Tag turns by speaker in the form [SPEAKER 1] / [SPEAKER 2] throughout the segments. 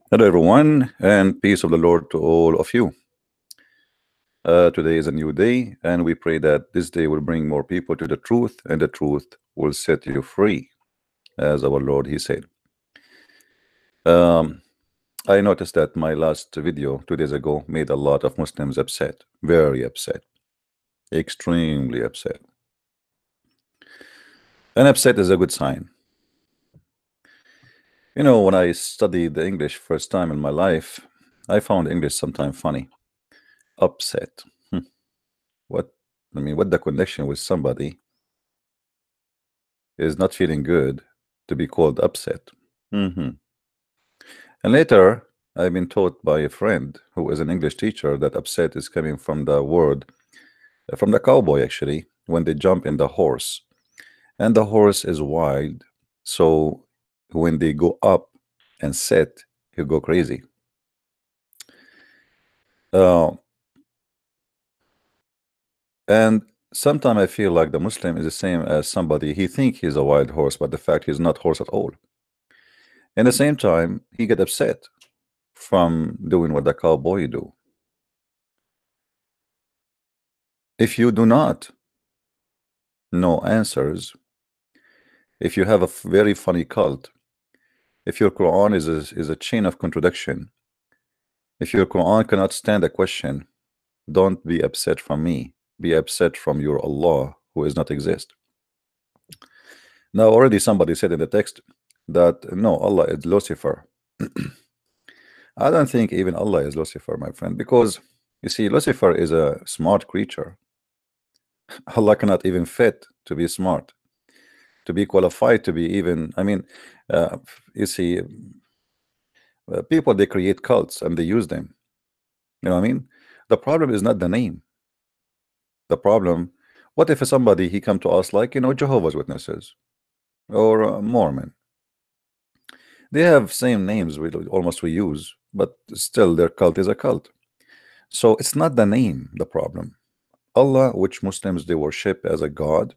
[SPEAKER 1] Hello, everyone, and peace of the Lord to all of you. Today is a new day, and we pray that this day will bring more people to the truth, and the truth will set you free, as our Lord He said. Um, I noticed that my last video 2 days ago made a lot of Muslims upset, very upset, extremely upset. And upset is a good sign. You know, when I studied the English first time in my life, I found English sometimes funny. Upset. What what the connection with somebody is not feeling good to be called upset. And later, I've been taught by a friend who is an English teacher that upset is coming from the word, from the cowboy actually, when they jump in the horse. And the horse is wild. So when they go up and set, he'll go crazy. Uh, and sometimes I feel like the Muslim is the same as somebody, he think he's a wild horse, but the fact he's not horse at all. In the same time, he get upset from doing what the cowboy do. If you do not know answers, if you have a very funny cult, if your Quran is a chain of contradiction, if your Quran cannot stand a question, don't be upset from me. Be upset from your Allah who is not exist. Now already somebody said in the text that no, Allah is Lucifer. I don't think even Allah is Lucifer, my friend, because you see, Lucifer is a smart creature. Allah cannot even fit to be smart, to be qualified to be even. Uh, you see, people they create cults and they use them. You know what I mean? The problem is not the name. The problem, what if somebody he come to us like Jehovah's Witnesses or Mormon? They have same names we use, but still their cult is a cult. So it's not the name the problem. Allah, which Muslims they worship as a god,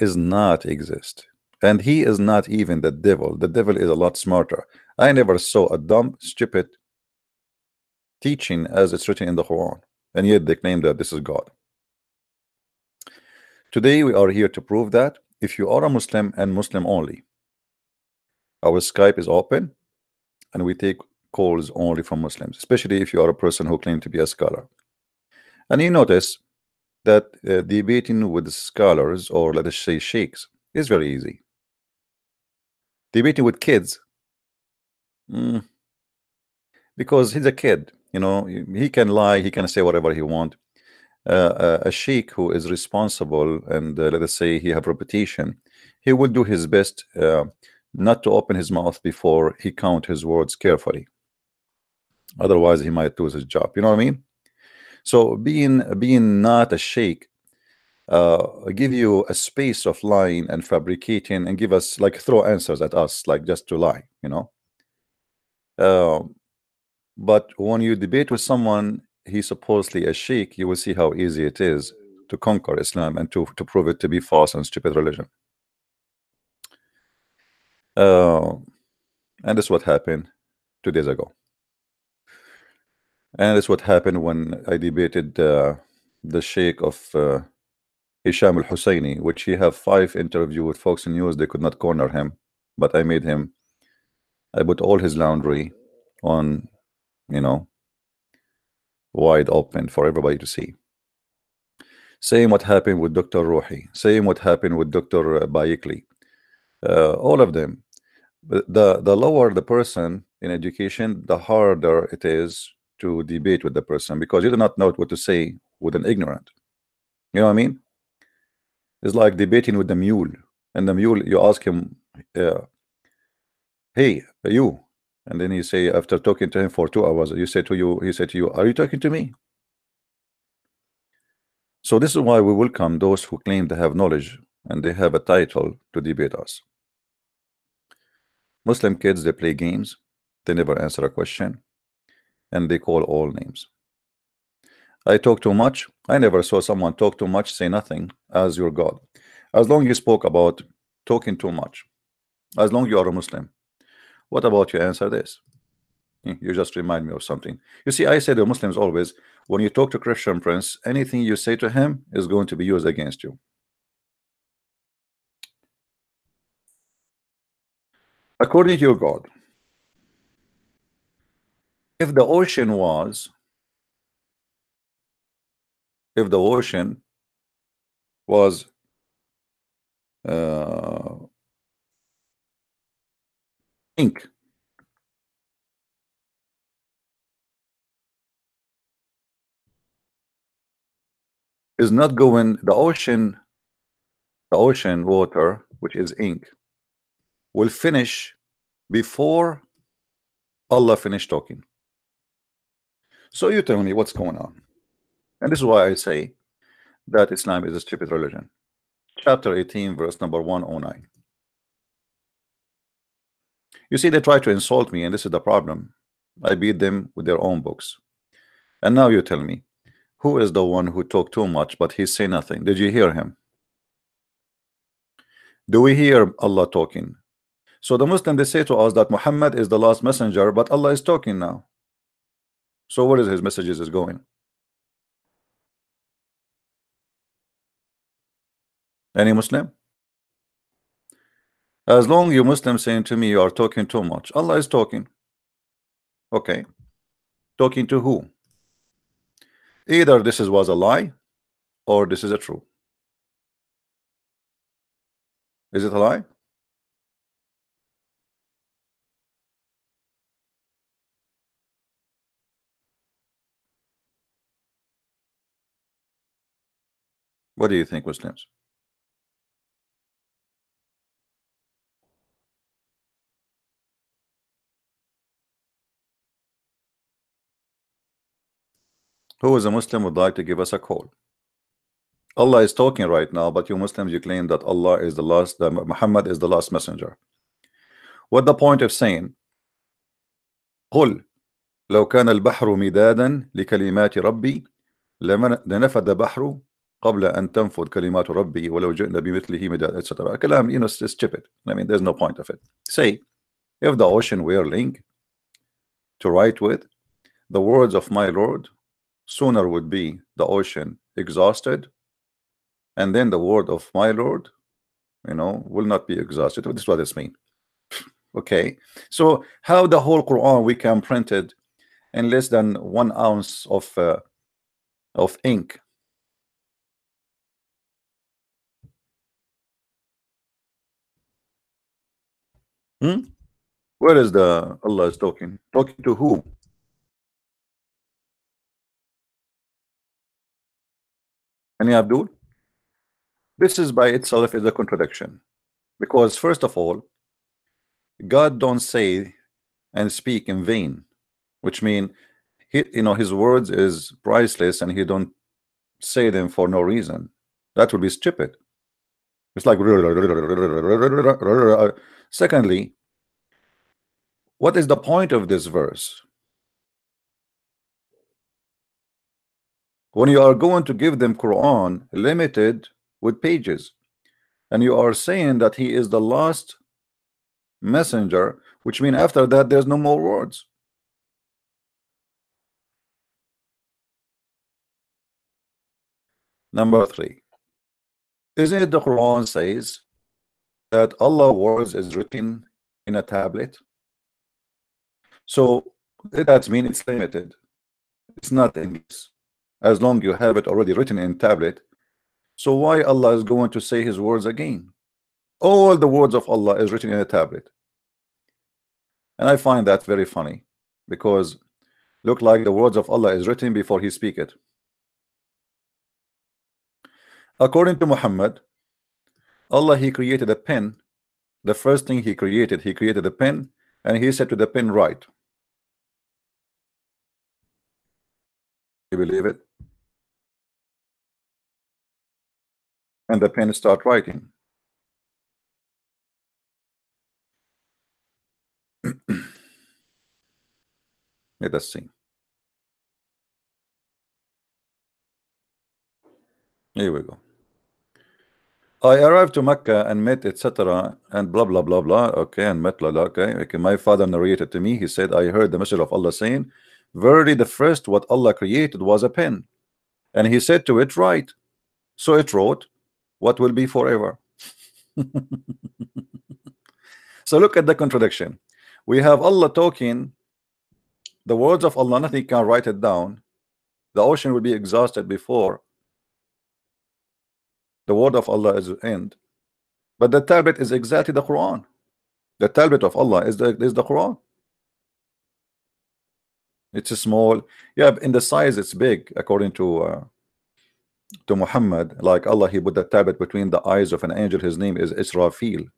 [SPEAKER 1] is not exist. And he is not even the devil. The devil is a lot smarter. I never saw a dumb, stupid teaching as it's written in the Quran, and yet they claim that this is God. Today we are here to prove that if you are a Muslim and Muslim only, our Skype is open and we take calls only from Muslims, especially if you are a person who claim to be a scholar. And you notice that debating with scholars, or let us say sheikhs, is very easy. Debating with kids, because he's a kid, he can lie, he can say whatever he want. A sheikh who is responsible and let us say he have reputation, he will do his best not to open his mouth before he count his words carefully. Otherwise, he might lose his job. You know what I mean? So being not a sheikh give you a space of lying and fabricating and give us like throw answers at us like just to lie, but when you debate with someone he's supposedly a sheikh, you will see how easy it is to conquer Islam and to prove it to be false and stupid religion. And that's what happened 2 days ago. And that's what happened when I debated the sheikh of Hisham al-Husseini, which he have 5 interview with Fox News. They could not corner him, but I made him. I put all his laundry on, wide open for everybody to see. Same what happened with Dr. Ruhi. Same what happened with Dr. Bayekli. All of them. The lower the person in education, the harder it is to debate with the person because you do not know what to say with an ignorant. You know what I mean? It's like debating with the mule, and the mule you ask him, "Hey, you," and then he say after talking to him for 2 hours, he said to you, "Are you talking to me?" So this is why we welcome those who claim they have knowledge and they have a title to debate us. Muslim kids, they play games, they never answer a question, and they call all names. I talk too much. I never saw someone talk too much, say nothing as your God. As long you spoke about talking too much, as long you are a Muslim, what about you answer this? You just remind me of something. You see, I say to Muslims always, when you talk to Christian Prince, anything you say to him is going to be used against you. According to your God, if the ocean was, if the ocean was ink, is not going, the ocean water, which is ink, will finish before Allah finished talking. So you tell me what's going on. And this is why I say that Islam is a stupid religion. Chapter 18, verse number 109. You see, they try to insult me, and this is the problem. I beat them with their own books. And now you tell me, who is the one who talked too much, but he say nothing? Did you hear him? Do we hear Allah talking? So the Muslim, they say to us that Muhammad is the last messenger, but Allah is talking now. So where is his messages is going? Any Muslim? As long you Muslims saying to me you are talking too much, Allah is talking. Okay. Talking to who? Either this was a lie or this is a true. Is it a lie? What do you think, Muslims? Who is a Muslim would like to give us a call? Allah is talking right now, but you Muslims, you claim that Allah is the last, that Muhammad is the last messenger. What the point of saying قل لو كان البحر مدادا لكلمات ربي لنفد بحر قبل أن تنفد كلمات ربي ولو جئنا بمثله مدادا, etc. كلام, you know, it's stupid. I mean, there's no point of it. Say, if the ocean were link to write with, the words of my Lord sooner would be the ocean exhausted, and then the word of my Lord, you know, will not be exhausted. This is what this means. Okay, so how the whole Quran we can print it in less than 1 ounce of ink? Where is the Allah is talking? Talking to who? Any Abdul? This is by itself is a contradiction, because first of all, God don't say and speak in vain, which mean he, you know, his words is priceless and he don't say them for no reason. That would be stupid. It's like secondly, what is the point of this verse? When you are going to give them Quran limited with pages, and you are saying that he is the last messenger, which means after that there's no more words. Number 3, isn't it the Quran says that Allah words is written in a tablet? So that means it's limited. It's not English. As long you have it already written in tablet, so why Allah is going to say his words again? All the words of Allah is written in a tablet. And I find that very funny, because look like the words of Allah is written before he speak it. According to Muhammad, Allah, he created a pen. The first thing he created a pen, and he said to the pen, write. You believe it? And the pen start writing. Let us see. Here we go. I arrived to Mecca and met etc. and blah blah blah blah. Okay, and met blah blah. Okay. My father narrated to me. He said, I heard the Messenger of Allah saying, "Verily, the first what Allah created was a pen," and He said to it, "Write." So it wrote, "What will be forever." So look at the contradiction. We have Allah talking the words of Allah. Nothing can write it down. The ocean will be exhausted before the word of Allah is end. But the tablet is exactly the Quran. The tablet of Allah is the Quran. It's a small, yeah, in the size it's big according to Muhammad. Like Allah, He put the tablet between the eyes of an angel. His name is Israfil.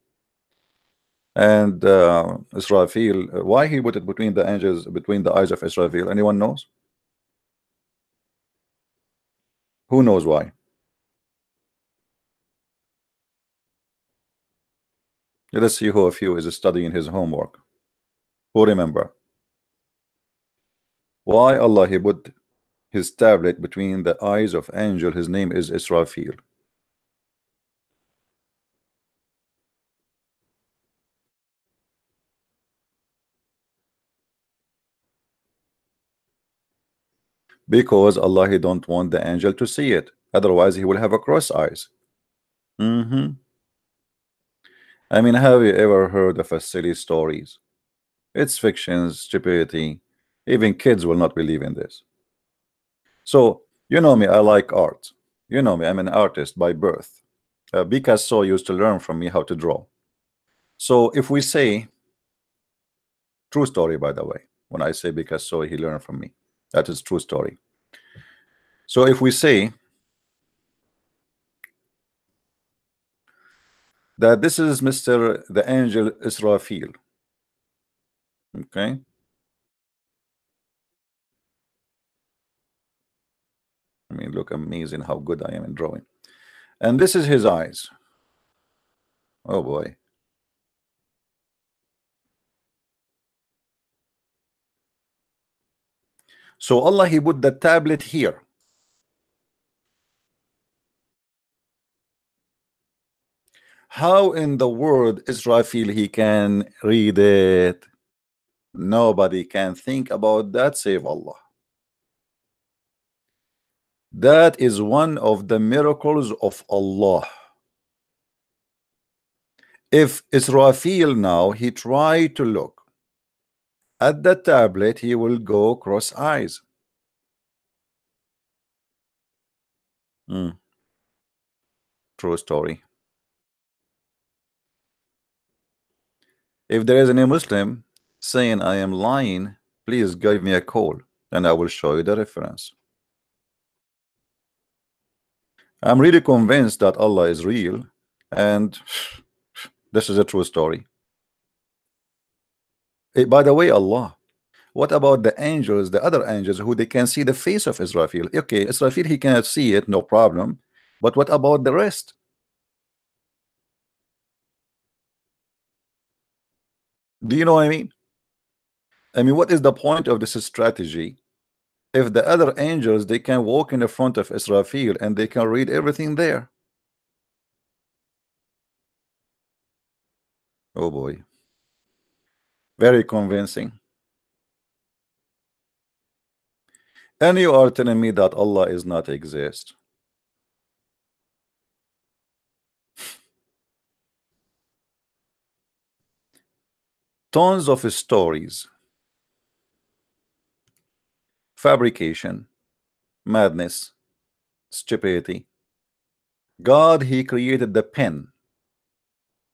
[SPEAKER 1] And Israfil, why He put it between the angels, between the eyes of Israfil? Anyone knows? Who knows why? Let us see who of you is studying his homework. Who remember? Why Allah He put His tablet between the eyes of angel? His name is Israfil. Because Allah He don't want the angel to see it. Otherwise He will have a cross eyes. I mean, have you ever heard of a silly stories? It's fiction, stupidity. Even kids will not believe in this. So, you know me, I like art. You know me, I'm an artist by birth. Picasso used to learn from me how to draw. So if we say, true story by the way, when I say Picasso, he learned from me. That is true story. So if we say that this is Mr. the angel Israfil, okay? I mean, look, amazing how good I am in drawing. And this is his eyes. Oh boy. So Allah He put the tablet here. How in the world Israfil he can read it? Nobody can think about that save Allah. That is one of the miracles of Allah. If Israfil now he try to look at the tablet, he will go cross eyes. True story. If there is any Muslim saying I am lying, please give me a call and I will show you the reference. I'm really convinced that Allah is real, and this is a true story. By the way, Allah, what about the angels, the other angels who they can see the face of Israfil? Okay, Israfil he cannot see it, no problem. But what about the rest? Do you know what I mean? I mean, what is the point of this strategy? If the other angels they can walk in the front of Israfil and they can read everything there. Oh boy. Very convincing. And you are telling me that Allah is not exist. Tons of stories. Fabrication. Madness. Stupidity. God, He created the pen.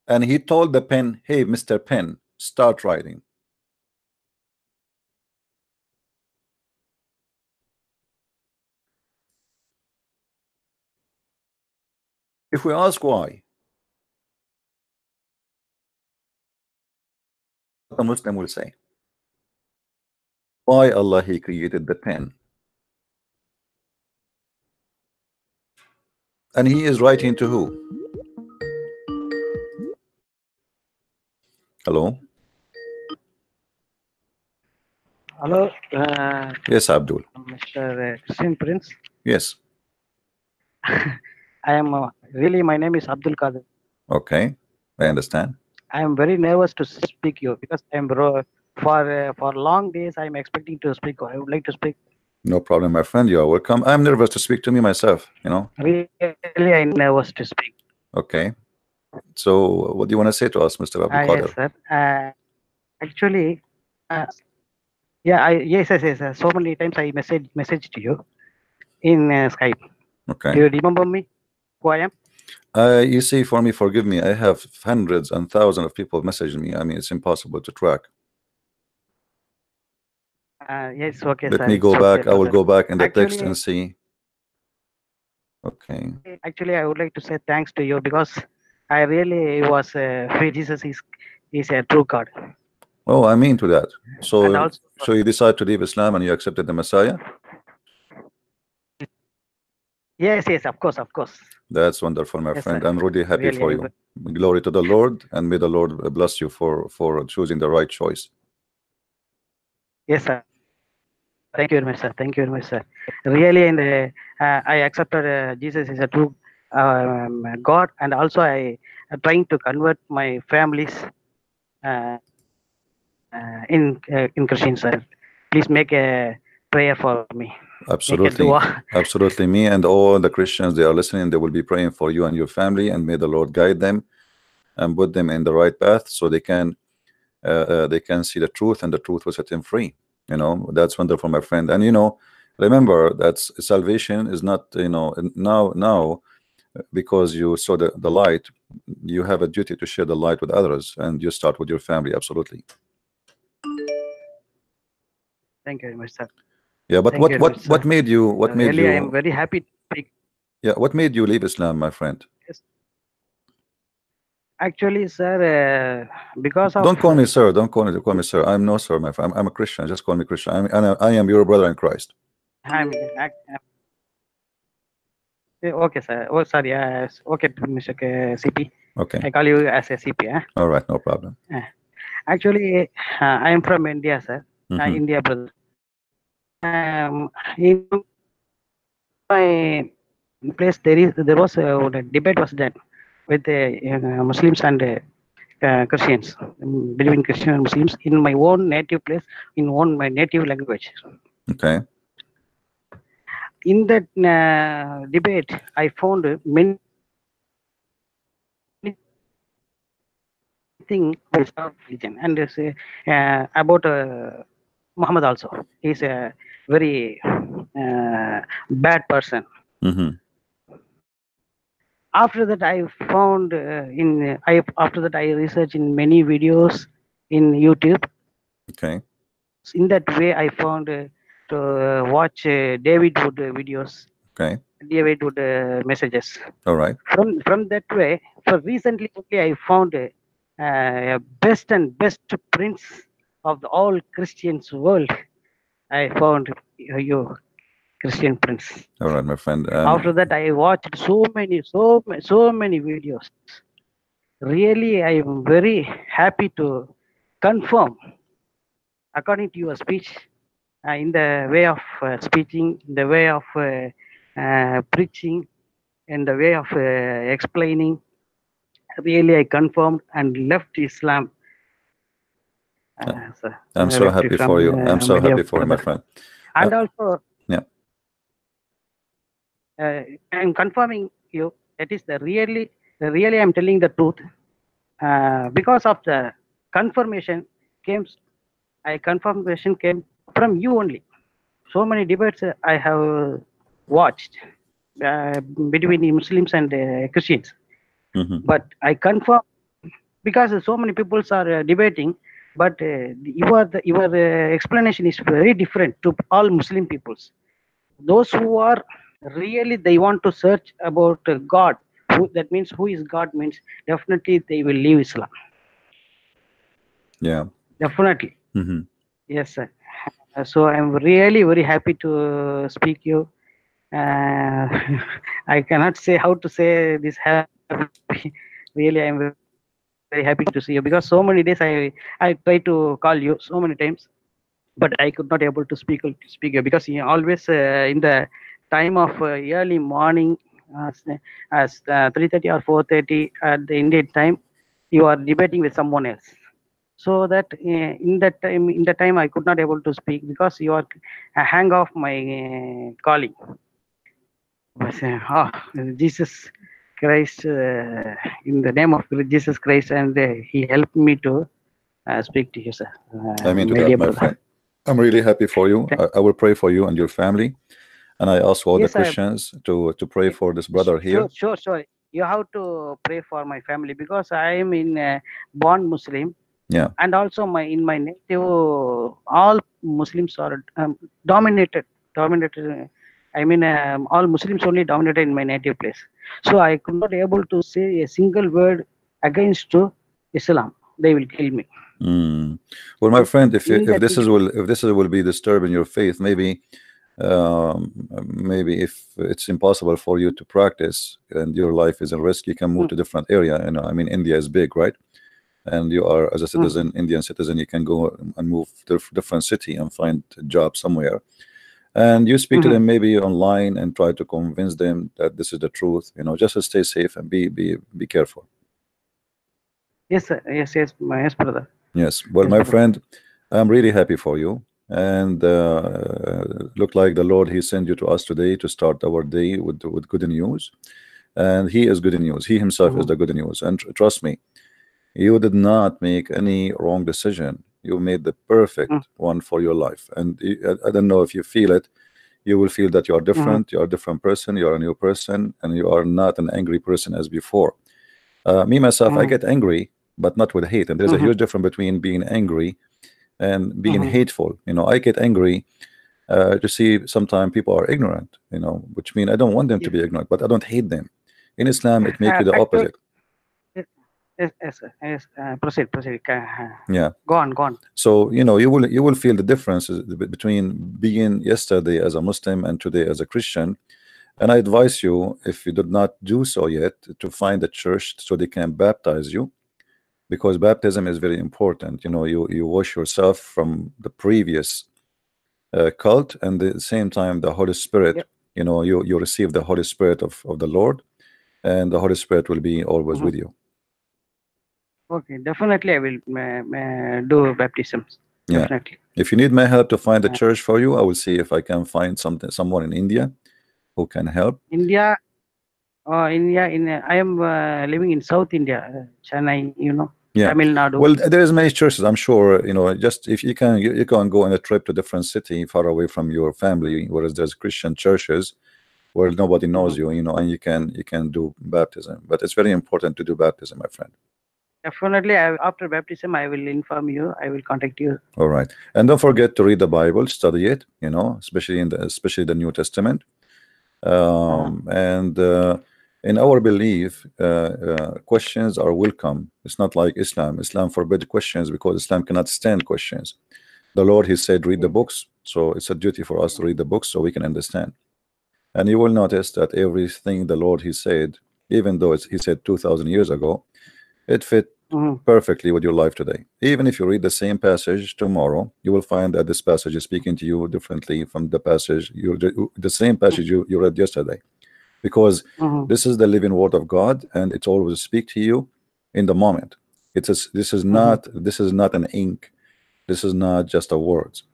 [SPEAKER 1] And He told the pen, hey, Mr. Pen, start writing. If we ask why, the Muslim will say, why Allah He created the pen? And He is writing to who? Hello?
[SPEAKER 2] Hello,
[SPEAKER 1] Yes, Abdul.
[SPEAKER 2] Mr. Christian Prince.
[SPEAKER 1] Yes.
[SPEAKER 2] I am really, my name is Abdul Kadir.
[SPEAKER 1] Okay, I understand.
[SPEAKER 2] I am very nervous to speak you because I am for long days I am expecting to speak. I would like to speak.
[SPEAKER 1] No problem, my friend. You are welcome. I'm nervous to speak to me myself, you know.
[SPEAKER 2] Really, I am nervous to speak.
[SPEAKER 1] Okay. So, what do you want to say to us, Mr. Abdul
[SPEAKER 2] Yes,
[SPEAKER 1] Qadir?
[SPEAKER 2] sir. Actually, uh, yeah, yes. So many times I message to you in Skype.
[SPEAKER 1] Okay.
[SPEAKER 2] Do you remember me? Who I am?
[SPEAKER 1] You see, for me, forgive me, I have hundreds and thousands of people messaging me. I mean, it's impossible to track.
[SPEAKER 2] Yes, okay,
[SPEAKER 1] Let
[SPEAKER 2] sir.
[SPEAKER 1] me
[SPEAKER 2] It's
[SPEAKER 1] go
[SPEAKER 2] okay,
[SPEAKER 1] back. I will
[SPEAKER 2] brother.
[SPEAKER 1] go back in the text and
[SPEAKER 2] Actually,
[SPEAKER 1] see. Okay.
[SPEAKER 2] I would like to say thanks to you because I really was Jesus is a true God,
[SPEAKER 1] Oh, I mean to that.
[SPEAKER 2] and
[SPEAKER 1] So,
[SPEAKER 2] also
[SPEAKER 1] so you decide to leave Islam and you accepted the Messiah?
[SPEAKER 2] yes, of course.
[SPEAKER 1] That's wonderful, my
[SPEAKER 2] Yes,
[SPEAKER 1] friend.
[SPEAKER 2] sir.
[SPEAKER 1] I'm really happy
[SPEAKER 2] Really,
[SPEAKER 1] for you. Glory to the Lord, and may the Lord bless you for choosing the right choice.
[SPEAKER 2] yes, sir. Thank you very much, sir. Thank you very much, sir. Really, and I accepted Jesus is a true God, and also I trying to convert my families in Christian, sir. Please make a prayer for me.
[SPEAKER 1] Absolutely. Absolutely. Me and all the Christians, they are listening, they will be praying for you and your family, and may the Lord guide them and put them in the right path so they can see the truth, and the truth will set them free. You know, that's wonderful, my friend. And you know, remember that salvation is not, you know, now because you saw the light, you have a duty to share the light with others, and you start with your family. Absolutely.
[SPEAKER 2] Thank you very much, sir.
[SPEAKER 1] Yeah, but
[SPEAKER 2] Thank you very much, sir.
[SPEAKER 1] what made you
[SPEAKER 2] Really, I am very happy to speak.
[SPEAKER 1] yeah, what made you leave Islam, my friend?
[SPEAKER 2] Yes. Actually, sir, because of
[SPEAKER 1] Don't call me sir. Don't call me sir. I'm no sir, my friend. I'm a Christian. Just call me Christian. I am your brother in Christ.
[SPEAKER 2] Okay, sir. Oh, sorry. Okay, Mr. CP.
[SPEAKER 1] Okay.
[SPEAKER 2] I call you as a CP.
[SPEAKER 1] All right, no problem.
[SPEAKER 2] Actually, I am from India, sir. India, brother. In my place, there was a debate was done with Muslims and Christians, between Christian and Muslims in my own native place, in my native language.
[SPEAKER 1] Okay.
[SPEAKER 2] In that debate, I found many things about religion and about Muhammad also. He's a very bad person. After that, I found after that I researched in many videos in YouTube.
[SPEAKER 1] Okay.
[SPEAKER 2] In that way, I found to watch David Wood videos.
[SPEAKER 1] Okay.
[SPEAKER 2] David Wood messages.
[SPEAKER 1] All right.
[SPEAKER 2] From that way, for recently only I found best prince of the all Christians world. I found you, Christian Prince.
[SPEAKER 1] All right, my friend.
[SPEAKER 2] After that, I watched so many videos. Really, I am very happy to confirm, according to your speech, in the way of speaking, in the way of preaching, in the way of explaining. Really, I confirmed and left Islam.
[SPEAKER 1] I'm so happy for you. I'm so happy for you, my friend.
[SPEAKER 2] And also,
[SPEAKER 1] yeah,
[SPEAKER 2] I'm confirming you. That is really I'm telling the truth. Because of the confirmation came from you only. So many debates I have watched between the Muslims and Christians. But I confirm, because so many people are debating, but your explanation is very different to all Muslim peoples. Those who are really, they want to search about God. That means who is God means definitely they will leave Islam.
[SPEAKER 1] Yeah.
[SPEAKER 2] Definitely. Yes, sir. So I'm really very happy to speak you. I cannot say how to say this happy. Really, I'm very happy to see you, because so many days I tried to call you so many times, but I could not able to speak you, because you always in the time of early morning as 3:30 or 4:30 at the Indian time, you are debating with someone else. So that in that time I could not able to speak because you are hang off my calling. Was, Jesus Christ, in the name of Jesus Christ, and he helped me to speak to you, sir.
[SPEAKER 1] I mean to
[SPEAKER 2] my
[SPEAKER 1] that,
[SPEAKER 2] dear
[SPEAKER 1] my
[SPEAKER 2] brother.
[SPEAKER 1] friend. I'm really happy for you. I will pray for you and your family, and I ask all
[SPEAKER 2] Yes,
[SPEAKER 1] the Christians to pray for this brother here.
[SPEAKER 2] Sure. You have to pray for my family because I am in born Muslim.
[SPEAKER 1] Yeah.
[SPEAKER 2] And also in my native, all Muslims are dominated. I mean, all Muslims only dominated in my native place. So I could not able to say a single word against to Islam. They will kill me.
[SPEAKER 1] Well, my friend, if this will be disturbing your faith, maybe if it's impossible for you to practice and your life is in risk, you can move to different area. You know, I mean, India is big, right? And you are, as a citizen, Indian citizen, you can go and move to different city and find a job somewhere. And you speak to them maybe online and try to convince them that this is the truth. You know, just to stay safe and be careful.
[SPEAKER 2] Yes, sir. Yes, brother.
[SPEAKER 1] Yes. Well, my friend, I'm really happy for you. And look like the Lord, he sent you to us today to start our day with good news. And he is good news. He himself is the good news. And trust me, you did not make any wrong decision. You made the perfect one for your life. And I don't know if you feel it. You will feel that you are different. You are a different person. You are a new person, and you are not an angry person as before. Me myself, I get angry, but not with hate. And there's a huge difference between being angry and being hateful. You know, I get angry to see sometimes people are ignorant. You know, which means I don't want them to be ignorant, but I don't hate them. In Islam, it makes you the opposite.
[SPEAKER 2] Yes. Proceed.
[SPEAKER 1] Yeah.
[SPEAKER 2] Go on.
[SPEAKER 1] So you know, you will feel the differences between being yesterday as a Muslim and today as a Christian. And I advise you, if you did not do so yet, to find a church so they can baptize you, because baptism is very important. You know, you wash yourself from the previous cult, and at the same time the Holy Spirit. You know, you receive the Holy Spirit of the Lord, and the Holy Spirit will be always with you.
[SPEAKER 2] Okay, definitely I will do baptisms.
[SPEAKER 1] Yeah.
[SPEAKER 2] Definitely.
[SPEAKER 1] If you need my help to find a church for you, I will see if I can find someone in India who can help.
[SPEAKER 2] India. I am living in South India, Chennai. You know.
[SPEAKER 1] Yeah.
[SPEAKER 2] Tamil Nadu.
[SPEAKER 1] Well, there is many churches. I'm sure. You know, just if you can go on a trip to different city far away from your family, whereas there's Christian churches where nobody knows you. You know, and you can do baptism. But it's very important to do baptism, my friend.
[SPEAKER 2] Definitely, after baptism, I will inform you. I will contact you.
[SPEAKER 1] All right, and don't forget to read the Bible, study it. You know, especially the New Testament. And in our belief, questions are welcome. It's not like Islam. Islam forbids questions because Islam cannot stand questions. The Lord, he said, read the books. So it's a duty for us to read the books so we can understand. And you will notice that everything the Lord, he said, even though he said 2,000 years ago, it fit perfectly with your life today. Even if you read the same passage tomorrow, you will find that this passage is speaking to you differently from the passage the same passage you read yesterday, because this is the living word of God, and it always speaks to you in the moment. This is not an ink. This is not just a words.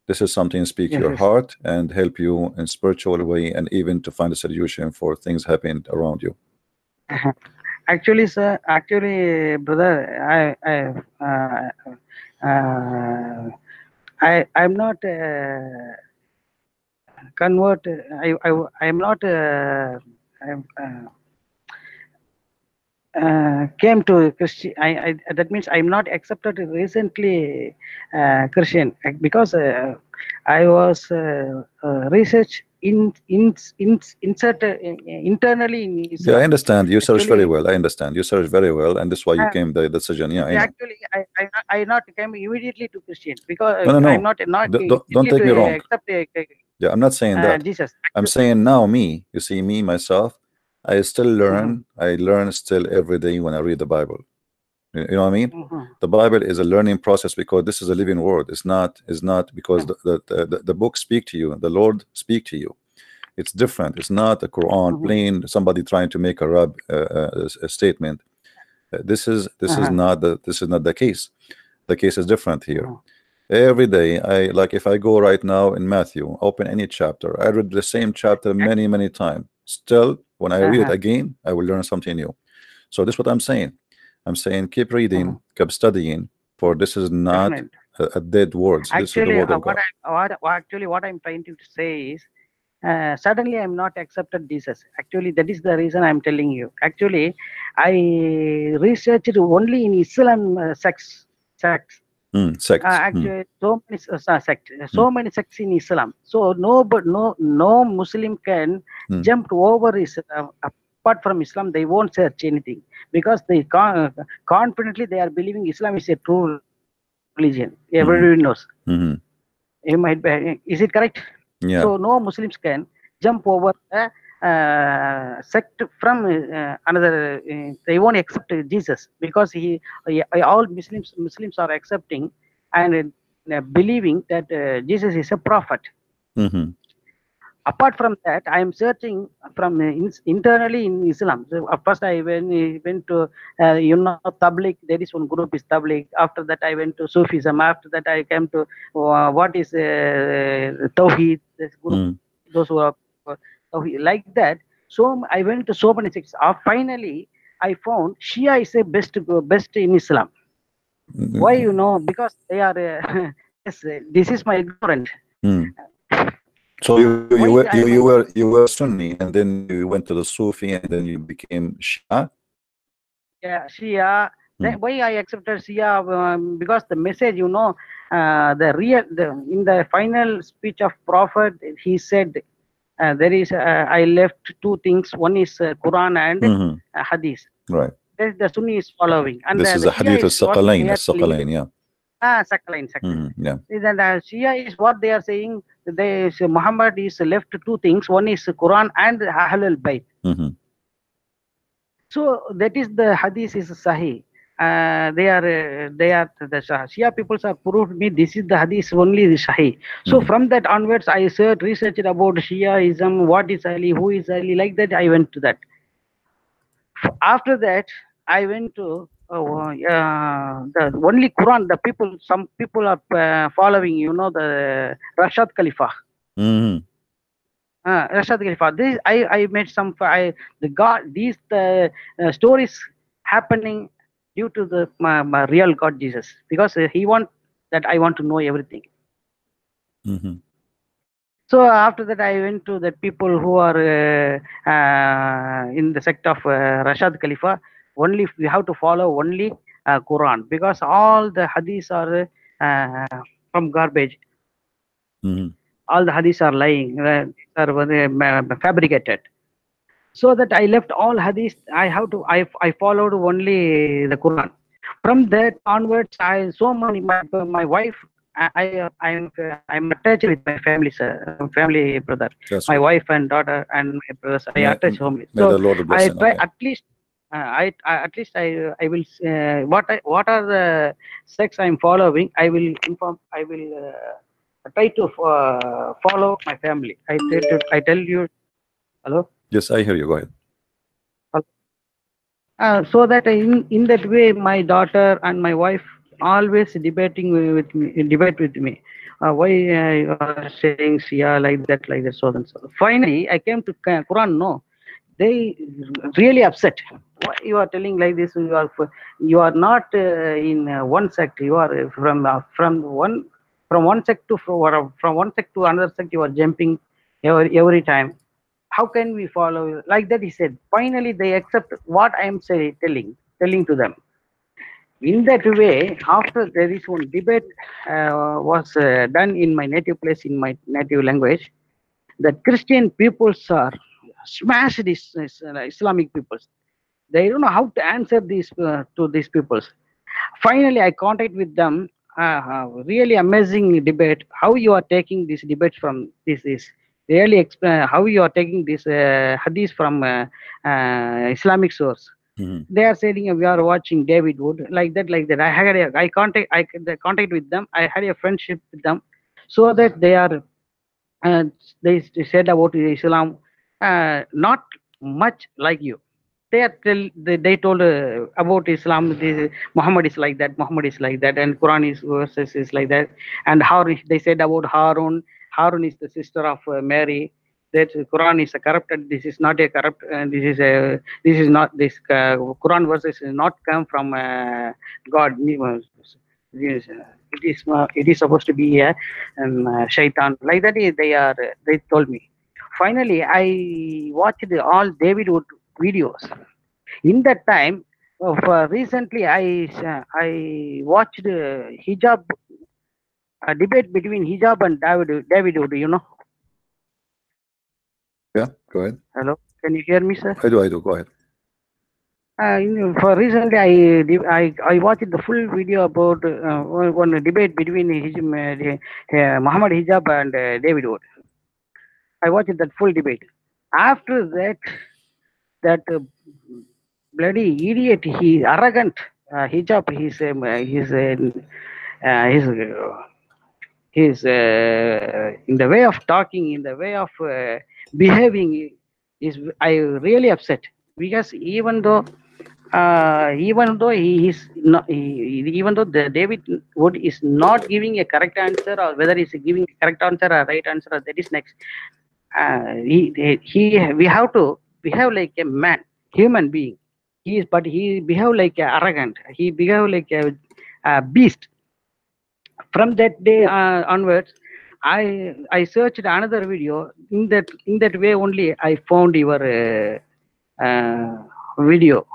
[SPEAKER 1] This is something speak to your heart and help you in spiritual way, and even to find a solution for things happening around you.
[SPEAKER 2] Actually, sir. Actually, brother, I'm not convert. I'm not came to Christian. That means I'm not accepted recently Christian, because I was research insert internally in Islam.
[SPEAKER 1] Yeah, I understand. You search very well. I understand. You search very well, and that's why you came the decision. Yeah,
[SPEAKER 2] actually, I not came immediately to Christian because
[SPEAKER 1] no.
[SPEAKER 2] I'm not
[SPEAKER 1] don't take me wrong.
[SPEAKER 2] Accept
[SPEAKER 1] yeah, I'm not saying that.
[SPEAKER 2] Jesus.
[SPEAKER 1] I'm saying now me. You see, me myself, I still learn. I learn still every day when I read the Bible. You know what I mean? The Bible is a learning process because this is a living word. It's not because the book speak to you. The Lord speak to you. It's different. It's not a Quran plain somebody trying to make a statement. This is not the case. The case is different here. Every day, if I go right now in Matthew, open any chapter, I read the same chapter many times. Still, when I read it again, I will learn something new. So this is what I'm saying. I'm saying keep reading, keep studying, for this is not a dead words. This is the word of God.
[SPEAKER 2] Actually, what I'm trying to say is, suddenly I'm not accepted Jesus. Actually, that is the reason I'm telling you. Actually, I researched only in Islam sects. Actually, so many sects in Islam. So no Muslim can jump over Islam. Apart from Islam, they won't search anything because they confidently they are believing Islam is a true religion. Everybody knows. It might be, is it correct?
[SPEAKER 1] Yeah.
[SPEAKER 2] So no Muslims can jump over a sect from another. They won't accept Jesus because all Muslims are accepting and believing that Jesus is a prophet. Apart from that, I am searching from internally in Islam. So first I went to Tabligh. There is one group is Tabligh. After that I went to Sufism. After that I came to what is Tawheed. This group, those who are Tawheed, like that. So I went to so many sects. Finally, I found Shia is the best in Islam. Why? Because they are. Yes, this is my ignorance.
[SPEAKER 1] So you were Sunni, and then you went to the Sufi, and then you became Shia.
[SPEAKER 2] Yeah, Shia. Why I accepted Shia? Because the message, in the final speech of Prophet, he said, there is I left two things. One is Quran and Hadith.
[SPEAKER 1] Right.
[SPEAKER 2] The Sunni is following, and
[SPEAKER 1] this is a Hadith al-Saqalain, yeah.
[SPEAKER 2] Saqalain.
[SPEAKER 1] Yeah.
[SPEAKER 2] Then Shia is what they are saying. Muhammad is left two things. One is Quran and Ahlul Bayt. So that is the Hadith is Sahih. They are the Shia people have proved me this is the Hadith only the Sahih. So from that onwards, I researched about Shiaism, what is Ali, who is Ali, like that. I went to that. After that, I went to the only Quran. Some people are following, the Rashad Khalifa. Rashad Khalifa. This I made some. These stories happening due to my real God Jesus, because he want that I want to know everything. So after that, I went to the people who are in the sect of Rashad Khalifa. Only we have to follow only Quran, because all the hadiths are from garbage. All the hadiths are lying, are fabricated. So that I left all hadiths. I followed only the Quran. From that onwards, my wife. I'm attached with my family, sir. Family, brother.
[SPEAKER 1] That's
[SPEAKER 2] my
[SPEAKER 1] right.
[SPEAKER 2] wife and daughter and my brothers. I attach homely.
[SPEAKER 1] May the Lord bless
[SPEAKER 2] I
[SPEAKER 1] them,
[SPEAKER 2] try
[SPEAKER 1] okay.
[SPEAKER 2] at least I will what are the sects I'm following. I will inform. I will try to follow my family. I tell you. Hello.
[SPEAKER 1] Yes, I hear you. Go ahead.
[SPEAKER 2] So that in that way, my daughter and my wife always debate with me. Why you are saying Shia like that, so and so. Finally, I came to Quran. No, they really upset. Why you are telling like this? You are not in one sect. You are from one sect to another sect. You are jumping every time. How can we follow you? Like that? He said. Finally, they accept what I am telling to them. In that way, after there is one debate was done in my native place, in my native language, that Christian peoples are smashed these Islamic peoples. They don't know how to answer to these peoples. Finally, I contact with them. Really amazing debate. How you are taking these debates from this is really explain how you are taking this hadith from Islamic source. They are saying we are watching David Wood, like that. I contact with them. I had a friendship with them, so that they are they said about Islam, not much like you. They told about Islam. Muhammad is like that. Muhammad is like that, and Quran is verses is like that. And how they said about Harun. Harun is the sister of Mary. That Quran is a corrupted. This is not a corrupt. This is not this Quran verses is not come from God. It is supposed to be a shaitan. Like that, they told me. Finally, I watched all David Wood videos. In that time, recently, I watched hijab, a debate between hijab and David Wood. You know.
[SPEAKER 1] Yeah, go ahead.
[SPEAKER 2] Hello, can you hear me, sir?
[SPEAKER 1] I do. Go ahead.
[SPEAKER 2] For recently, I watched the full video about one debate between Muhammad Hijab and David Wood. I watched that full debate. After that bloody idiot, he arrogant Hijab, his in the way of talking, in the way of behaving, is I really upset, because even though he is not, even though the David Wood is not giving a correct answer, or whether he's giving a correct answer or right answer, that is next. We have to behave like a man, human being. But he behave like a arrogant. He behave like a beast. From that day onwards, I searched another video. In that way only I found your video,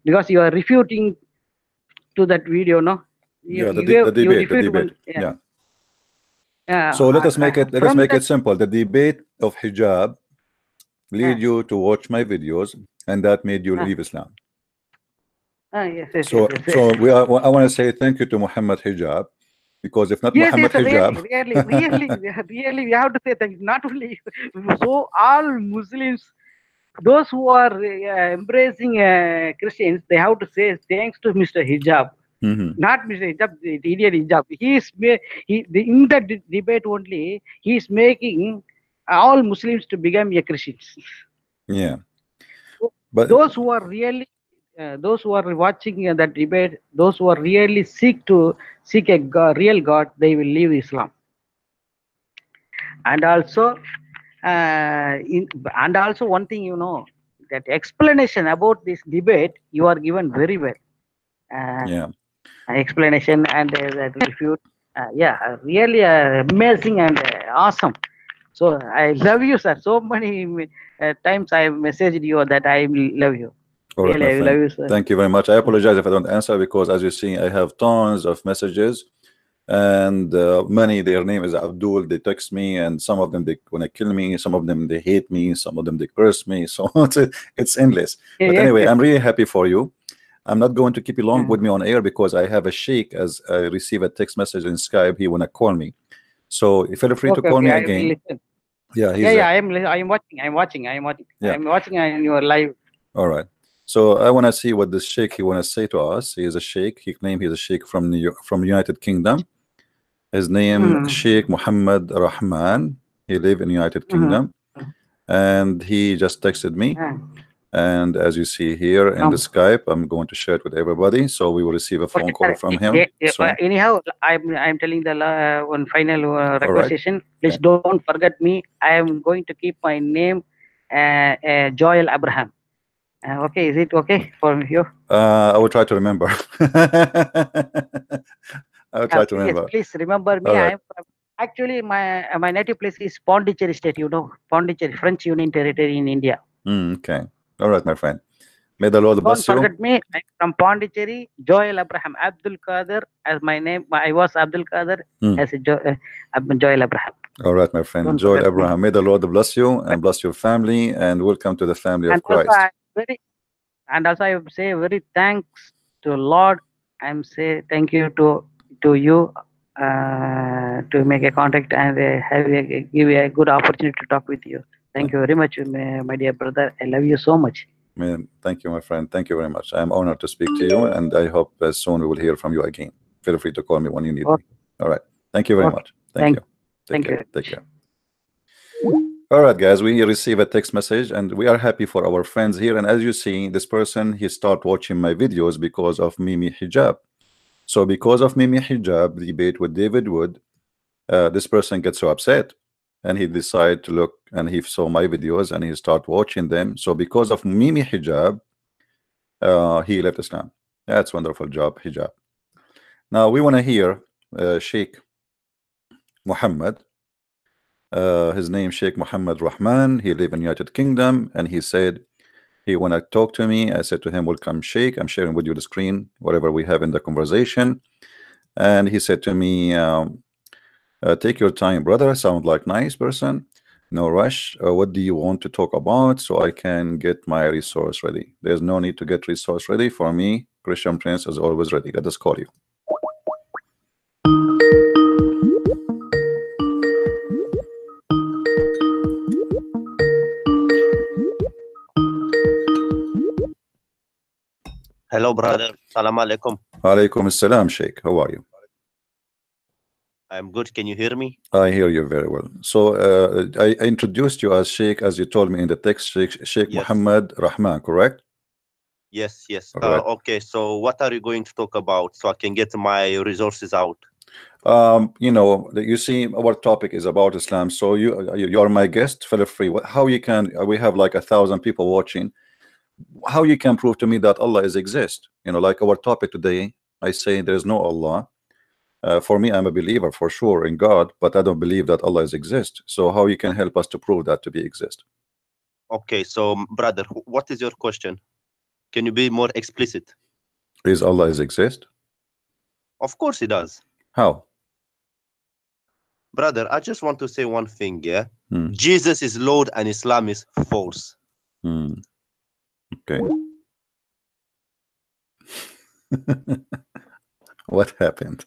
[SPEAKER 2] because you are refuting to that video, no?
[SPEAKER 1] The debate. Yeah. So let us make it simple. The debate of hijab lead you to watch my videos, and that made you leave Islam.
[SPEAKER 2] Yes,
[SPEAKER 1] so I want to say thank you to Muhammad Hijab, because if not Muhammad Hijab,
[SPEAKER 2] really, we have to say thank you. Not only so, all Muslims, those who are embracing Christians, they have to say thanks to Mr. Hijab. Not Mr. Hijab, the idiot Hijab. In that debate only, he is making all Muslims to become Christians.
[SPEAKER 1] Yeah. But
[SPEAKER 2] those who are really, those who are watching that debate, those who are really seek a real God, they will leave Islam. And also, one thing, you know, that explanation about this debate you are given very well. Explanation and that refute. Really amazing and awesome. So I love you, sir. So many times I have messaged you that I love you.
[SPEAKER 1] All right, really, I love you, sir. Thank you very much. I apologize if I don't answer, because as you see, I have tons of messages, and many, their name is Abdul. They text me, and some of them they want to kill me, some of them they hate me, some of them they curse me. So it's endless. But anyway, I'm really happy for you. I'm not going to keep you long with me on air, because I have a sheikh, as I receive a text message in Skype, he wanna call me. So feel free to call me again.
[SPEAKER 2] I'm watching. I'm watching on your live.
[SPEAKER 1] All right. So I want to see what this sheikh he want to say to us. He is a sheikh. He claimed he's a sheikh from United Kingdom. His name Sheikh Muhammad Rahman. He live in United Kingdom, and he just texted me. And as you see here in the Skype, I'm going to share it with everybody, so we will receive a phone call from him.
[SPEAKER 2] So, anyhow, I'm telling the one final requisition. Right. Please don't forget me. I am going to keep my name Joel Abraham. Okay, is it okay for you?
[SPEAKER 1] I will try to remember. I will try to remember.
[SPEAKER 2] Yes, please remember me. Right. Actually, my native place is Pondicherry State. You know, Pondicherry, French Union Territory in India.
[SPEAKER 1] Okay. All right, my friend. May the Lord bless you.
[SPEAKER 2] Don't forget me. I'm from Pondicherry, Joel Abraham. Abdul Qadir as my name. I was Abdul Qadir as Joel Abraham.
[SPEAKER 1] All right, my friend. Joel Abraham. May the Lord bless you and bless your family, and welcome to the family of Christ.
[SPEAKER 2] Also, I say very thanks to Lord. I'm say thank you to you to make a contact and give you a good opportunity to talk with you. Thank you very much, my dear brother. I love you so much.
[SPEAKER 1] Man, thank you, my friend. Thank you very much. I am honored to speak to you, and I hope soon we will hear from you again. Feel free to call me when you need me. All right. Thank you very much. Thank you.
[SPEAKER 2] Thank you.
[SPEAKER 1] Take care. All right, guys, we receive a text message and we are happy for our friends here. And as you see, this person, he start watching my videos because of Mimi Hijab. So because of Mimi Hijab debate with David Wood, this person gets so upset and he decided to look, and he saw my videos and he start watching them. So because of Mimi Hijab, he left Islam. That's wonderful job, Hijab. Now we want to hear Sheikh Muhammad. His name Sheikh Muhammad Rahman. He live in United Kingdom, and he said he want to talk to me. I said to him, welcome Sheikh, I'm sharing with you the screen, whatever we have in the conversation. And he said to me, take your time, brother. I sound like nice person, no rush. What do you want to talk about so I can get my resource ready? There's no need to get resource ready for me. Christian Prince is always ready. Let us call you.
[SPEAKER 3] Hello, brother. Salam alaikum.
[SPEAKER 1] Alaikum assalam, Sheikh. How are you?
[SPEAKER 3] I'm good. Can you hear me?
[SPEAKER 1] I hear you very well. So I introduced you as Sheikh, as you told me in the text, Sheikh
[SPEAKER 3] Yes.
[SPEAKER 1] Muhammad Rahman, correct?
[SPEAKER 3] Yes, yes.
[SPEAKER 1] All right.
[SPEAKER 3] Okay, so what are you going to talk about so I can get my resources out?
[SPEAKER 1] You know, you see, our topic is about Islam. So you are my guest. Feel free. How you can? We have like 1,000 people watching. How you can prove to me that Allah is exist? You know, like our topic today. I say there is no Allah. For me, I'm a believer for sure in God, but I don't believe that Allah is exist. So how you can help us to prove that to be exist?
[SPEAKER 3] Okay, so brother, what is your question? Can you be more explicit?
[SPEAKER 1] Is Allah is exist?
[SPEAKER 3] Of course he does.
[SPEAKER 1] How?
[SPEAKER 3] Brother, I just want to say one thing, yeah?
[SPEAKER 1] Hmm.
[SPEAKER 3] Jesus is Lord and Islam is false.
[SPEAKER 1] Hmm. Okay. What happened?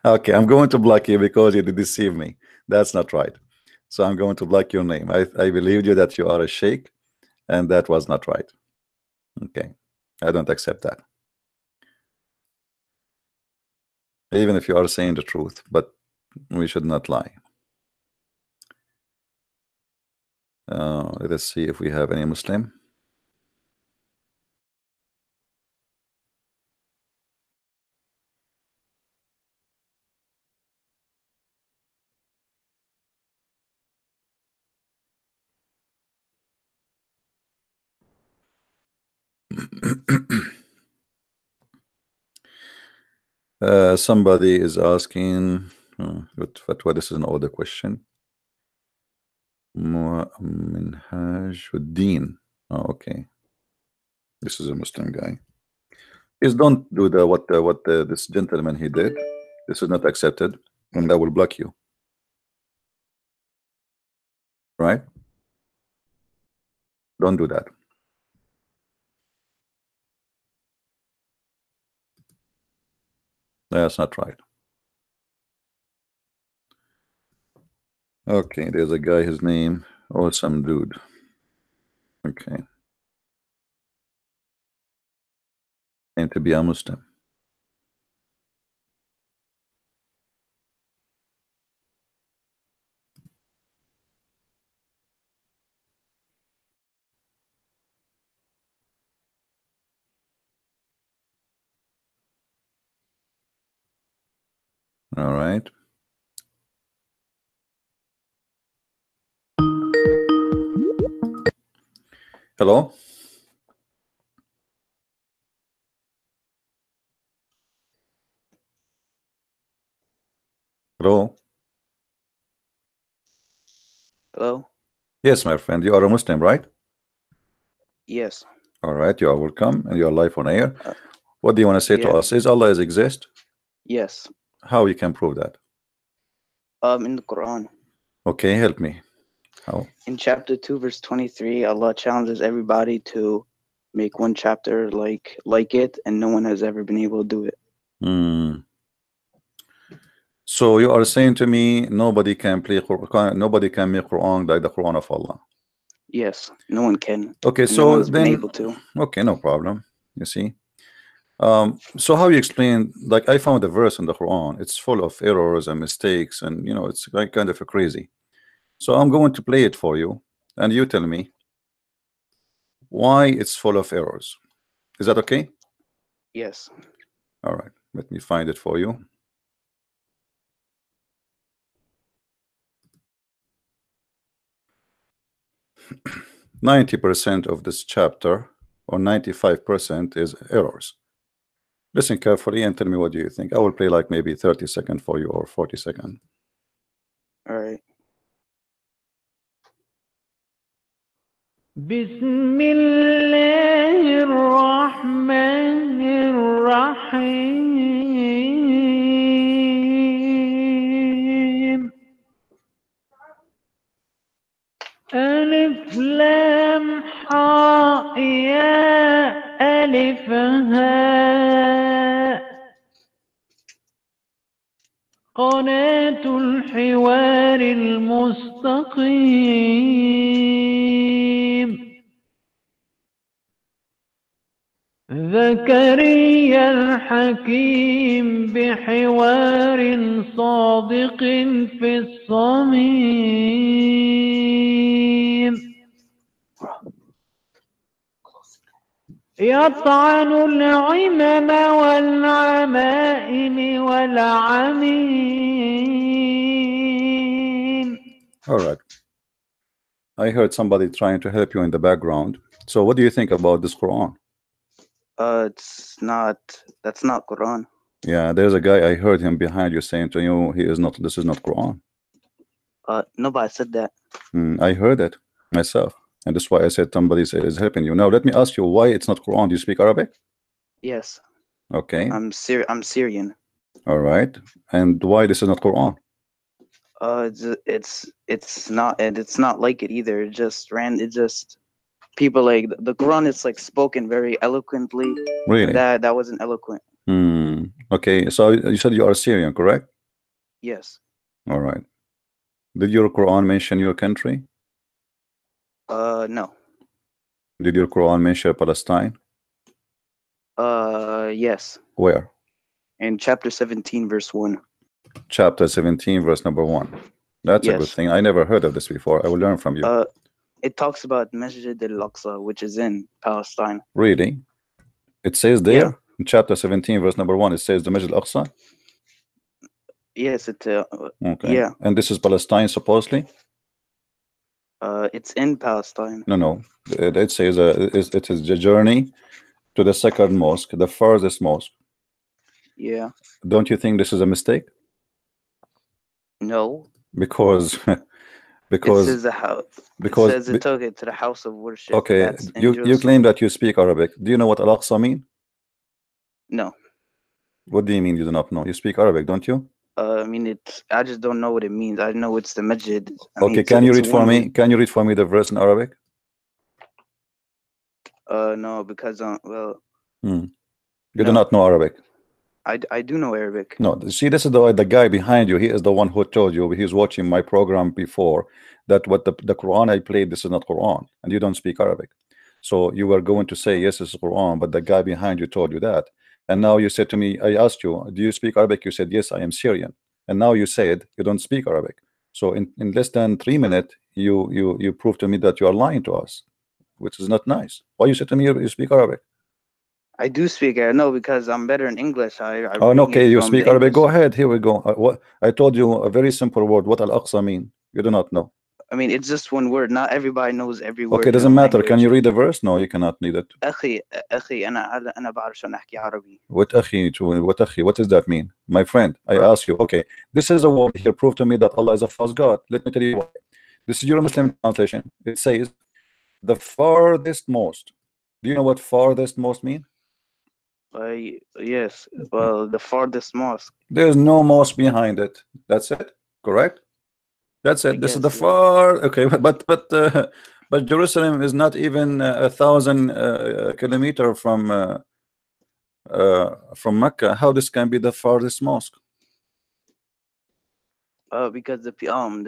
[SPEAKER 1] Okay, I'm going to block you because you did deceive me. That's not right. So I'm going to block your name. I believed you that you are a sheikh, and that was not right. Okay, I don't accept that. Even if you are saying the truth, but we should not lie. Let us see if we have any Muslim. Somebody is asking, fatwa, this is an older question. Minhajuddin. Oh, okay. This is a Muslim guy. Please don't do what this gentleman he did. This is not accepted, and I will block you. Right? Don't do that. That's not right. Okay, there's a guy, his name, awesome dude. Okay. And to be a Muslim. All right. Hello? Hello?
[SPEAKER 4] Hello?
[SPEAKER 1] Yes, my friend, you are a Muslim, right?
[SPEAKER 4] Yes.
[SPEAKER 1] All right, you are welcome, and you are live on air. What do you want to say to us? Is Allah exist?
[SPEAKER 4] Yes.
[SPEAKER 1] How you can prove that?
[SPEAKER 4] In the Quran.
[SPEAKER 1] Okay, help me. How?
[SPEAKER 4] In chapter 2, verse 23, Allah challenges everybody to make one chapter like it, and no one has ever been able to do it.
[SPEAKER 1] So you are saying to me nobody can play Quran, nobody can make Quran like the Quran of Allah?
[SPEAKER 4] Yes, no one can.
[SPEAKER 1] Okay,
[SPEAKER 4] and
[SPEAKER 1] so
[SPEAKER 4] no one's
[SPEAKER 1] then
[SPEAKER 4] been able to.
[SPEAKER 1] okay, no problem. You see, So how you explain, like I found a verse in the Quran, it's full of errors and mistakes, and it's like kind of crazy. So I'm going to play it for you, and you tell me why it's full of errors. Is that okay?
[SPEAKER 4] Yes.
[SPEAKER 1] All right, let me find it for you. %90 of this chapter, or 95%, is errors. Listen carefully and tell me what do you think. I will play like maybe 30 seconds for you, or 40 seconds.
[SPEAKER 4] All right.
[SPEAKER 5] بسم الله الرحمن الرحيم ألف لام حاء يا ألف هاء قناة الحوار المستقيم زكريا الحكيم بحوار صادق في الصميم يطعن العمم والعمائم والعميم.
[SPEAKER 1] All right. I heard somebody trying to help you in the background. So what do you think about this Quran?
[SPEAKER 4] That's not Quran.
[SPEAKER 1] Yeah, there's a guy, I heard him behind you saying to you, this is not Quran.
[SPEAKER 4] Nobody said that.
[SPEAKER 1] I heard it myself. And that's why I said somebody is helping you. Now, let me ask you why it's not Quran. Do you speak Arabic?
[SPEAKER 4] Yes.
[SPEAKER 1] Okay.
[SPEAKER 4] I'm Syrian.
[SPEAKER 1] All right. And why this is not Quran?
[SPEAKER 4] It's not, and it's not like it either. It just people like the Quran is like spoken very eloquently.
[SPEAKER 1] Really?
[SPEAKER 4] That wasn't eloquent.
[SPEAKER 1] Okay. So you said you are Syrian, correct?
[SPEAKER 4] Yes.
[SPEAKER 1] All right. Did your Quran mention your country?
[SPEAKER 4] No.
[SPEAKER 1] Did your Quran mention Palestine?
[SPEAKER 4] Yes.
[SPEAKER 1] Where?
[SPEAKER 4] In chapter 17, verse 1.
[SPEAKER 1] Chapter 17, verse number 1. That's a good thing. I never heard of this before. I will learn from you.
[SPEAKER 4] It talks about Masjid al-Aqsa, which is in Palestine.
[SPEAKER 1] Really? It says there in chapter 17, verse number 1, it says the Masjid al-Aqsa?
[SPEAKER 4] Yes,
[SPEAKER 1] okay.
[SPEAKER 4] Yeah.
[SPEAKER 1] And this is Palestine, supposedly?
[SPEAKER 4] It's in Palestine.
[SPEAKER 1] No. It says it is the journey to the second mosque, the furthest mosque.
[SPEAKER 4] Yeah.
[SPEAKER 1] Don't you think this is a mistake?
[SPEAKER 4] No.
[SPEAKER 1] Because
[SPEAKER 4] it says the house.
[SPEAKER 1] Because
[SPEAKER 4] it says it took it to the house of worship.
[SPEAKER 1] Okay, you claim that you speak Arabic. Do you know what Al-Aqsa mean?
[SPEAKER 4] No.
[SPEAKER 1] What do you mean you do not know? You speak Arabic, don't you?
[SPEAKER 4] I mean, I just don't know what it means. I know it's the masjid.
[SPEAKER 1] Okay, can you read for me? Can you read for me the verse in Arabic?
[SPEAKER 4] No, because well.
[SPEAKER 1] You do not know Arabic.
[SPEAKER 4] I do know Arabic.
[SPEAKER 1] No, see, this is the guy behind you. He is the one who told you. He's watching my program before that what the Quran I played, this is not Quran, and you don't speak Arabic. So you were going to say yes, it's Quran, but the guy behind you told you that. And now you said to me, I asked you, do you speak Arabic? You said yes, I am Syrian. And now you said you don't speak Arabic. So in less than 3 minutes, you proved to me that you are lying to us, which is not nice. Why you said to me you speak Arabic?
[SPEAKER 4] I do speak Arabic. No, because I'm better in English.
[SPEAKER 1] Okay, you speak Arabic. Go ahead. Here we go. What I told you a very simple word. What Al-Aqsa mean? You do not know.
[SPEAKER 4] I mean, it's just one word. Not everybody knows every word.
[SPEAKER 1] Okay, doesn't matter. Can you read the verse? No, you cannot read it.
[SPEAKER 4] أنا بعرف شلون أحكي عربي.
[SPEAKER 1] What أخي? What does that mean? My friend, I ask you. Okay, this is a word here. Prove to me that Allah is a false God. Let me tell you why. This is your Muslim translation. It says the farthest most. Do you know what farthest most mean?
[SPEAKER 4] Yes. Well, the farthest mosque.
[SPEAKER 1] There's no mosque behind it. That's it. Correct? That's it. This is the far. Okay, but Jerusalem is not even 1,000 kilometers from Mecca. How this can be the farthest mosque?
[SPEAKER 4] Because the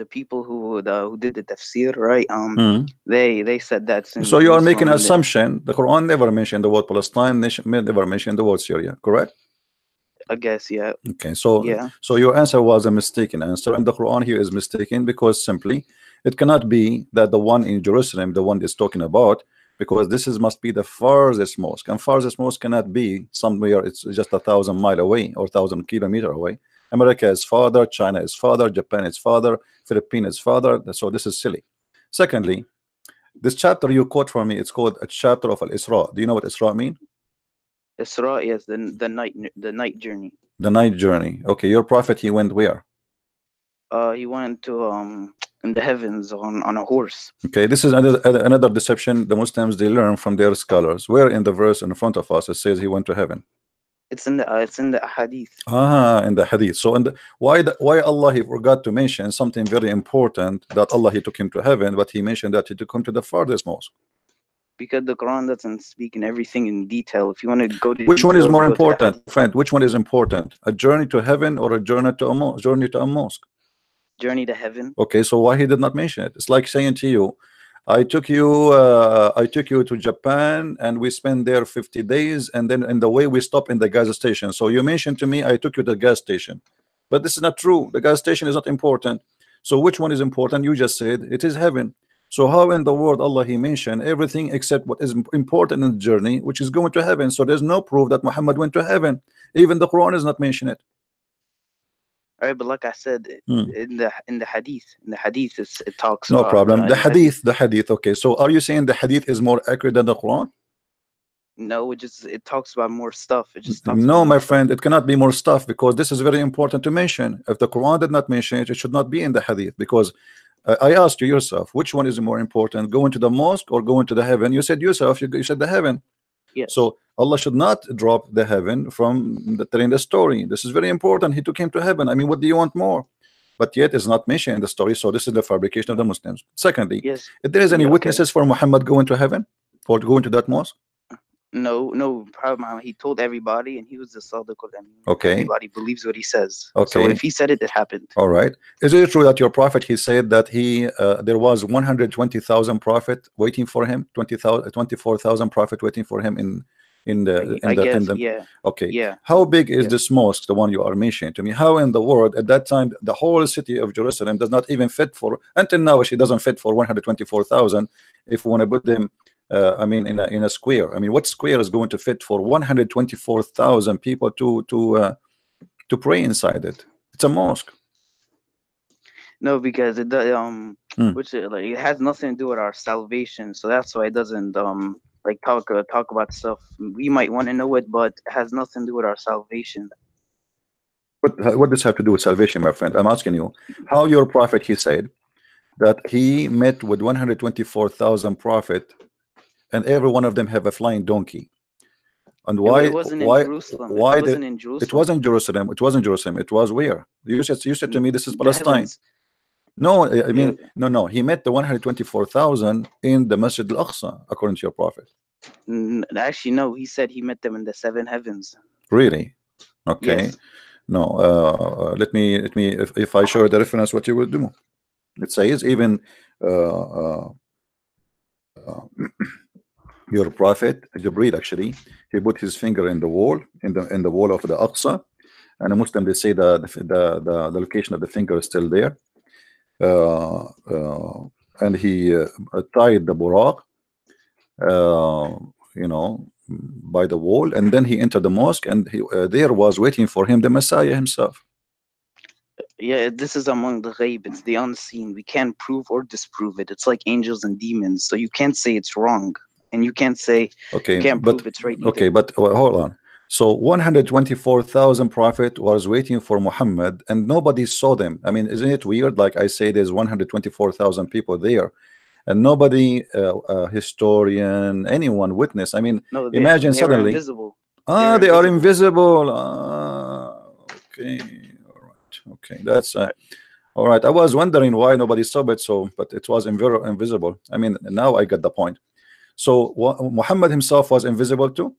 [SPEAKER 4] people who did the tafsir, right?
[SPEAKER 1] Hmm.
[SPEAKER 4] They said that's in
[SPEAKER 1] So you are making an
[SPEAKER 4] Jerusalem,
[SPEAKER 1] assumption. The Quran never mentioned the word Palestine, never mentioned the word Syria, correct?
[SPEAKER 4] I guess, yeah.
[SPEAKER 1] Okay, so
[SPEAKER 4] Yeah.
[SPEAKER 1] so your answer was a mistaken answer, and the Quran here is mistaken because simply it cannot be that the one in Jerusalem, the one is talking about, because this is must be the farthest mosque, and farthest mosque cannot be somewhere it's just 1,000 miles away or 1,000 kilometers away. America is farther, China is farther, Japan is farther, Philippines is farther. So this is silly. Secondly, this chapter you quote from me, it's called a chapter of Al-Isra. Do you know what Isra mean?
[SPEAKER 4] Isra, yes, the night journey.
[SPEAKER 1] The night journey. Okay, your prophet, he went where?
[SPEAKER 4] He went to in the heavens on a horse.
[SPEAKER 1] Okay, this is another deception the Muslims they learn from their scholars. Where in the verse in front of us it says he went to heaven?
[SPEAKER 4] It's in the hadith.
[SPEAKER 1] In the hadith. So why Allah he forgot to mention something very important, that Allah he took him to heaven, but he mentioned that he took him to the farthest mosque?
[SPEAKER 4] Because the Quran doesn't speak in everything in detail. If you want to go to
[SPEAKER 1] which one is more
[SPEAKER 4] go to the
[SPEAKER 1] important, friend? Which one is important? A journey to heaven or a journey to a mosque?
[SPEAKER 4] Journey to heaven.
[SPEAKER 1] Okay, so why he did not mention it? It's like saying to you, I took you to Japan and we spent there 50 days, and then in the way we stop in the gas station. So you mentioned to me I took you to the gas station, but this is not true. The gas station is not important. So which one is important? You just said it is heaven. So how in the world Allah he mentioned everything except what is important in the journey, which is going to heaven? So there's no proof that Muhammad went to heaven. Even the Quran is not mentioning it.
[SPEAKER 4] All right, but like I said, in the hadith, it talks.
[SPEAKER 1] No problem. The hadith. Okay, so are you saying the hadith is more accurate than the Quran?
[SPEAKER 4] No, it talks about more stuff. It just talks
[SPEAKER 1] no,
[SPEAKER 4] about
[SPEAKER 1] my friend, it cannot be more stuff, because this is very important to mention. If the Quran did not mention it, it should not be in the hadith, because I asked you yourself, which one is more important, going to the mosque or going to the heaven? You said yourself, you said the heaven.
[SPEAKER 4] Yes.
[SPEAKER 1] So Allah should not drop the heaven from telling the story. This is very important. He took him to heaven. I mean, what do you want more? But yet it's not mentioned in the story. So this is the fabrication of the Muslims. Secondly,
[SPEAKER 4] yes,
[SPEAKER 1] if there is any witnesses for Muhammad going to heaven or going to that mosque?
[SPEAKER 4] No problem. He told everybody, and he was the Sadiq.
[SPEAKER 1] Okay.
[SPEAKER 4] Everybody believes what he says.
[SPEAKER 1] Okay.
[SPEAKER 4] So if he said it, it happened.
[SPEAKER 1] All right. Is it true that your prophet, he said that there was 120,000 prophet waiting for him, 24,000 prophet waiting for him in the
[SPEAKER 4] yeah.
[SPEAKER 1] Okay.
[SPEAKER 4] Yeah.
[SPEAKER 1] How big is this mosque, the one you are mentioning to me? How in the world at that time the whole city of Jerusalem does not even fit for, until now she doesn't fit for 124,000 if we want to put them I mean in a square. I mean, what square is going to fit for 124,000 people to pray inside it? It's a mosque.
[SPEAKER 4] No, because it it has nothing to do with our salvation. So that's why it doesn't like talk about stuff we might want to know it, but it has nothing to do with our salvation.
[SPEAKER 1] What does have to do with salvation, my friend? I'm asking you how your prophet, he said that he met with 124,000 prophet, and every one of them have a flying donkey. And why?
[SPEAKER 4] It wasn't in Jerusalem.
[SPEAKER 1] Why
[SPEAKER 4] it wasn't in Jerusalem.
[SPEAKER 1] It wasn't Jerusalem. It wasn't Jerusalem. It was where? You said to me this is Palestine. No, I mean no. He met the 124,000 in the Masjid Al-Aqsa, according to your prophet.
[SPEAKER 4] Actually, no. He said he met them in the 7 heavens.
[SPEAKER 1] Really? Okay.
[SPEAKER 4] Yes.
[SPEAKER 1] No. Let me. If I show the reference, what you will do? It says even your prophet Jibreel, actually, he put his finger in the wall, in the wall of the Aqsa, and a Muslim, they say the location of the finger is still there. And he tied the buraq, by the wall, and then he entered the mosque, and he there was waiting for him the Messiah himself.
[SPEAKER 4] Yeah, this is among the ghaib. It's the unseen. We can't prove or disprove it. It's like angels and demons. So you can't say it's wrong, and you can't say you can't prove it's right either.
[SPEAKER 1] Okay, but hold on. So 124,000 prophet was waiting for Muhammad, and nobody saw them. I mean, isn't it weird? Like I say, there's 124,000 people there, and nobody, historian, anyone witness. I mean,
[SPEAKER 4] no,
[SPEAKER 1] imagine
[SPEAKER 4] they
[SPEAKER 1] suddenly.
[SPEAKER 4] Invisible.
[SPEAKER 1] They are invisible. Okay, all right. Okay, that's all right. I was wondering why nobody saw it. So, but it was invisible. I mean, now I get the point. So Muhammad himself was invisible too.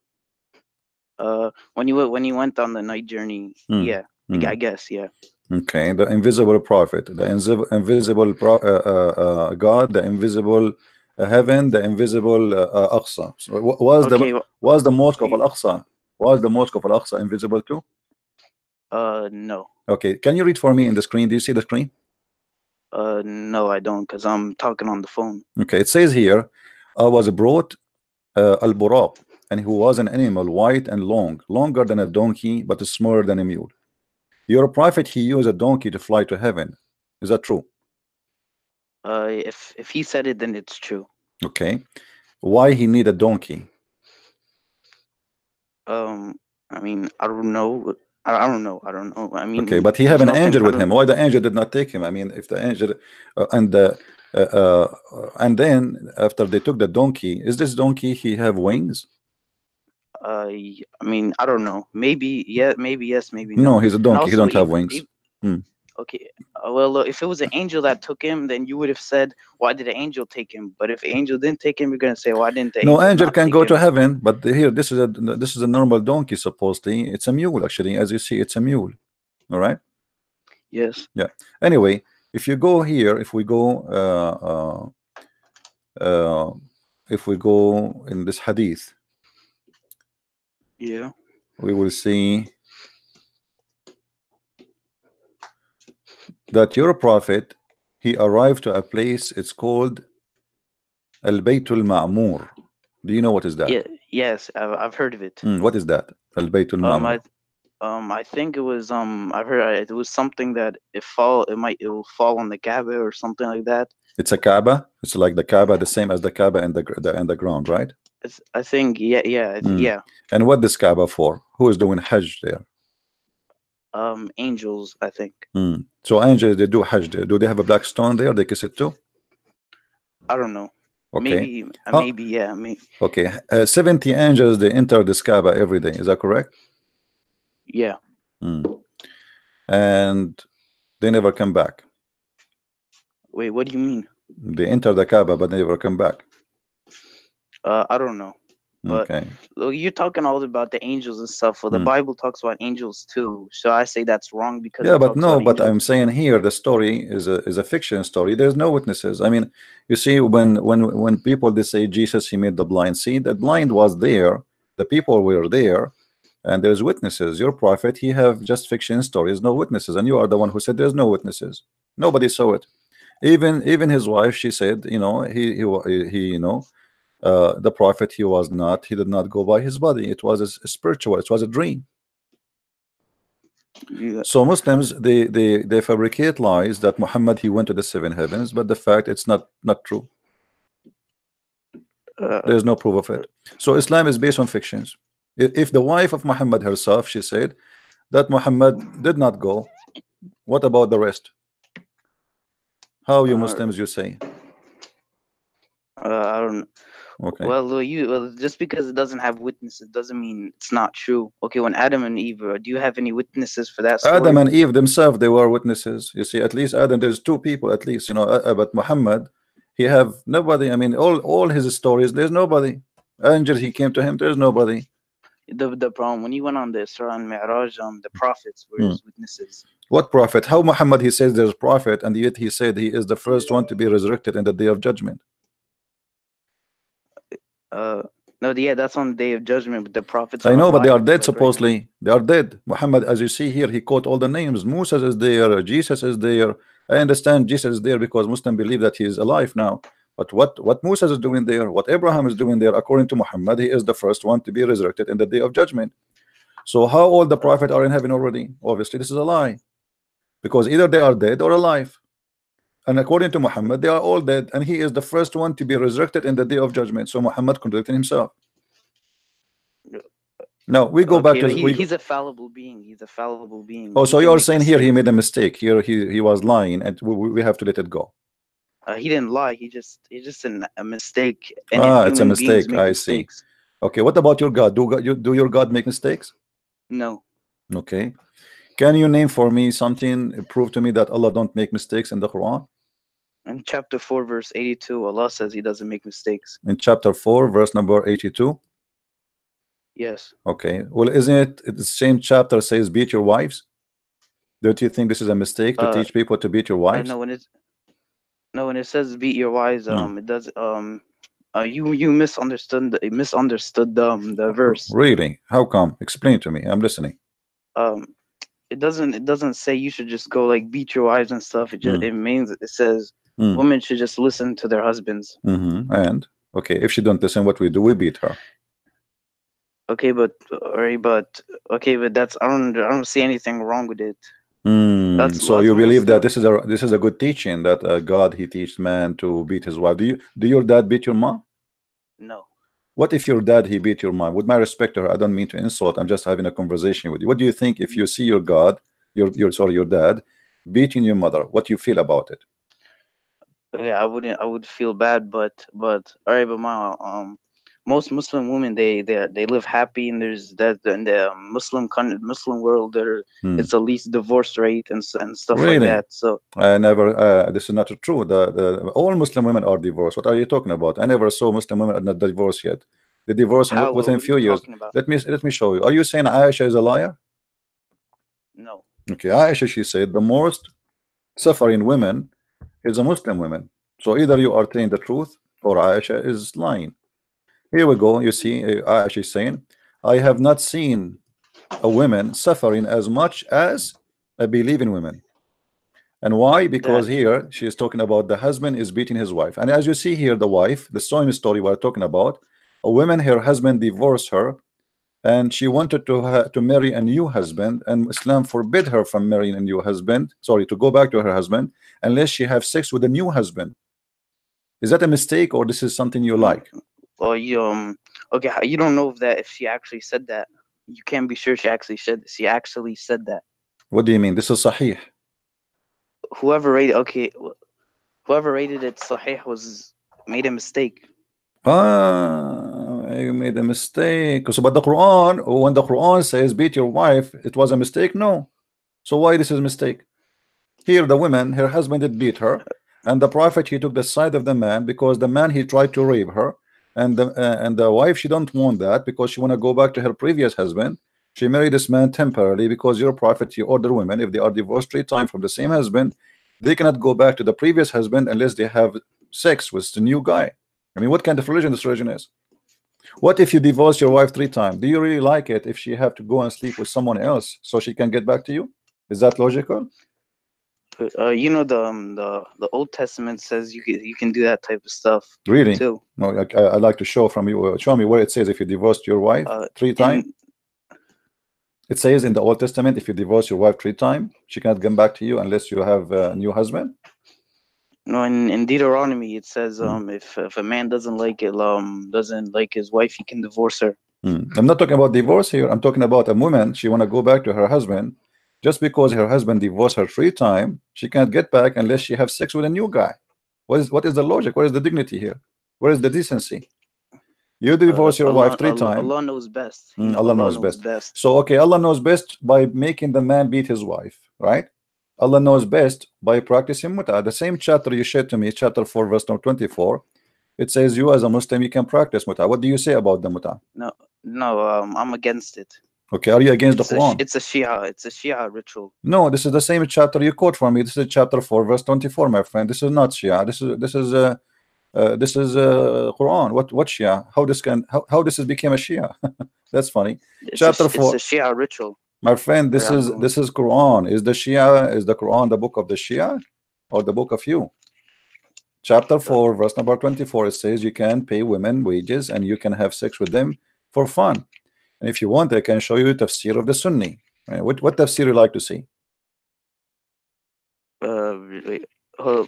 [SPEAKER 4] When he went on the night journey, yeah, I guess, yeah.
[SPEAKER 1] Okay, the invisible prophet, the invisible God, the invisible heaven, the invisible Aqsa. So
[SPEAKER 4] Okay.
[SPEAKER 1] was the mosque of Al-Aqsa? Was the mosque of Al-Aqsa invisible too?
[SPEAKER 4] No.
[SPEAKER 1] Okay, can you read for me in the screen? Do you see the screen?
[SPEAKER 4] No, I don't, because I'm talking on the phone.
[SPEAKER 1] Okay, it says here, I was brought Al-Buraq, and who was an animal white and long, longer than a donkey, but smaller than a mule. Your prophet, he used a donkey to fly to heaven. Is that true?
[SPEAKER 4] If he said it, then it's true.
[SPEAKER 1] Okay. Why he need a donkey?
[SPEAKER 4] I mean, I don't know. I don't know. I don't know. I mean,
[SPEAKER 1] okay, but he have an angel with him. Why the angel did not take him? I mean, if the angel and then after they took the donkey, is this donkey he have wings?
[SPEAKER 4] I mean, I don't know. Maybe yeah, maybe yes, maybe no.
[SPEAKER 1] No, he's a donkey. He don't have wings.
[SPEAKER 4] Okay. Well, if it was an angel that took him, then you would have said, "Why did the angel take him?" But if the angel didn't take him, you're gonna say, "Why didn't the angel?"
[SPEAKER 1] No, angel can go to heaven, but here this is a normal donkey. Supposedly, it's a mule. Actually, as you see, it's a mule. All right.
[SPEAKER 4] Yes.
[SPEAKER 1] Yeah. Anyway, if you go here, if we go in this hadith,
[SPEAKER 4] yeah,
[SPEAKER 1] we will see that your prophet, he arrived to a place, it's called Al-Baytul Ma'mur. Do you know what is that?
[SPEAKER 4] Yeah, yes, I've heard of it.
[SPEAKER 1] What is that? Al-Baytul Ma'mur.
[SPEAKER 4] I think it was I've heard it was something that it will fall on the Kaaba or something like that.
[SPEAKER 1] It's a Kaaba. It's like the Kaaba, the same as the Kaaba and the ground, right?
[SPEAKER 4] I think yeah.
[SPEAKER 1] And what this Kaaba for? Who is doing Hajj there?
[SPEAKER 4] Angels, I think.
[SPEAKER 1] So angels, they do Hajj there. Do they have a black stone there? They kiss it too?
[SPEAKER 4] I don't know.
[SPEAKER 1] Okay.
[SPEAKER 4] Maybe yeah. Maybe.
[SPEAKER 1] Okay. 70 angels, they enter this Kaaba every day. Is that correct?
[SPEAKER 4] Yeah.
[SPEAKER 1] And they never come back.
[SPEAKER 4] Wait, what do you mean?
[SPEAKER 1] They enter the Kaaba, but they never come back.
[SPEAKER 4] I don't know. But
[SPEAKER 1] okay.
[SPEAKER 4] Look, you're talking all about the angels and stuff. Well, the Bible talks about angels too. So I say that's wrong because
[SPEAKER 1] but no. But I'm saying here the story is a fiction story. There's no witnesses. I mean, you see, when people they say Jesus he made the blind see, the blind was there, the people were there, and there's witnesses. Your prophet he have just fiction stories, no witnesses, and you are the one who said there's no witnesses. Nobody saw it. Even his wife, she said, you know, he you know. The prophet he did not go by his body. It was a spiritual, it was a dream. So Muslims they fabricate lies that Muhammad he went to the 7 heavens, but the fact it's not true. There's no proof of it. So Islam is based on fictions. If the wife of Muhammad herself, she said that Muhammad did not go, what about the rest? How you Muslims you say?
[SPEAKER 4] I don't know.
[SPEAKER 1] Okay.
[SPEAKER 4] Well, just because it doesn't have witnesses doesn't mean it's not true. Okay, when Adam and Eve, do you have any witnesses for that story?
[SPEAKER 1] Adam and Eve themselves, they were witnesses. You see, at least Adam, there's 2 people at least, you know. But Muhammad, he have nobody. I mean, all his stories, there's nobody. Angel, he came to him, there's nobody.
[SPEAKER 4] The problem when he went on the Isra and Mi'raj, the prophets were his witnesses.
[SPEAKER 1] What prophet? How Muhammad he says there's prophet, and yet he said he is the first one to be resurrected in the day of judgment.
[SPEAKER 4] No, yeah, that's on the day of judgment, but the prophets
[SPEAKER 1] I know, but they are dead supposedly. They are dead. Muhammad, as you see here, he quote all the names. Musa is there, Jesus is there. I understand Jesus is there because Muslims believe that he is alive now. But what Musa is doing there, what Abraham is doing there, according to Muhammad, he is the first one to be resurrected in the day of judgment. So how all the prophets are in heaven already? Obviously, this is a lie. Because either they are dead or alive. And according to Muhammad, they are all dead, and he is the first one to be resurrected in the day of judgment. So Muhammad contradicted himself. Now we go back to
[SPEAKER 4] he's a fallible being. He's a fallible being.
[SPEAKER 1] Oh, so you are saying here he made a mistake. Here he was lying, and we have to let it go.
[SPEAKER 4] He didn't lie. He just a mistake.
[SPEAKER 1] It's a mistake. I see. Okay, what about your God? Do your God make mistakes?
[SPEAKER 4] No.
[SPEAKER 1] Okay. Can you name for me something, prove to me that Allah don't make mistakes in the Quran?
[SPEAKER 4] In chapter 4, verse 82, Allah says he doesn't make mistakes.
[SPEAKER 1] In chapter 4, verse number 82?
[SPEAKER 4] Yes.
[SPEAKER 1] Okay. Well, isn't it the same chapter says beat your wives? Don't you think this is a mistake to teach people to beat your wives?
[SPEAKER 4] No, when it says beat your wives, it does you misunderstood the verse.
[SPEAKER 1] Really? How come? Explain to me. I'm listening.
[SPEAKER 4] It doesn't say you should just go like beat your wives and stuff. It just it means it says women should just listen to their husbands.
[SPEAKER 1] And okay, if she don't listen, what we do? We beat her.
[SPEAKER 4] Okay, but that's I don't see anything wrong with it.
[SPEAKER 1] So you believe that this is a good teaching that God he teaches man to beat his wife. Do your dad beat your mom?
[SPEAKER 4] No.
[SPEAKER 1] What if your dad he beat your mom? With my respect to her, I don't mean to insult. I'm just having a conversation with you. What do you think if you see your your dad beating your mother? What do you feel about it?
[SPEAKER 4] Yeah, I would feel bad, but all right, but my most Muslim women they live happy, and there's that in the Muslim world there it's the least divorce rate and stuff like that. So
[SPEAKER 1] I never this is not true. The all Muslim women are divorced. What are you talking about? I never saw Muslim women are not divorced yet. They divorce within a few years. Let me show you. Are you saying Aisha is a liar?
[SPEAKER 4] No.
[SPEAKER 1] Okay, Aisha, she said the most suffering women is a Muslim women. So either you are telling the truth or Aisha is lying. Here we go. You see, Aisha is saying, I have not seen a woman suffering as much as a believing women. And why? Because here she is talking about the husband is beating his wife. And as you see here, the wife, the same story we're talking about, a woman, her husband divorced her, and she wanted to marry a new husband, and Islam forbid her from marrying a new husband, sorry, to go back to her husband unless she have sex with a new husband. Is that a mistake, or this is something you like?
[SPEAKER 4] Well, okay, you don't know if she actually said that. You can't be sure she actually said that.
[SPEAKER 1] What do you mean? This is sahih.
[SPEAKER 4] Whoever rated it sahih made a mistake.
[SPEAKER 1] You made a mistake. So, but the Quran, when the Quran says beat your wife, it was a mistake? No. So why this is a mistake? Here the woman, her husband did beat her, and the Prophet he took the side of the man because the man he tried to rape her, and the wife she don't want that because she want to go back to her previous husband. She married this man temporarily because your Prophet he ordered women if they are divorced 3 times from the same husband, they cannot go back to the previous husband unless they have sex with the new guy. I mean, what kind of religion this religion is? What if you divorce your wife 3 times? Do you really like it if she have to go and sleep with someone else so she can get back to you? Is that logical?
[SPEAKER 4] You know the Old Testament says you can do that type of stuff.
[SPEAKER 1] Really?
[SPEAKER 4] Too.
[SPEAKER 1] No, I'd like to show from you. Show me where it says if you divorced your wife 3 times. It says in the Old Testament if you divorce your wife 3 times, she cannot come back to you unless you have a new husband.
[SPEAKER 4] No, in Deuteronomy it says if a man doesn't like his wife, he can divorce her.
[SPEAKER 1] I'm not talking about divorce here. I'm talking about a woman. She want to go back to her husband. Just because her husband divorced her 3 times, she can't get back unless she have sex with a new guy. What is the logic? What is the dignity here? Where is the decency? You divorce your wife 3 times.
[SPEAKER 4] Allah knows best.
[SPEAKER 1] Allah knows best. So okay, Allah knows best by making the man beat his wife, right? Allah knows best by practicing mut'ah. The same chapter you shared to me, chapter 4, verse number 24. It says you as a Muslim you can practice mut'ah. What do you say about the mut'ah?
[SPEAKER 4] No, I'm against it.
[SPEAKER 1] Okay, are you against the Quran?
[SPEAKER 4] It's a Shia ritual.
[SPEAKER 1] No, this is the same chapter you quote from me. This is chapter 4, verse 24, my friend. This is not Shia. This is Quran. What Shia? How this has became a Shia? That's funny. Chapter 4.
[SPEAKER 4] It's a Shia ritual.
[SPEAKER 1] My friend, this is Quran. Is the Quran the book of the Shia or the book of you? Chapter 4, verse number 24. It says you can pay women wages and you can have sex with them for fun. And if you want, I can show you tafsir of the Sunni. What tafsir you like to see?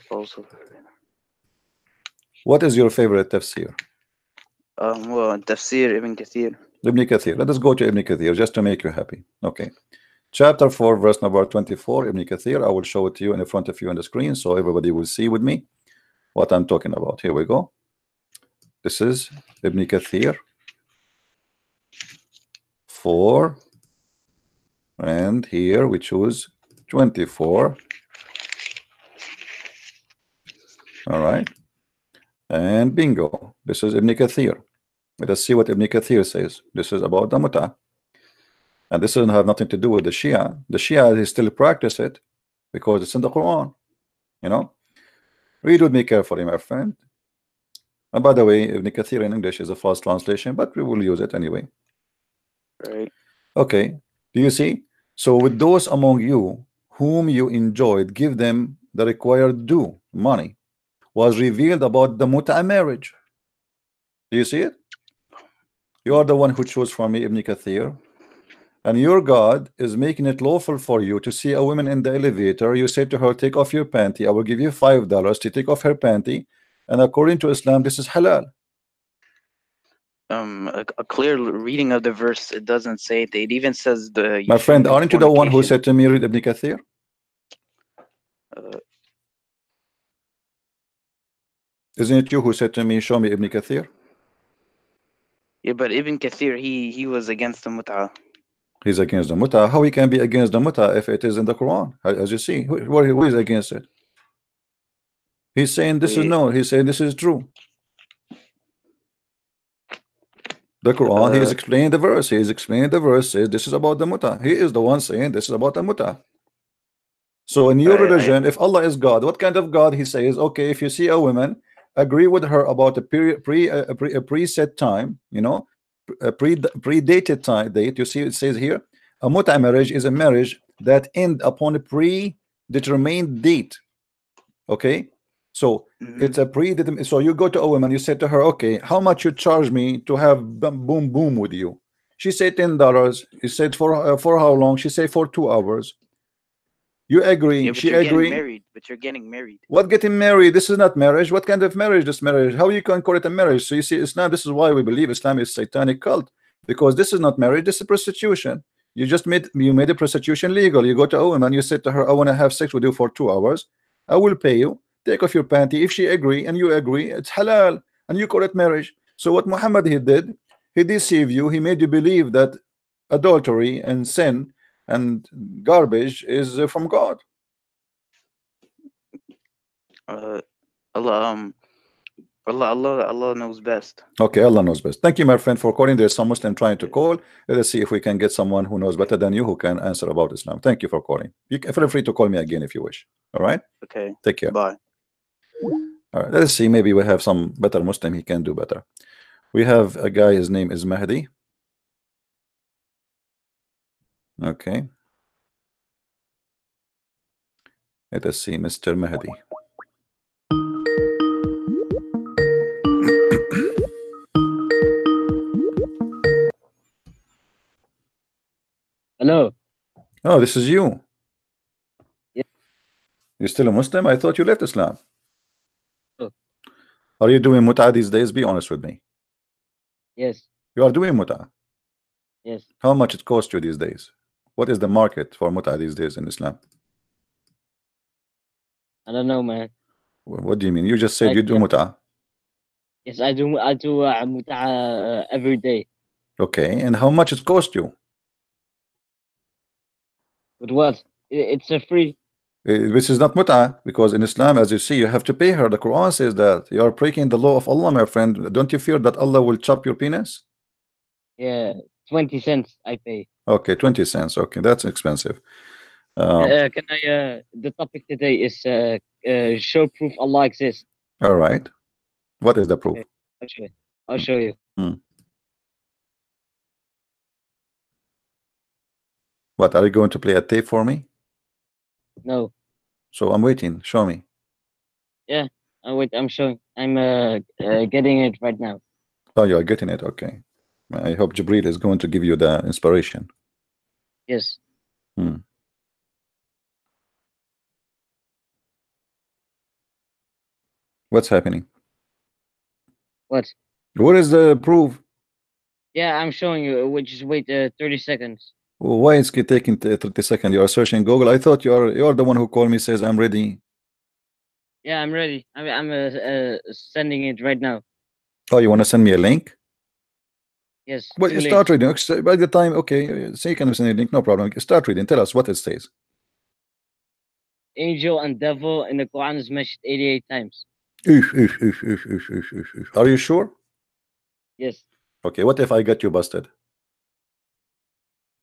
[SPEAKER 4] Also.
[SPEAKER 1] What is your favorite tafsir?
[SPEAKER 4] Well, tafsir Ibn Kathir.
[SPEAKER 1] Ibn Kathir. Let us go to Ibn Kathir just to make you happy. Okay. Chapter 4, verse number 24, Ibn Kathir. I will show it to you in front of you on the screen so everybody will see with me what I'm talking about. Here we go. This is Ibn Kathir 4, and here we choose 24. All right, and bingo, this is Ibn Kathir. Let us see what Ibn Kathir says. This is about the mut'ah. And this doesn't have nothing to do with the Shia. The Shia, they still practice it because it's in the Quran. You know, read with me carefully, my friend. And by the way, Ibn Kathir in English is a false translation, but we will use it anyway.
[SPEAKER 4] Right.
[SPEAKER 1] Okay. Do you see? So with those among you whom you enjoyed, give them the required due, money, was revealed about the mut'a marriage. Do you see it? You are the one who chose for me, Ibn Kathir. And your God is making it lawful for you to see a woman in the elevator. You say to her, take off your panty. I will give you $5 to take off her panty. And according to Islam, this is halal.
[SPEAKER 4] A clear reading of the verse, it doesn't say it. It even says the.
[SPEAKER 1] My friend, aren't you the one who said to me, read Ibn Kathir? Isn't it you who said to me, show me Ibn Kathir?
[SPEAKER 4] Yeah, but Ibn Kathir, he was against the mut'ah.
[SPEAKER 1] He's against the mut'ah. How he can be against the mut'ah if it is in the Quran? As you see, who is against it? He's saying this is no. He's saying this is true. The Quran, he is explaining the verse. He is explaining the verse. Says this is about the mut'ah. He is the one saying this is about the mut'ah. So in your religion, if Allah is God, what kind of God? He says, okay, if you see a woman, agree with her about a period, preset time, you know, a predated time date. You see, it says here, a mut'ah marriage is a marriage that end upon a predetermined date. Okay, so it's a predetermined. So you go to a woman, you say to her, okay, how much you charge me to have boom boom with you? She said $10. He said for how long? She said for 2 hours. You agree?
[SPEAKER 4] Yeah,
[SPEAKER 1] she agree.
[SPEAKER 4] Married, but you're getting married.
[SPEAKER 1] What getting married? This is not marriage. What kind of marriage? This marriage? How you can call it a marriage? So you see, Islam. This is why we believe Islam is satanic cult, because this is not marriage. This is prostitution. You just made a prostitution legal. You go to a woman, you say to her, I want to have sex with you for 2 hours. I will pay you. Take off your panty. If she agree and you agree, it's halal, and you call it marriage. So what Muhammad he did, he deceived you. He made you believe that adultery and sin and garbage is from God.
[SPEAKER 4] Allah knows best.
[SPEAKER 1] Okay, Allah knows best. Thank you, my friend, for calling. There's some Muslim trying to call. Let us see if we can get someone who knows better than you who can answer about Islam. Thank you for calling. You can feel free to call me again if you wish. All right.
[SPEAKER 4] Okay.
[SPEAKER 1] Take care.
[SPEAKER 4] Bye.
[SPEAKER 1] All right. Let's see. Maybe we have some better Muslim. He can do better. We have a guy. His name is Mahdi. Okay. Let us see, Mr. Mahdi.
[SPEAKER 6] Hello.
[SPEAKER 1] Oh, this is you.
[SPEAKER 6] Yeah.
[SPEAKER 1] You're still a Muslim? I thought you left Islam.
[SPEAKER 6] Oh.
[SPEAKER 1] Are you doing mut'ah these days? Be honest with me.
[SPEAKER 6] Yes.
[SPEAKER 1] You are doing mut'ah?
[SPEAKER 6] Yes.
[SPEAKER 1] How much it costs you these days? What is the market for mut'ah these days in Islam?
[SPEAKER 6] I don't know, man.
[SPEAKER 1] What do you mean? You just said you do mut'ah.
[SPEAKER 6] Yes, I do mut'ah every day.
[SPEAKER 1] Okay, and how much it cost you?
[SPEAKER 6] But what? It's a free.
[SPEAKER 1] This is not mut'ah, because in Islam, as you see, you have to pay her. The Quran says that you are breaking the law of Allah, my friend. Don't you fear that Allah will chop your penis?
[SPEAKER 6] Yeah, 20 cents I pay.
[SPEAKER 1] Okay, 20 cents. Okay, that's expensive.
[SPEAKER 6] Can I? The topic today is show proof Allah exists.
[SPEAKER 1] All right. What is the proof?
[SPEAKER 6] Okay, I'll show you.
[SPEAKER 1] What, are you going to play a tape for me?
[SPEAKER 6] No.
[SPEAKER 1] So I'm waiting. Show me.
[SPEAKER 6] Yeah, I'm showing. I'm getting it right now.
[SPEAKER 1] Oh, you are getting it. Okay. I hope Jibril is going to give you the inspiration.
[SPEAKER 6] Yes.
[SPEAKER 1] What's happening?
[SPEAKER 6] What?
[SPEAKER 1] What is the proof?
[SPEAKER 6] Yeah, I'm showing you. Just wait 30 seconds.
[SPEAKER 1] Why is it taking 30 seconds? You are searching Google. I thought you're the one who called me, says I'm ready.
[SPEAKER 6] Yeah, I'm ready. I'm sending it right now.
[SPEAKER 1] Oh, you want to send me a link?
[SPEAKER 6] Yes.
[SPEAKER 1] Well, you start reading. By the time, okay, so you can send a link, no problem. Start reading. Tell us what it says.
[SPEAKER 6] Angel and devil in the Quran is mentioned 88 times.
[SPEAKER 1] Are you sure?
[SPEAKER 6] Yes.
[SPEAKER 1] Okay, what if I got you busted?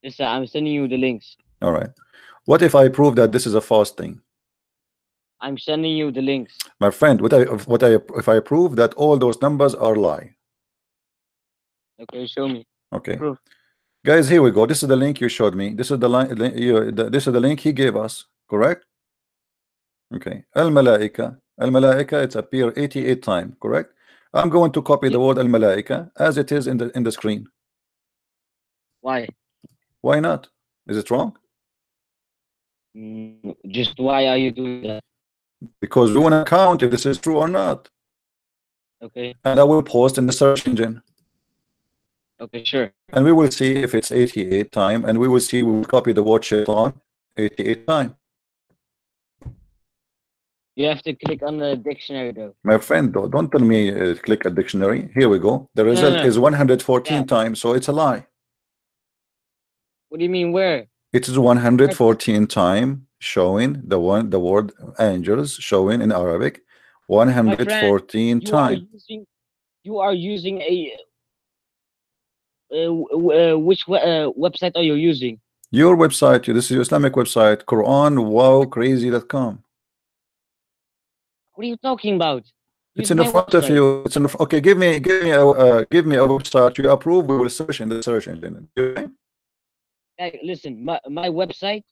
[SPEAKER 6] Listen, I'm sending you the links.
[SPEAKER 1] All right. What if I prove that this is a false thing?
[SPEAKER 6] I'm sending you the links.
[SPEAKER 1] My friend, if I prove that all those numbers are lie?
[SPEAKER 6] Okay, show me.
[SPEAKER 1] Okay.
[SPEAKER 2] Proof.
[SPEAKER 1] Guys, here we go. This is the link you showed me. This is the line. This is the link he gave us. Correct? Okay. Al-Malaika. Al-Malaika, it's appear 88 times. Correct? I'm going to copy the word Al-Malaika as it is in the screen.
[SPEAKER 6] Why?
[SPEAKER 1] Why not? Is it wrong?
[SPEAKER 6] Just why are you doing that?
[SPEAKER 1] Because we want to count if this is true or not.
[SPEAKER 6] Okay.
[SPEAKER 1] And I will post in the search engine.
[SPEAKER 6] Okay, sure.
[SPEAKER 1] And we will see if it's 88 times, and we will see, we will copy the word shaitan 88 times.
[SPEAKER 6] You have to click on the dictionary though.
[SPEAKER 1] My friend, don't tell me click a dictionary. Here we go. The result is 114 times, so it's a lie.
[SPEAKER 6] What do you mean where?
[SPEAKER 1] It is 114 times showing the word angels showing in Arabic 114 times.
[SPEAKER 6] You are using a which website are you using?
[SPEAKER 1] Your website, this is your Islamic website, QuranWowCrazy.com.
[SPEAKER 6] What are you talking about?
[SPEAKER 1] It's in the front of you. It's in the, okay. Give me a website you approve. We will search in the search engine. Okay?
[SPEAKER 6] Hey, listen, my website.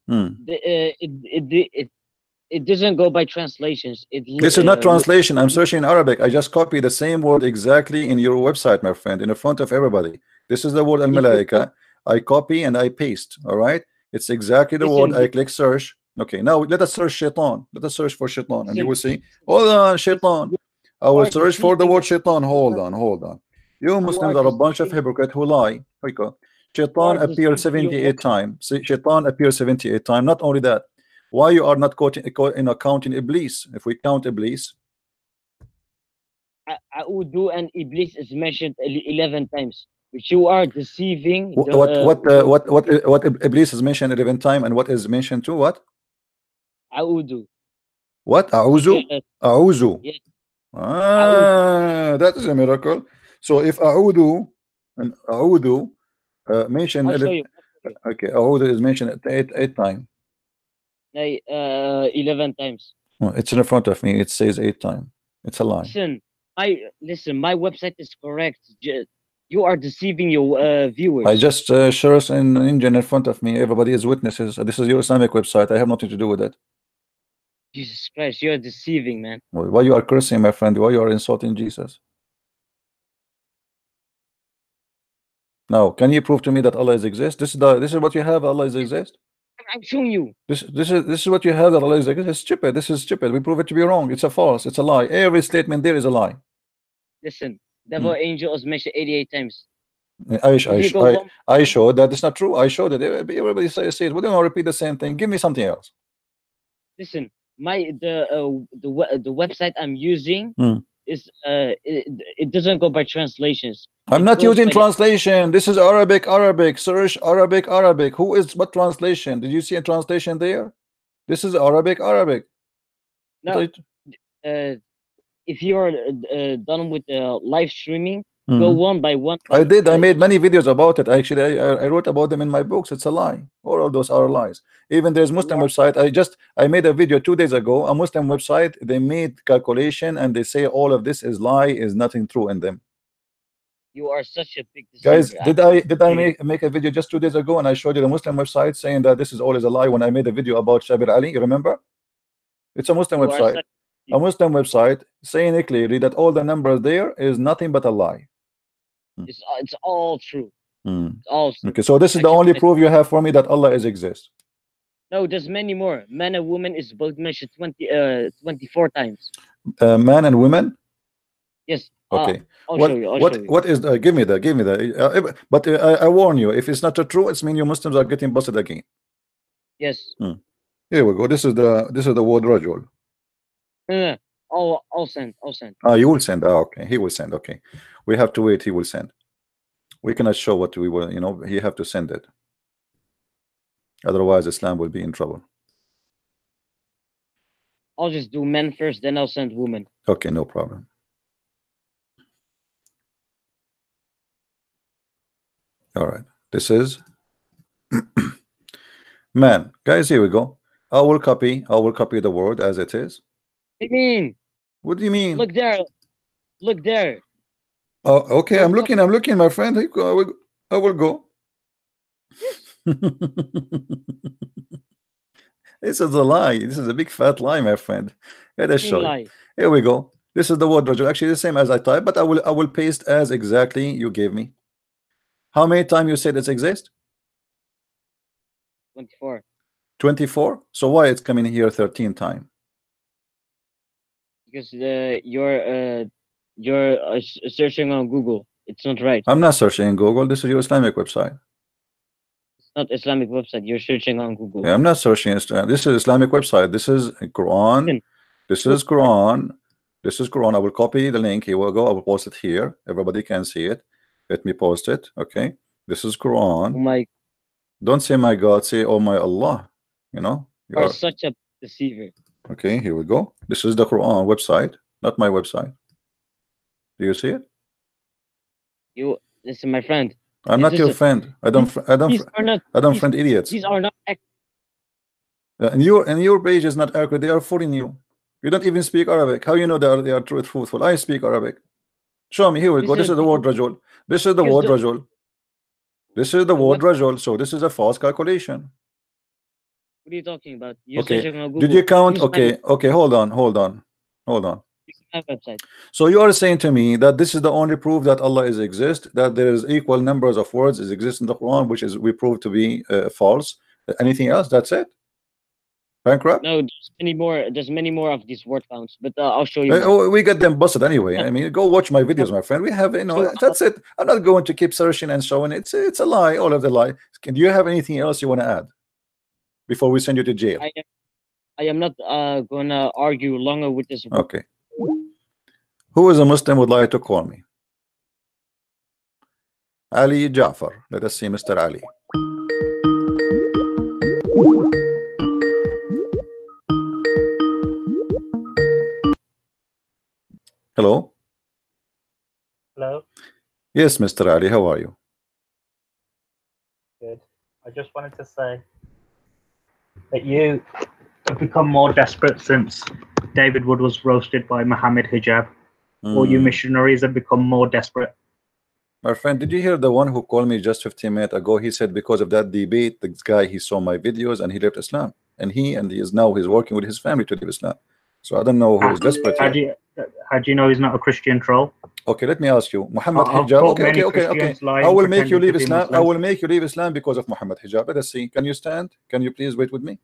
[SPEAKER 6] It doesn't go by translations.
[SPEAKER 1] This is not translation. I'm searching in Arabic. I just copy the same word exactly in your website, my friend, in the front of everybody. This is the word Al-Malaika. I copy and I paste. All right. It's exactly the word. I click search. Okay, now let us search shaitan. Let us search for shaitan, and you will see. Hold on, shaitan. I will search for the word shaitan. Hold on. You Muslims are a bunch of hypocrites who lie. Here we go. Shaitan appears 78 times. Shaitan appears 78 times. Not only that, why you are not counting Iblis? If we count Iblis,
[SPEAKER 6] A'udu and Iblis is mentioned 11 times. Which you are deceiving.
[SPEAKER 1] What Iblis is mentioned 11 times, and what is mentioned to what?
[SPEAKER 6] A'udu.
[SPEAKER 1] What? A'uzu? A'uzu.
[SPEAKER 6] Yes.
[SPEAKER 1] That is a miracle. So if A'udu and A'udu mentioned, okay, A'udu is mentioned 8 times.
[SPEAKER 6] 11 times.
[SPEAKER 1] Oh, it's in front of me. It says 8 times. It's a lie.
[SPEAKER 6] Listen, my website is correct. You are deceiving your viewers.
[SPEAKER 1] I just share us an engine in front of me. Everybody is witnesses. This is your Islamic website. I have nothing to do with it.
[SPEAKER 6] Jesus Christ, you're deceiving, man.
[SPEAKER 1] Well, why you are cursing, my friend? Why you are insulting Jesus? Now, can you prove to me that Allah exists? This is what you have. Allah exists.
[SPEAKER 6] I'm showing you.
[SPEAKER 1] This is what you have, that Allah exists. It's stupid. This is stupid. We prove it to be wrong. It's a false. It's a lie. Every statement there is a lie.
[SPEAKER 6] Listen, devil angel is mentioned 88 times.
[SPEAKER 1] I showed that it's not true. I showed it. Everybody says it. We don't repeat the same thing. Give me something else.
[SPEAKER 6] Listen, the website I'm using is it doesn't go by translations.
[SPEAKER 1] I'm not using translation. This is Arabic. Search Arabic. What translation? Did you see a translation there? This is Arabic.
[SPEAKER 6] No. If you're done with live streaming, go one by one.
[SPEAKER 1] I did. I made many videos about it. Actually, I wrote about them in my books. It's a lie. All of those are lies. Even there's Muslim website. I made a video 2 days ago. A Muslim website. They made calculation and they say all of this is lie. Is nothing true in them.
[SPEAKER 6] You are such a big deceiver.
[SPEAKER 1] Guys, did I make a video just 2 days ago and I showed you the Muslim website saying that this is all is a lie when I made a video about Shabir Ali? You remember? It's a Muslim website. A Muslim website saying it clearly that all the numbers there is nothing but a lie.
[SPEAKER 6] It's all true. It's all true.
[SPEAKER 1] Okay, so this is the only proof you have for me that Allah exists.
[SPEAKER 6] No, there's many more. Man and woman is both mentioned 24 times.
[SPEAKER 1] Man and women?
[SPEAKER 6] Yes.
[SPEAKER 1] Okay.
[SPEAKER 6] I'll show you.
[SPEAKER 1] What is the? Give me the. But I warn you, if it's not true, it's mean you Muslims are getting busted again.
[SPEAKER 6] Yes.
[SPEAKER 1] Here we go. This is the word rajul.
[SPEAKER 6] I'll send.
[SPEAKER 1] You will send. Okay. He will send. Okay. We have to wait. He will send. We cannot show what we will. He have to send it. Otherwise, Islam will be in trouble.
[SPEAKER 6] I'll just do men first, then I'll send women.
[SPEAKER 1] Okay, no problem. All right. This is Man, guys, here we go. I will copy the word as it is.
[SPEAKER 6] What do you mean?
[SPEAKER 1] What do you mean?
[SPEAKER 6] Look there. Look there.
[SPEAKER 1] Oh, okay. I'm looking, my friend. I will go. This is a lie. This is a big fat lie, my friend. Let us show you. Here we go. This is the word rajul. Actually, the same as I typed, but I will paste as exactly you gave me. How many times you said it exists?
[SPEAKER 6] 24.
[SPEAKER 1] 24. So why it's coming here 13 times?
[SPEAKER 6] Because you're searching on Google. It's not right.
[SPEAKER 1] I'm not searching in Google. This is your Islamic website.
[SPEAKER 6] It's not Islamic website. You're searching on Google.
[SPEAKER 1] Yeah, I'm not searching. This is Islamic website. This is Quran. This is Quran. This is Quran. I will copy the link. Here we go. I will post it here. Everybody can see it. Let me post it. Okay. This is Quran.
[SPEAKER 6] Oh my.
[SPEAKER 1] Don't say my God. Say oh my Allah. You know.
[SPEAKER 6] You are such a deceiver.
[SPEAKER 1] Okay. Here we go. This is the Quran website, not my website. Do you see it?
[SPEAKER 6] You listen, my friend.
[SPEAKER 1] I'm not your friend. I don't friend idiots.
[SPEAKER 6] These are not.
[SPEAKER 1] And your page is not accurate. They are fooling you. You don't even speak Arabic. How you know they are truthful? I speak Arabic. Show me. Here we go. This is the word rajul. This is the word rajul. This is the word rajul. So this is a false calculation.
[SPEAKER 6] What are you talking about? You're
[SPEAKER 1] okay.
[SPEAKER 6] Google.
[SPEAKER 1] Did you count? Okay. Okay. Hold on.
[SPEAKER 6] Website.
[SPEAKER 1] So you are saying to me that this is the only proof that Allah is exist, that there is equal numbers of words is exist in the Quran, which is we prove to be false. Anything else? That's it? Bankrupt?
[SPEAKER 6] No, there's many more. There's many more of these word counts, but I'll show you.
[SPEAKER 1] We get them busted anyway. I mean, go watch my videos, my friend. We have, that's it. I'm not going to keep searching and showing. It's a lie. All of the lie. Do you have anything else you want to add before we send you to jail?
[SPEAKER 6] I am not going to argue longer with this.
[SPEAKER 1] Okay. Who is a Muslim would like to call me? Ali Jafar. Let us see Mr. Ali. Hello.
[SPEAKER 7] Hello.
[SPEAKER 1] Yes, Mr. Ali. How are you?
[SPEAKER 7] Good. I just wanted to say that you have become more desperate since David Wood was roasted by Muhammad Hijab. All you missionaries have become more desperate.
[SPEAKER 1] My friend, did you hear the one who called me just 15 minutes ago? He said because of that debate, this guy, he saw my videos and he left Islam. And he is now he's working with his family to leave Islam. So I don't know who is desperate.
[SPEAKER 7] How do you know he's not a Christian troll?
[SPEAKER 1] Okay, let me ask you. Muhammad Hijab. Okay. I will make you leave Islam. I will make you leave Islam because of Muhammad Hijab. Let us see. Can you stand? Can you please wait with me?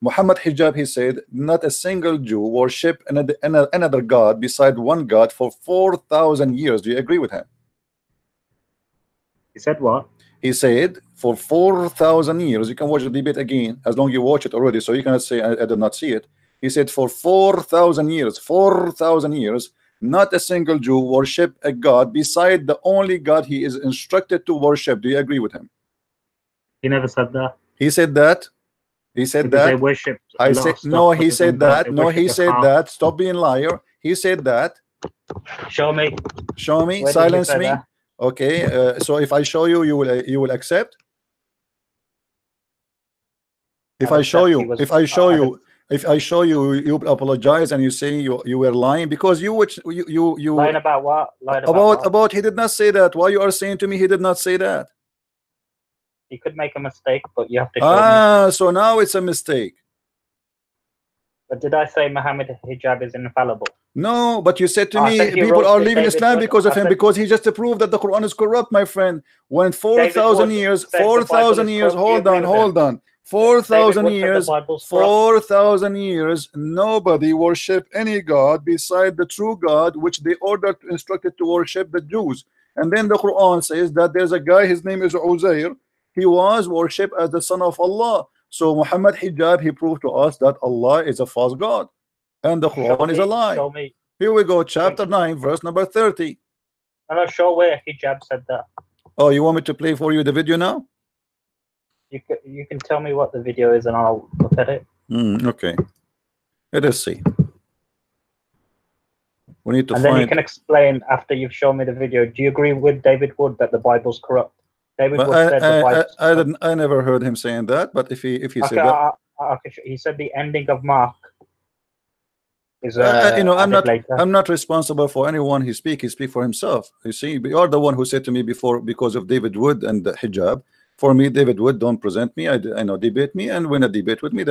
[SPEAKER 1] Muhammad Hijab, he said, not a single Jew worship another God beside one God for 4,000 years. Do you agree with him?
[SPEAKER 7] He said what?
[SPEAKER 1] He said for 4,000 years. You can watch the debate again as long as you watch it already, so you cannot say I did not see it. He said for 4,000 years, not a single Jew worship a God beside the only God he is instructed to worship. Do you agree with him?
[SPEAKER 7] He never said that.
[SPEAKER 1] He said that. He said
[SPEAKER 7] because
[SPEAKER 1] that.
[SPEAKER 7] They worship
[SPEAKER 1] I said no. He said that. No, he said that. Stop being liar. He said that.
[SPEAKER 7] Show me.
[SPEAKER 1] Show me.
[SPEAKER 7] Where
[SPEAKER 1] Silence me.
[SPEAKER 7] That?
[SPEAKER 1] Okay. So if I show you, you will accept. If I show you, you apologize and you say you were lying because you
[SPEAKER 7] lying about what? Lying
[SPEAKER 1] about he did not say that. Why you are saying to me he did not say that?
[SPEAKER 7] You could make a mistake, but you have to show me.
[SPEAKER 1] So now it's a mistake.
[SPEAKER 7] But did I say Muhammad Hijab is infallible?
[SPEAKER 1] No, but you said to me people are leaving Islam because of him, because he just proved that the Quran is corrupt, my friend. When 4,000 years, 4,000 years, hold on. 4,000 years, 4,000 years, nobody worship any God beside the true God, which they ordered, instructed to worship the Jews. And then the Quran says that there's a guy, his name is Uzair. He was worshipped as the son of Allah. So Muhammad Hijab, he proved to us that Allah is a false God and the Quran is a lie.
[SPEAKER 7] Show me.
[SPEAKER 1] Here we go, chapter 9, verse number 30.
[SPEAKER 7] I'm not sure where Hijab said that.
[SPEAKER 1] Oh, you want me to play for you the video now?
[SPEAKER 7] You can tell me what the video is and I'll look at it.
[SPEAKER 1] Okay. Let us see. We need to
[SPEAKER 7] and then you can explain after you've shown me the video. Do you agree with David Wood that the Bible's corrupt? David
[SPEAKER 1] But
[SPEAKER 7] Wood said the Bible.
[SPEAKER 1] I never heard him saying that. But if he
[SPEAKER 7] Okay,
[SPEAKER 1] said that,
[SPEAKER 7] he said the ending of Mark is
[SPEAKER 1] you know,
[SPEAKER 7] later.
[SPEAKER 1] I'm not responsible for anyone he speak for himself. You see, you are the one who said to me before, because of David Wood and the hijab. For me, David Wood don't present me. I know debate me and win a debate with me.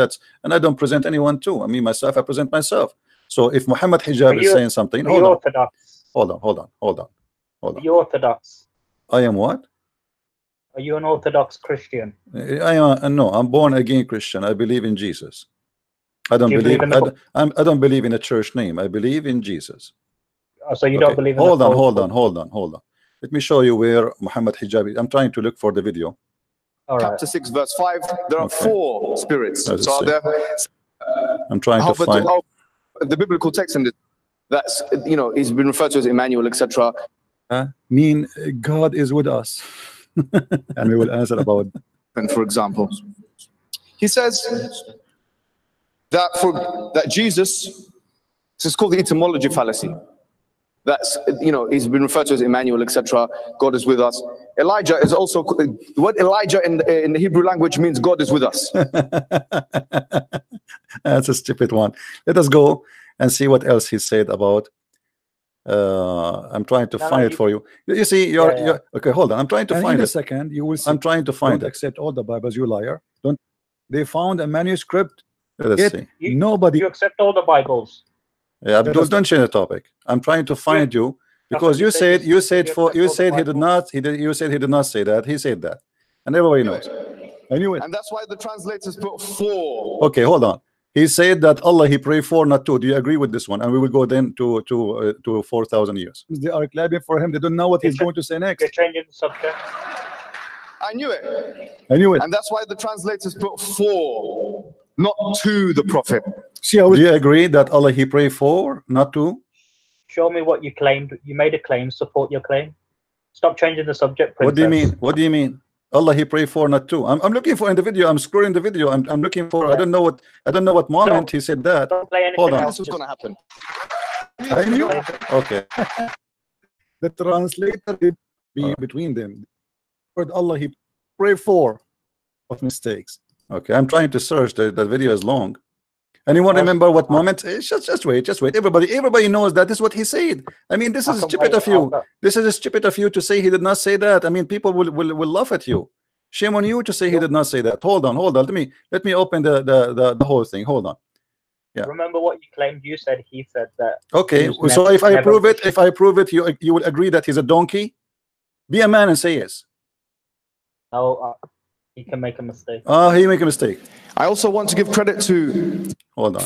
[SPEAKER 1] And I don't present anyone too. I mean myself. I present myself. So if Muhammad Hijab is saying something, hold on.
[SPEAKER 7] Are you Orthodox?
[SPEAKER 1] I am what?
[SPEAKER 7] Are you an Orthodox Christian?
[SPEAKER 1] I am no. I'm born again Christian. I believe in Jesus. I don't believe. I don't believe in a church name. I believe in Jesus.
[SPEAKER 7] So you don't believe in
[SPEAKER 1] hold on. Let me show you where Muhammad Hijab is. I'm trying to look for the video.
[SPEAKER 7] All right.
[SPEAKER 8] Chapter 6 verse 5, there are 4 spirits. So there,
[SPEAKER 1] I'm trying to find
[SPEAKER 8] the biblical text, and that's, you know, he's been referred to as Emmanuel, etc.
[SPEAKER 1] Mean God is with us. And we will answer about.
[SPEAKER 8] And for example, he says that Jesus, this is called the etymology fallacy. That's, you know, he's been referred to as Emmanuel, etc. God is with us. Elijah is also, what Elijah in the Hebrew language means God is with us.
[SPEAKER 1] That's a stupid one. Let us go and see what else he said about. I'm trying to find it for you. You see, you're okay. Hold on. I'm trying to find it.
[SPEAKER 9] A second, you will see.
[SPEAKER 1] I'm trying to find it.
[SPEAKER 9] Accept all the Bibles, you liar. Don't. They found a manuscript.
[SPEAKER 1] Let's see.
[SPEAKER 9] Nobody.
[SPEAKER 7] You accept all the Bibles.
[SPEAKER 1] Yeah, don't change the topic. I'm trying to find you because you said he did not say that. He said that, and everybody knows. Anyway,
[SPEAKER 8] and that's why the translators put 4.
[SPEAKER 1] Okay, hold on. He said that Allah he pray for, not 2. Do you agree with this one? And we will go then to 4,000 years.
[SPEAKER 9] They are clapping for him. They don't know what he's going to say next.
[SPEAKER 7] You're changing the subject.
[SPEAKER 8] I knew it.
[SPEAKER 1] And
[SPEAKER 8] that's why the translators put 4, not 2, the Prophet.
[SPEAKER 1] See, do you agree that Allah he pray for, not 2?
[SPEAKER 7] Show me what you claimed. You made a claim. Support your claim. Stop changing the subject, princess.
[SPEAKER 1] What do you mean? What do you mean? Allah he pray for, not 2. I'm looking for in the video. I'm scrolling the video. I'm looking for. I don't know what moment he said that. Hold on.
[SPEAKER 8] This was going to happen.
[SPEAKER 1] I knew. Okay.
[SPEAKER 9] The translator be between them. Word Allah he pray for of mistakes.
[SPEAKER 1] Okay, I'm trying to search. The video is long. Anyone remember what moment? Just wait. Everybody knows that this is what he said. I mean, this is stupid of you. This is stupid of you to say he did not say that. I mean, people will laugh at you. Shame on you to say he did not say that. Hold on. Let me open the whole thing. Hold on. Yeah.
[SPEAKER 7] Remember what you claimed. You said he said that.
[SPEAKER 1] Okay. So if I prove it, you will agree that he's a donkey. Be a man and say yes.
[SPEAKER 7] No. He can make a mistake.
[SPEAKER 1] He make a mistake.
[SPEAKER 8] I also want to give credit to.
[SPEAKER 1] Hold on.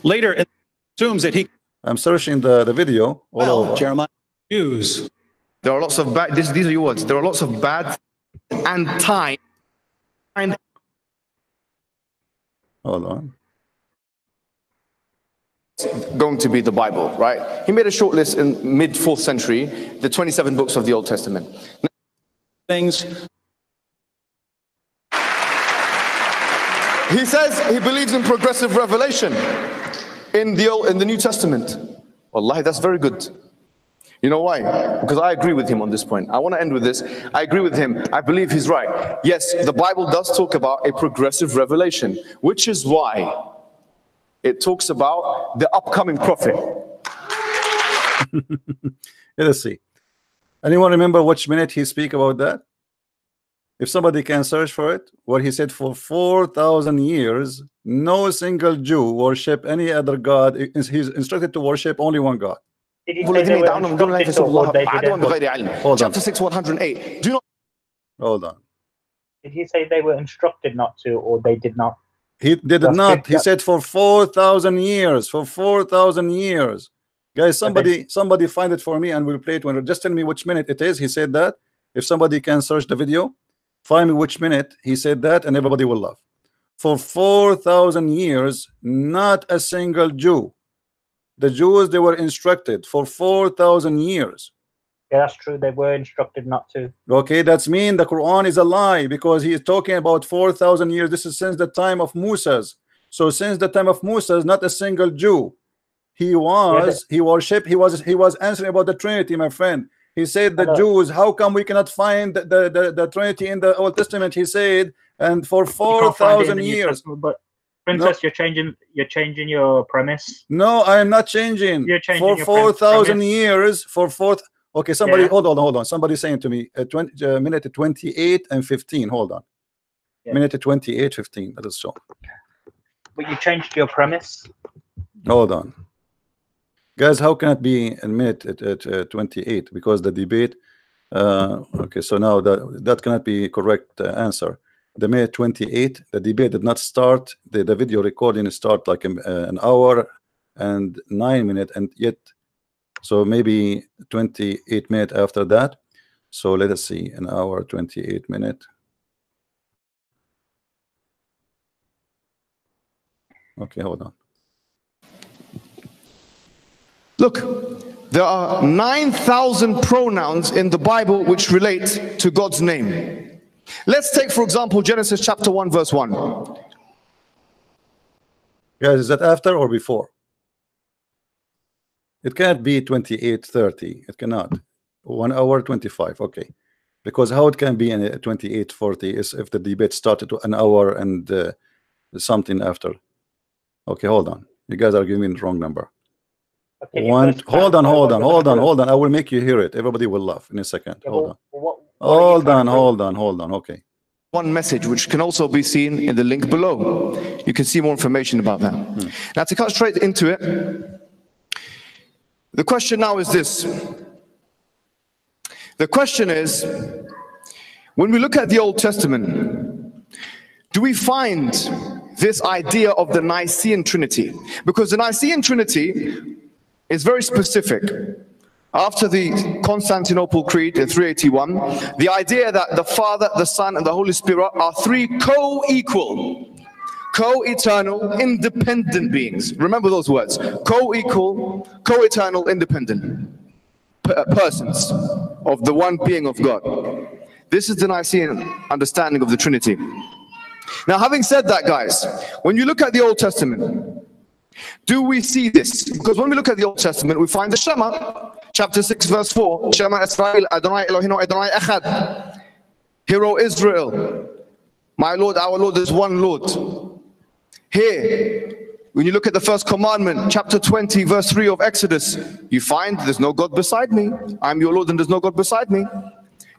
[SPEAKER 10] Later, it assumes that he.
[SPEAKER 1] I'm searching the video all over.
[SPEAKER 10] Jeremiah Hughes.
[SPEAKER 8] There are lots of bad. These are your words. There are lots of bad and time.
[SPEAKER 1] Hold on.
[SPEAKER 8] Going to be the Bible, right? He made a short list in mid 4th century, the 27 books of the Old Testament.
[SPEAKER 10] Things.
[SPEAKER 8] He says he believes in progressive revelation in the New Testament. Wallahi, that's very good. You know why? Because I agree with him on this point. I want to end with this. I agree with him. I believe he's right. Yes, the Bible does talk about a progressive revelation, which is why it talks about the upcoming prophet.
[SPEAKER 1] Let's see. Anyone remember which minute he speak about that? If somebody can search for it, what he said, for 4,000 years, no single Jew worship any other God. He's instructed to worship only one God.
[SPEAKER 7] Did he say they were instructed or they didn't?
[SPEAKER 1] Hold on.
[SPEAKER 8] Chapter 6, 108. Do not.
[SPEAKER 1] Hold on.
[SPEAKER 7] Did he say they were instructed not to, or they did not?
[SPEAKER 1] They did not. He said for 4,000 years. For 4,000 years. Guys, somebody find it for me and we'll play it. Just tell me which minute it is. He said that. If somebody can search the video, find me which minute he said that, and everybody will laugh. For 4,000 years, not a single Jew. The Jews, they were instructed for 4,000 years.
[SPEAKER 7] Yeah, that's true. They were instructed not to.
[SPEAKER 1] Okay, that's mean the Quran is a lie, because he is talking about 4,000 years. This is since the time of Moses. So since the time of Moses, not a single Jew. He was answering about the Trinity, my friend. He said the Jews, how come we cannot find the Trinity in the Old Testament? He said, and for 4,000 years.
[SPEAKER 7] But Princess, no. You're changing your premise.
[SPEAKER 1] No, I am not changing.
[SPEAKER 7] You're changing
[SPEAKER 1] for 4,000 years. Okay, somebody hold on. Somebody saying to me, minute 28 and 15. Hold on. Yeah. Minute 28, 15. That is so.
[SPEAKER 7] But you changed your premise.
[SPEAKER 1] Hold on. Guys, how can it be in minute at 28? Because the debate. Okay, so now that cannot be correct answer. The minute 28, the debate did not start. The video recording start like an hour and 9 minutes, and yet, so maybe 28 minutes after that. So let us see, an hour 28 minutes. Okay, hold on.
[SPEAKER 8] Look, there are 9,000 pronouns in the Bible which relate to God's name. Let's take, for example, Genesis chapter 1, verse 1.
[SPEAKER 1] Guys, is that after or before? It can't be 28:30. It cannot. 1 hour 25. Okay, because how it can be in 28:40 is if the debate started to an hour and something after. Okay, hold on. You guys are giving me the wrong number. Okay, hold on. I will make you hear it. Everybody will laugh in a second. Hold on. Okay.
[SPEAKER 8] One message which can also be seen in the link below. You can see more information about that. Now, to cut straight into it, the question now is this. The question is, when we look at the Old Testament, do we find this idea of the Nicene Trinity? Because the Nicene Trinity is very specific. After the Constantinople Creed in 381, the idea that the Father, the Son, and the Holy Spirit are three co-equal, co-eternal, independent beings. Remember those words: co-equal, co-eternal, independent persons of the one being of God. This is the Nicene understanding of the Trinity. Now, having said that, guys, when you look at the Old Testament, do we see this? Because when we look at the Old Testament, we find the Shema, chapter 6, verse 4. Shema Israel, Adonai Eloheinu, Adonai Echad. Hear, O Israel, my Lord, our Lord is one Lord. Here, when you look at the first commandment, chapter 20, verse 3 of Exodus, you find there's no God beside me. I'm your Lord and there's no God beside me.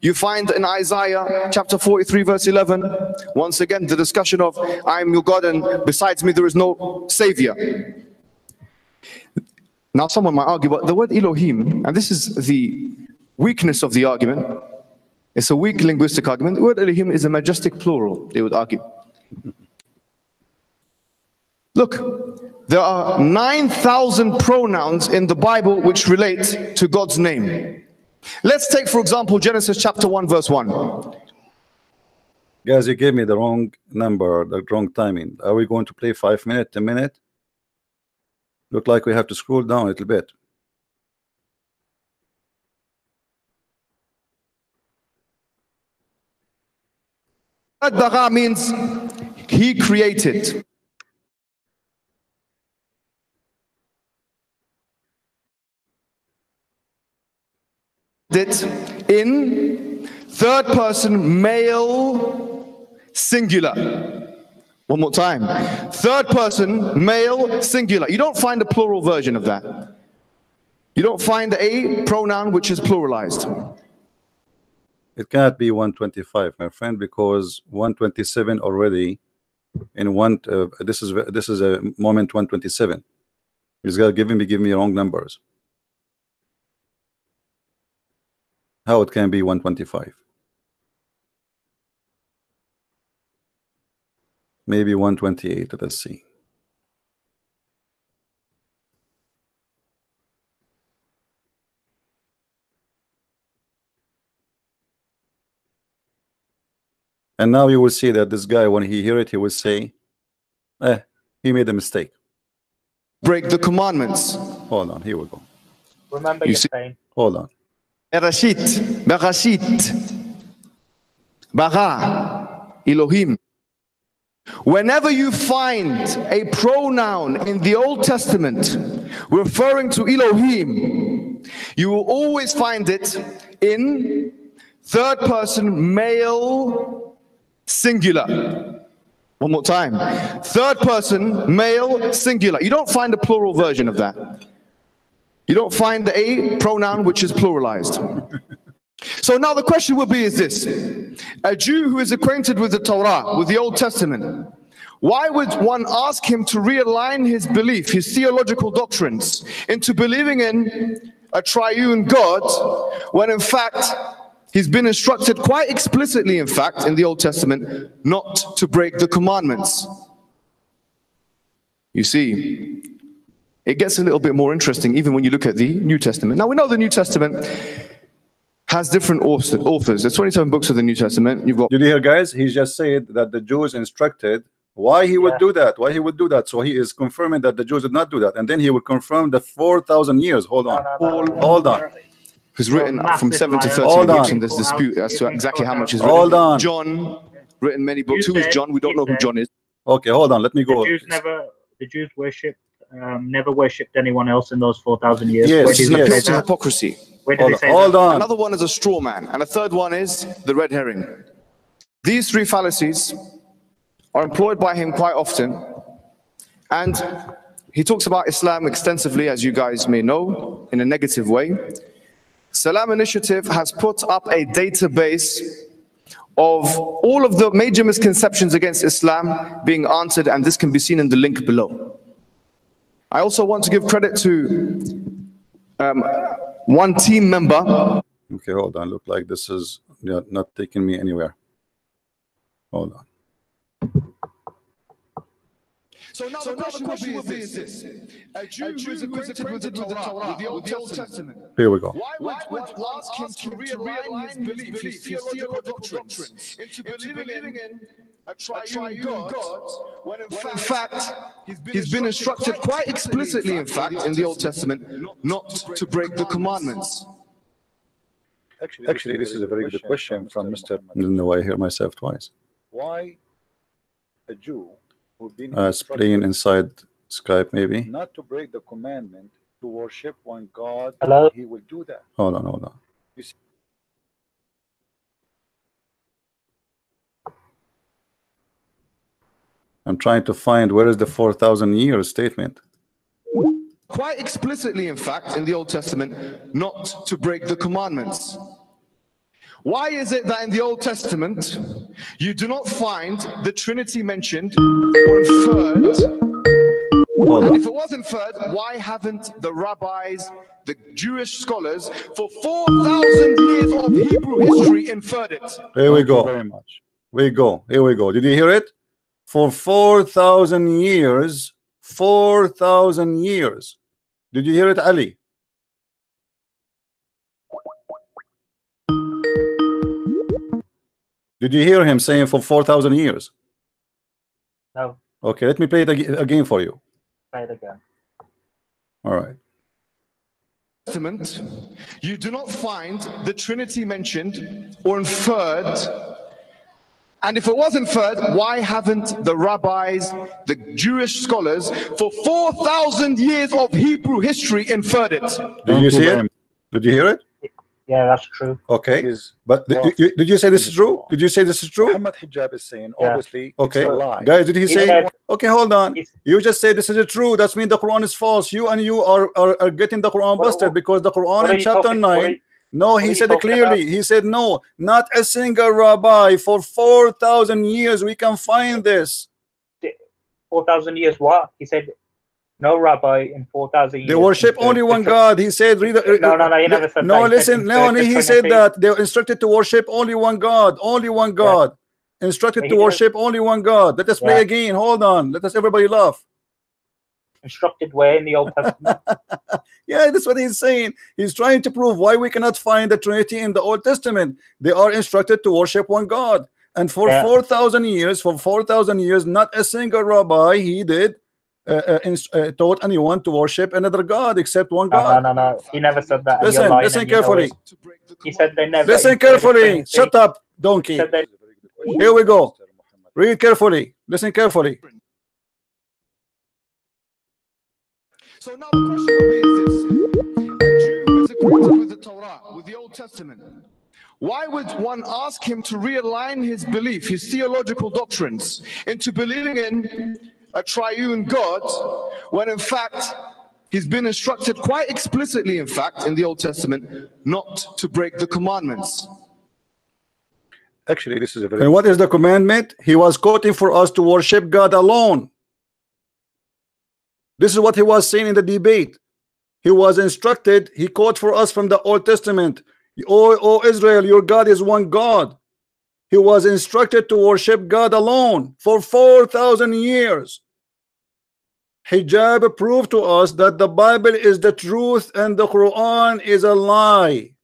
[SPEAKER 8] You find in Isaiah chapter 43 verse 11, once again the discussion of I am your God and besides me there is no Savior. Now someone might argue, but the word Elohim, and this is the weakness of the argument, it's a weak linguistic argument. The word Elohim is a majestic plural, they would argue. Look, there are 9,000 pronouns in the Bible which relate to God's name. Let's take, for example, Genesis chapter 1, verse 1.
[SPEAKER 1] Guys, you gave me the wrong number, the wrong timing. Are we going to play 5 minutes, 10 minutes? Look like we have to scroll down a little bit.
[SPEAKER 8] Bara means he created. It in third person male singular. One more time. Third person male singular. You don't find a plural version of that. You don't find a pronoun which is pluralized.
[SPEAKER 1] It cannot be 125, my friend, because 127 already in one. This is a moment 127. He's got give me wrong numbers. How it can be 125? Maybe 128. Let's see. And now you will see that this guy, when he hear it, he will say, he made a mistake.
[SPEAKER 8] Break the commandments.
[SPEAKER 1] Hold on, here we go.
[SPEAKER 7] Remember your pain.
[SPEAKER 1] Hold on.
[SPEAKER 8] Bereshit, Bara, Elohim. Whenever you find a pronoun in the Old Testament referring to Elohim, you will always find it in third person male singular. One more time. Third person male singular. You don't find a plural version of that. You don't find a pronoun which is pluralized. So now the question will be is this. A Jew who is acquainted with the Torah, with the Old Testament, why would one ask him to realign his belief, his theological doctrines, into believing in a triune God, when in fact he's been instructed quite explicitly, in fact, in the Old Testament, not to break the commandments? You see, it gets a little bit more interesting even when you look at the New Testament. Now we know the New Testament has different authors. There's 27 books of the New Testament. You've got.
[SPEAKER 1] Did you hear, guys? He just said that the Jews instructed. Why he would do that? Why he would do that? So he is confirming that the Jews did not do that, and then he will confirm the 4,000 years. Hold on, hold on.
[SPEAKER 8] Who's written from 7 to 13 books, and there's dispute as to exactly how much is written.
[SPEAKER 1] Hold on.
[SPEAKER 8] John written many books. Who is John? We don't know who John is.
[SPEAKER 1] Okay, hold on. Let me go.
[SPEAKER 7] The Jews worshipped, never worshipped anyone else in those 4,000 years.
[SPEAKER 8] Yes, it's hypocrisy.
[SPEAKER 7] Where did they say
[SPEAKER 8] Hold
[SPEAKER 7] that?
[SPEAKER 8] on. Another one is a straw man, and a third one is the red herring. These three fallacies are employed by him quite often, and he talks about Islam extensively, as you guys may know, in a negative way. Salam Initiative has put up a database of all of the major misconceptions against Islam being answered, and this can be seen in the link below. I also want to give credit to one team member.
[SPEAKER 1] Okay, hold on. Look like this is not taking me anywhere. Hold on.
[SPEAKER 8] So now the question will be is this. A Jew who is acquainted with the Torah, with the Old Testament.
[SPEAKER 1] Here we go.
[SPEAKER 8] Why would ask him to realign his belief, his theological doctrines, into believing in a triune God, when in fact he's been instructed quite explicitly, in fact, in the Old Testament, not to break the commandments?
[SPEAKER 1] Actually, this is a very good question from Mr. No, I hear myself twice.
[SPEAKER 9] Why a Jew who've been
[SPEAKER 1] playing inside Skype, maybe.
[SPEAKER 9] not to break the commandment to worship one God?
[SPEAKER 7] Hello?
[SPEAKER 9] He will do that.
[SPEAKER 1] Hold on, hold on.
[SPEAKER 9] You see,
[SPEAKER 1] I'm trying to find where is the 4,000 years statement.
[SPEAKER 8] Quite explicitly, in fact, in the Old Testament, not to break the commandments. Why is it that in the Old Testament you do not find the Trinity mentioned or inferred? And if it was inferred, why haven't the rabbis, the Jewish scholars, for 4,000 years of Hebrew history inferred it?
[SPEAKER 1] Here we go.
[SPEAKER 9] very much.
[SPEAKER 1] Here we go. Did you hear it? For 4,000 years, 4,000 years. Did you hear it, Ali? Did you hear him saying for 4,000 years?
[SPEAKER 7] No.
[SPEAKER 1] Okay, let me play it again for you.
[SPEAKER 7] Play it again.
[SPEAKER 1] All right.
[SPEAKER 8] Testament, you do not find the Trinity mentioned or inferred. And if it was inferred, why haven't the rabbis, the Jewish scholars, for 4,000 years of Hebrew history inferred it?
[SPEAKER 1] Did you see it? Did you hear it?
[SPEAKER 7] Yeah, that's true.
[SPEAKER 1] Okay. But did you say this is true? Did you say this is true?
[SPEAKER 9] Muhammad Hijab is saying, obviously,
[SPEAKER 1] Okay.
[SPEAKER 9] it's a lie.
[SPEAKER 1] Guys, did he say?
[SPEAKER 7] said-
[SPEAKER 1] Okay, hold on. You just say this is true. That means the Quran is false. You are getting the Quran busted because the Quran
[SPEAKER 7] what are
[SPEAKER 1] in
[SPEAKER 7] you
[SPEAKER 1] chapter
[SPEAKER 7] talking- what are
[SPEAKER 1] 9.
[SPEAKER 7] you-
[SPEAKER 1] No,
[SPEAKER 7] what
[SPEAKER 1] he
[SPEAKER 7] are you
[SPEAKER 1] said it
[SPEAKER 7] talking
[SPEAKER 1] clearly.
[SPEAKER 7] about?
[SPEAKER 1] He said, no, not a single rabbi for 4,000 years. We can find this.
[SPEAKER 7] 4,000 years what? He said, no rabbi in 4,000 years.
[SPEAKER 1] They worship only one God. He said, read
[SPEAKER 7] No, he never said
[SPEAKER 1] no,
[SPEAKER 7] that. He said
[SPEAKER 1] listen,
[SPEAKER 7] in
[SPEAKER 1] no,
[SPEAKER 7] the
[SPEAKER 1] he said
[SPEAKER 7] Trinity.
[SPEAKER 1] that they're instructed to worship only one God, only one God. Instructed
[SPEAKER 7] But
[SPEAKER 1] to
[SPEAKER 7] he
[SPEAKER 1] worship only one God. Let us play
[SPEAKER 7] Yeah.
[SPEAKER 1] again. Hold on. Let us everybody laugh.
[SPEAKER 7] Instructed where in the Old Testament?
[SPEAKER 1] Yeah, that's what he's saying. He's trying to prove why we cannot find the Trinity in the Old Testament. They are instructed to worship one God. And for 4,000 years, not a single rabbi he did taught anyone to worship another God except one God.
[SPEAKER 7] No. He never said that. and you're lying
[SPEAKER 1] Listen
[SPEAKER 7] and you know
[SPEAKER 1] carefully.
[SPEAKER 7] it. He said they never.
[SPEAKER 1] Listen
[SPEAKER 7] inferred the
[SPEAKER 1] carefully.
[SPEAKER 7] Trinity.
[SPEAKER 1] Shut up, donkey.
[SPEAKER 7] He said they-
[SPEAKER 1] Here we go. Read carefully. Listen carefully.
[SPEAKER 8] So now the question will be is this. A Jew who is acquainted with the Torah, with the Old Testament, why would one ask him to realign his belief, his theological doctrines, into believing in a triune God, when in fact he's been instructed quite explicitly, in fact, in the Old Testament, not to break the commandments?
[SPEAKER 1] Actually, this is a very...
[SPEAKER 9] And what is the commandment? He was quoting for us to worship God alone. This is what he was saying in the debate. He was instructed, he quoted for us from the Old Testament, O Israel, your God is one God. He was instructed to worship God alone for 4,000 years. Hijab proved to us that the Bible is the truth and the Quran is a lie.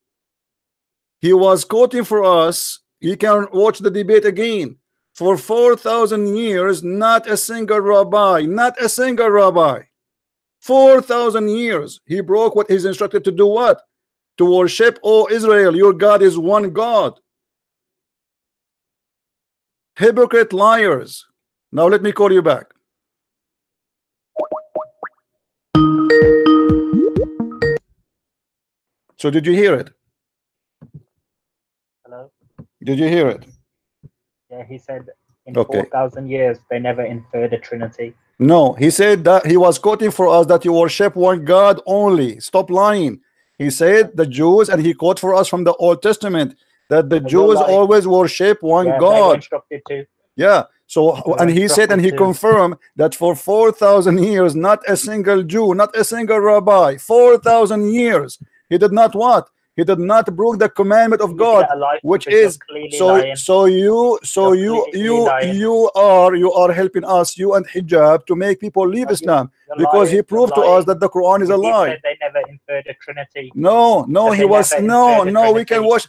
[SPEAKER 9] He was quoting for us. You can watch the debate again. For 4,000 years, not a single rabbi, 4,000 years, he broke what he's instructed to do. What? To worship, O Israel, your God is one God. Hypocrite liars. Now let me call you back. So did you hear it?
[SPEAKER 7] Hello?
[SPEAKER 9] Did you hear it?
[SPEAKER 7] Yeah, he said in
[SPEAKER 9] Okay.
[SPEAKER 7] 4,000 years they never inferred a Trinity.
[SPEAKER 9] No, he said that he was quoting for us that you worship one God only. Stop lying. He said the Jews, and he quote for us from the Old Testament that the Jews always worship one
[SPEAKER 7] Yeah, they were
[SPEAKER 9] God.
[SPEAKER 7] instructed to.
[SPEAKER 9] Yeah. So, and he said, and he confirmed that for 4,000 years, not a single Jew, not a single rabbi, 4,000 years, he did not what? He did not break the commandment of God, which is you are helping us, you and Hijab, to make people leave Islam, because he proved to us that the Quran is a lie.
[SPEAKER 7] Said they never inferred a Trinity.
[SPEAKER 9] No, he was we can watch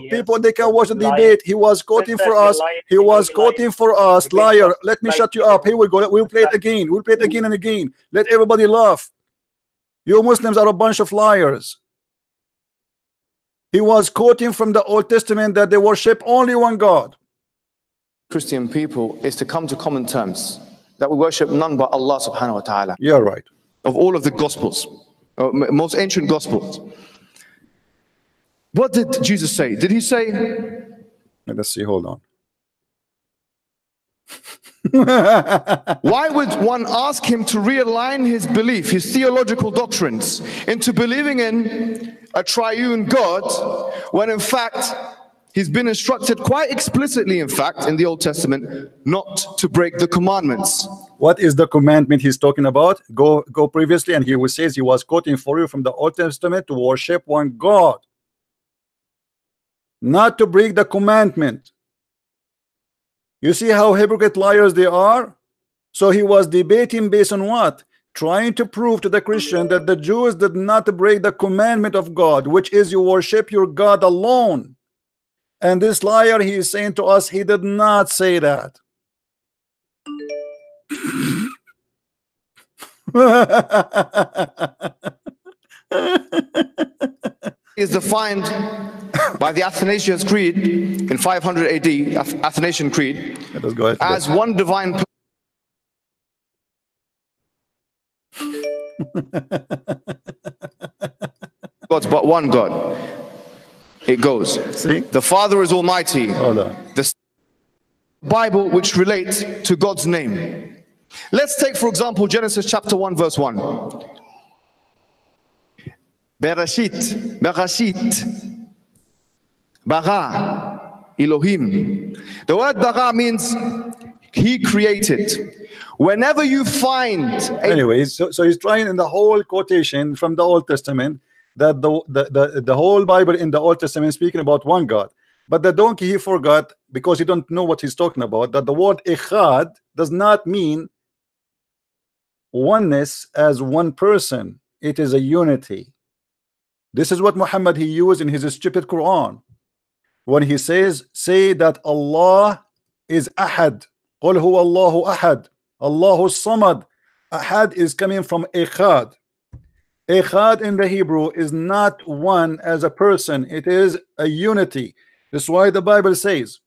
[SPEAKER 9] people they can watch the debate. He was quoting for us. He was quoting for us. Liar. Let me shut you up. Here we go. We'll play it again. We'll play it again and again. Let everybody laugh. You Muslims are a bunch of liars. He was quoting from the Old Testament that they worship only one God.
[SPEAKER 8] Christian people is to come to common terms that we worship none but Allah subhanahu wa ta'ala.
[SPEAKER 9] You're right.
[SPEAKER 8] Of all of the gospels, most ancient gospels. What did Jesus say? Did he say?
[SPEAKER 9] Let's see, hold on.
[SPEAKER 8] Why would one ask him to realign his belief, his theological doctrines, into believing in a triune God, when in fact he's been instructed quite explicitly, in fact, in the Old Testament, not to break the commandments?
[SPEAKER 9] What is the commandment he's talking about? Go previously, and he says he was quoting for you from the Old Testament to worship one God, not to break the commandment. You see how hypocrite liars they are? So he was debating based on what? Trying to prove to the Christian that the Jews did not break the commandment of God, which is you worship your God alone. And this liar, he is saying to us, he did not say that.
[SPEAKER 8] Is defined by the Athanasian Creed in 500 AD, Athanasian Creed, as one divine God's but one God. It goes.
[SPEAKER 9] See?
[SPEAKER 8] The Father is Almighty.
[SPEAKER 9] Hold on.
[SPEAKER 8] The Bible which relates to God's name. Let's take, for example, Genesis chapter 1, verse 1. Bereshit, bara, Elohim. The word bara means he created. Whenever you find
[SPEAKER 9] anyways, so he's trying in the whole quotation from the Old Testament that the whole Bible in the Old Testament is speaking about one God. But the donkey, he forgot, because he don't know what he's talking about, that the word echad does not mean oneness as one person. It is a unity. This is what Muhammad he used in his stupid Quran when he says, say that Allah is ahad. Qul huwa Allahu ahad. Allahu samad. Ahad is coming from echad. Echad in the Hebrew is not one as a person. It is a unity. That's why the Bible says,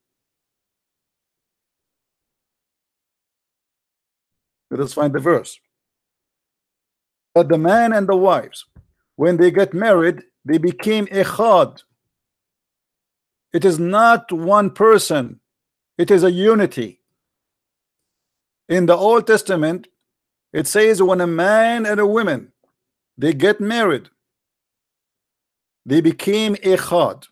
[SPEAKER 9] let us find the verse, that the man and the wives when they get married, they became echad. It is not one person, it is a unity. In the Old Testament, it says when a man and a woman, they get married, they became echad.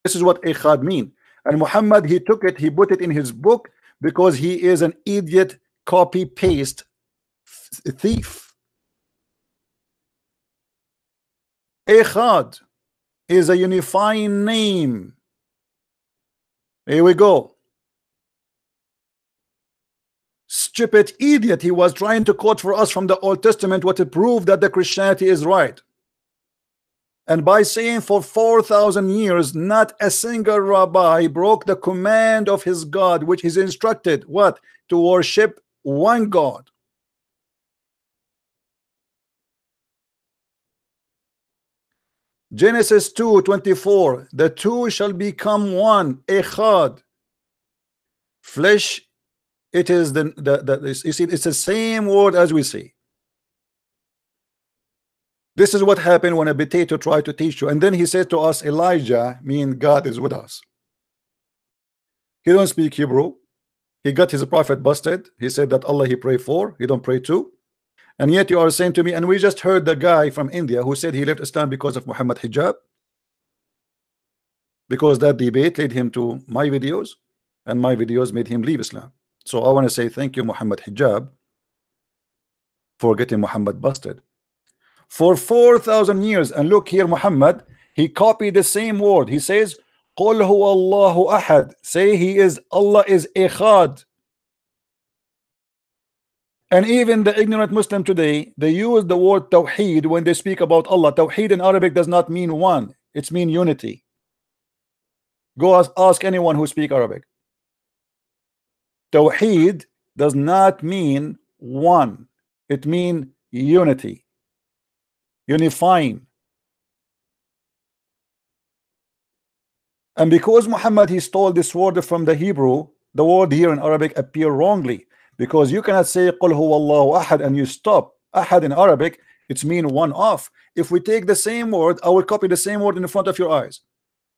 [SPEAKER 9] This is what echad mean. And Muhammad, he took it, he put it in his book because he is an idiot, copy paste thief. Echad is a unifying name. Here we go. Stupid idiot, he was trying to quote for us from the Old Testament what to prove that the Christianity is right. And by saying for 4,000 years, not a single rabbi broke the command of his God, which is instructed what? To worship one God. Genesis 2:24, the two shall become one, echad. Flesh, it is you see, it's the same word as we see. This is what happened when a potato tried to teach you. And then he said to us, Elijah, mean God is with us. He don't speak Hebrew. He got his prophet busted. He said that Allah he pray for, he don't pray to. And yet you are saying to me, and we just heard the guy from India who said he left Islam because of Muhammad hijab, because that debate led him to my videos, and my videos made him leave Islam. So I want to say thank you, Muhammad hijab, for getting Muhammad busted for 4,000 years. And look here, Muhammad, he copied the same word. He says Qul huwa Allahu ahad. Say he is, Allah is echad. And even the ignorant Muslim today, they use the word tawheed when they speak about Allah. Tawheed in Arabic does not mean one, it's mean unity. Go ask anyone who speak Arabic. Tawheed does not mean one, it means unity, unifying. And because Muhammad he stole this word from the Hebrew, the word here in Arabic appear wrongly, because you cannot say Qul huwa Allahu ahad and you stop. Ahad in Arabic, it's mean one off. If we take the same word, I will copy the same word in front of your eyes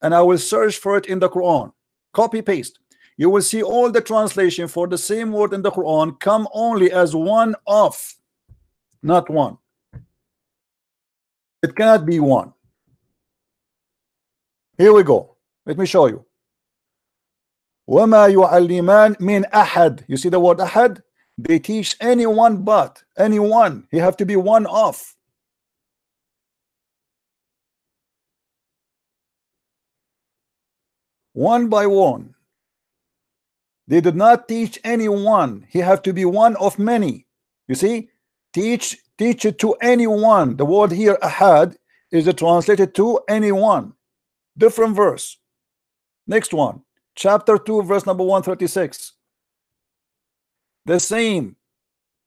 [SPEAKER 9] and I will search for it in the Quran, copy paste. You will see all the translation for the same word in the Quran come only as one off, not one. It cannot be one. Here we go. Let me show you. وَمَا يُعَلِّمَانِ مِنْ أَحَدٍ. You see the word ahad? They teach anyone but anyone. He have to be one off. One by one. They did not teach anyone. He have to be one of many. You see? Teach it to anyone. The word here ahad is translated to anyone. Different verse. Next one. Chapter 2 verse number 136. The same.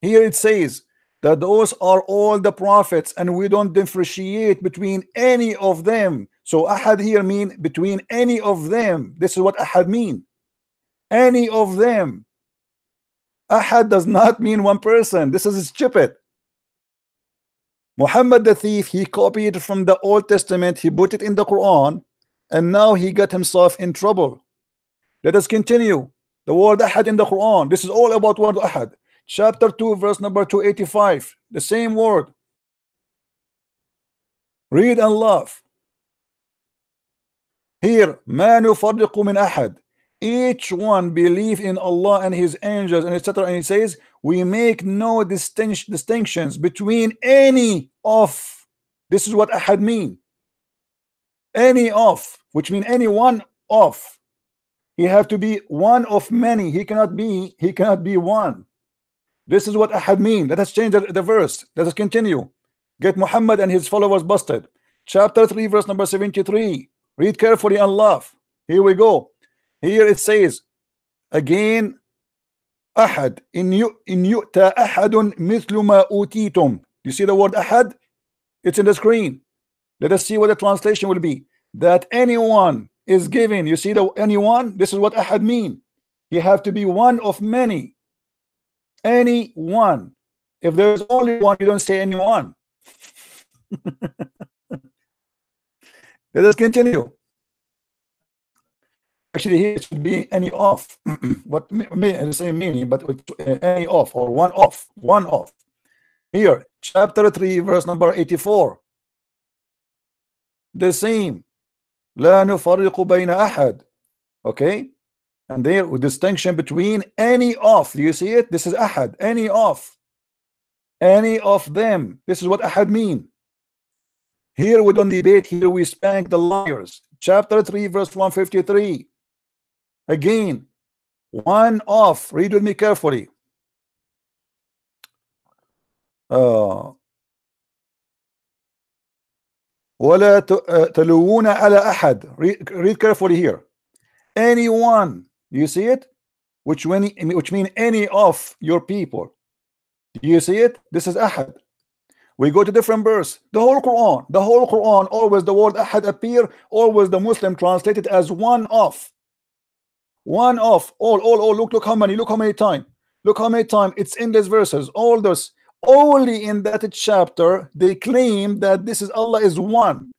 [SPEAKER 9] Here it says that those are all the prophets and we don't differentiate between any of them. So ahad here mean between any of them. This is what ahad mean. Any of them. Ahad does not mean one person. This is stupid. Muhammad the thief, he copied it from the Old Testament, he put it in the Quran, and now he got himself in trouble. Let us continue. The word ahad in the Quran. This is all about word ahad. Chapter 2 verse number 285. The same word. Read and laugh. Here, ma nufarriqu min ahad. Each one believe in Allah and his angels and etc. And it says we make no distinctions between any of. This is what ahad mean. Any of, which mean any one of. He have to be one of many. He cannot be one. This is what ahad mean. Let us change the verse. Let us continue. Get Muhammad and his followers busted. Chapter 3 verse number 73. Read carefully and laugh. Here we go. Here it says again ahad in yu'ta ahadun mithlu ma utitum. You see the word ahad? It's in the screen. Let us see what the translation will be. That anyone is given. You see the anyone? This is what ahad mean. You have to be one of many. Any one. If there's only one, you don't say anyone. Let us continue. Actually, here it should be any off. What the same meaning, but with any off or one off. One off. Here, chapter 3, verse number 84. The same. لا نفرق بين أحد. Okay? And there with distinction between any of. Do you see it? This is ahad. Any of. Any of them. This is what ahad mean. Here we don't debate. Here we spank the liars. Chapter 3 verse 153. Again. One of. Read with me carefully. ولا تلوون على أحد. Read carefully here. Anyone. You see it? Which mean any of your people. Do you see it? This is ahad. We go to different verse. The whole Quran, always the word ahad appear, always the Muslim translated as one of. One of. All. Look how many time. Look how many time. It's in these verses. All those. Only in that chapter they claim that this is Allah is one.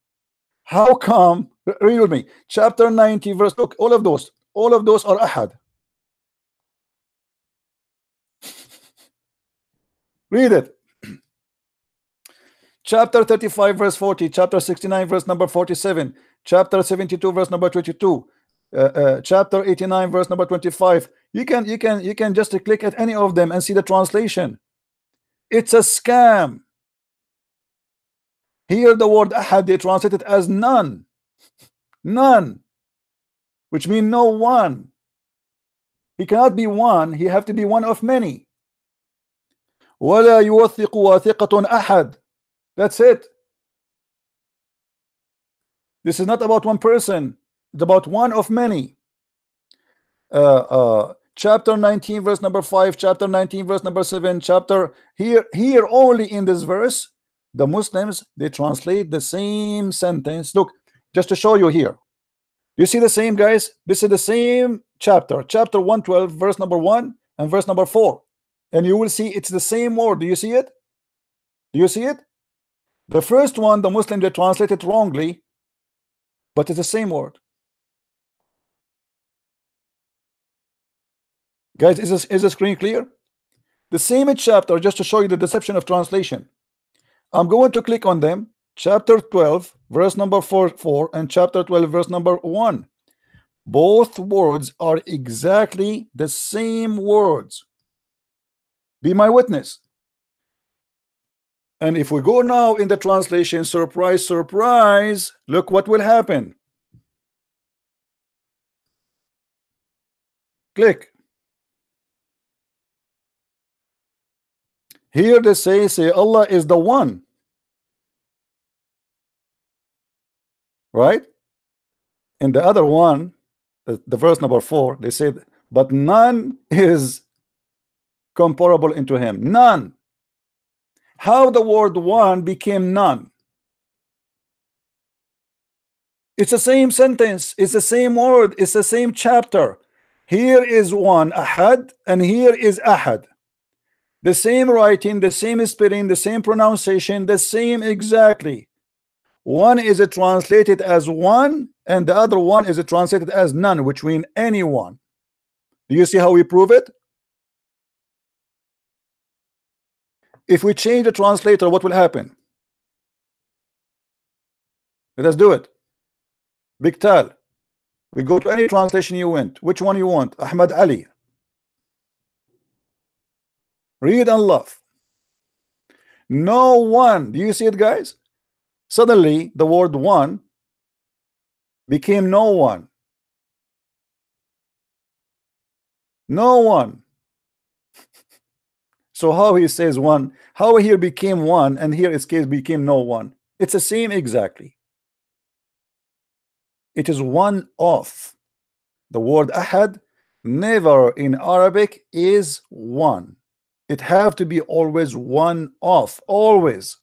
[SPEAKER 9] How come? Read with me. Chapter 90 verse. Look, all of those are ahad. Read it. Chapter 35 verse 40, chapter 69 verse number 47, chapter 72 verse number 22, chapter 89 verse number 25. You can just click at any of them and see the translation. It's a scam. Here the word ahad they translate it as none. None, which means no one. He cannot be one, he have to be one of many. ولا يوثق واثقة أحد. That's it. This is not about one person, it's about one of many. Chapter 19 verse number 5, chapter 19 verse number 7, chapter here only in this verse the Muslims they translate the same sentence. Look, just to show you here. You see the same, guys? This is the same chapter 112 verse number 1 and verse number 4, and you will see it's the same word. Do you see it? Do you see it? The first one the Muslim they translate it wrongly, but it's the same word. Guys, is the screen clear? The same chapter, just to show you the deception of translation. I'm going to click on them. Chapter 12 verse number 4 and chapter 12 verse number 1. Both words are exactly the same words. Be my witness. And if we go now in the translation, surprise, surprise, look what will happen. Click. Here they say Allah is the one. Right? In the other one, the verse number 4, they said, but none is comparable into him. None. How the word one became none? It's the same sentence, it's the same word, it's the same chapter. Here is one, ahad, and here is ahad. The same writing, the same spelling, the same pronunciation, the same exactly. One is translated as one, and the other one is translated as none, which means anyone. Do you see how we prove it? If we change the translator, what will happen? Let us do it. Big Tal. We go to any translation you want. Which one you want? Ahmad Ali. Read and love. No one. Do you see it, guys? Suddenly the word one became no one. No one. So how he says one, how here became one, and here its case became no one. It's the same exactly. It is one of. The word ahad never in Arabic is one. It have to be always one of, always.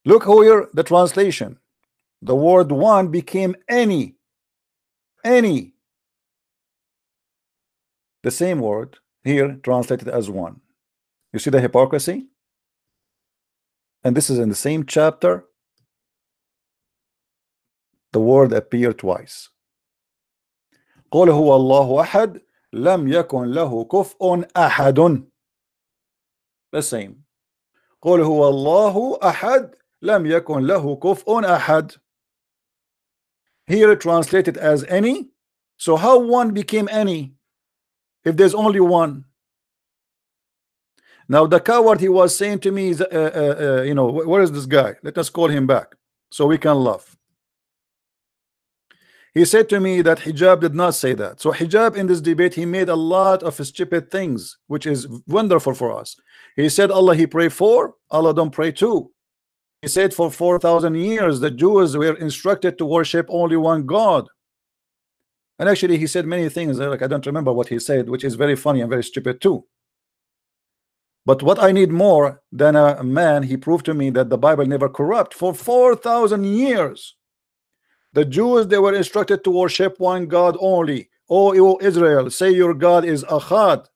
[SPEAKER 9] Look here, the translation. The word one became any. The same word. here translated as one. You see the hypocrisy? And this is in the same chapter. The word appeared twice. قل هو الله أحد لم يكن له كفء أحد. The same. قل هو الله أحد لم يكن له كفء أحد. Here translated as any. So how one became any if there's only one? Now the coward, he was saying to me, you know, where is this guy? Let us call him back so we can laugh. He said to me that Hijab did not say that. So Hijab in this debate, he made a lot of stupid things, which is wonderful for us. He said Allah he pray for, Allah don't pray to. He said for 4,000 years the Jews were instructed to worship only one God. And actually he said many things, like I don't remember what he said, which is very funny and very stupid too. But what I need more than a man, he proved to me that the Bible never corrupt. For 4,000 years the Jews, they were instructed to worship one God only. O Israel, say your God is Ahad.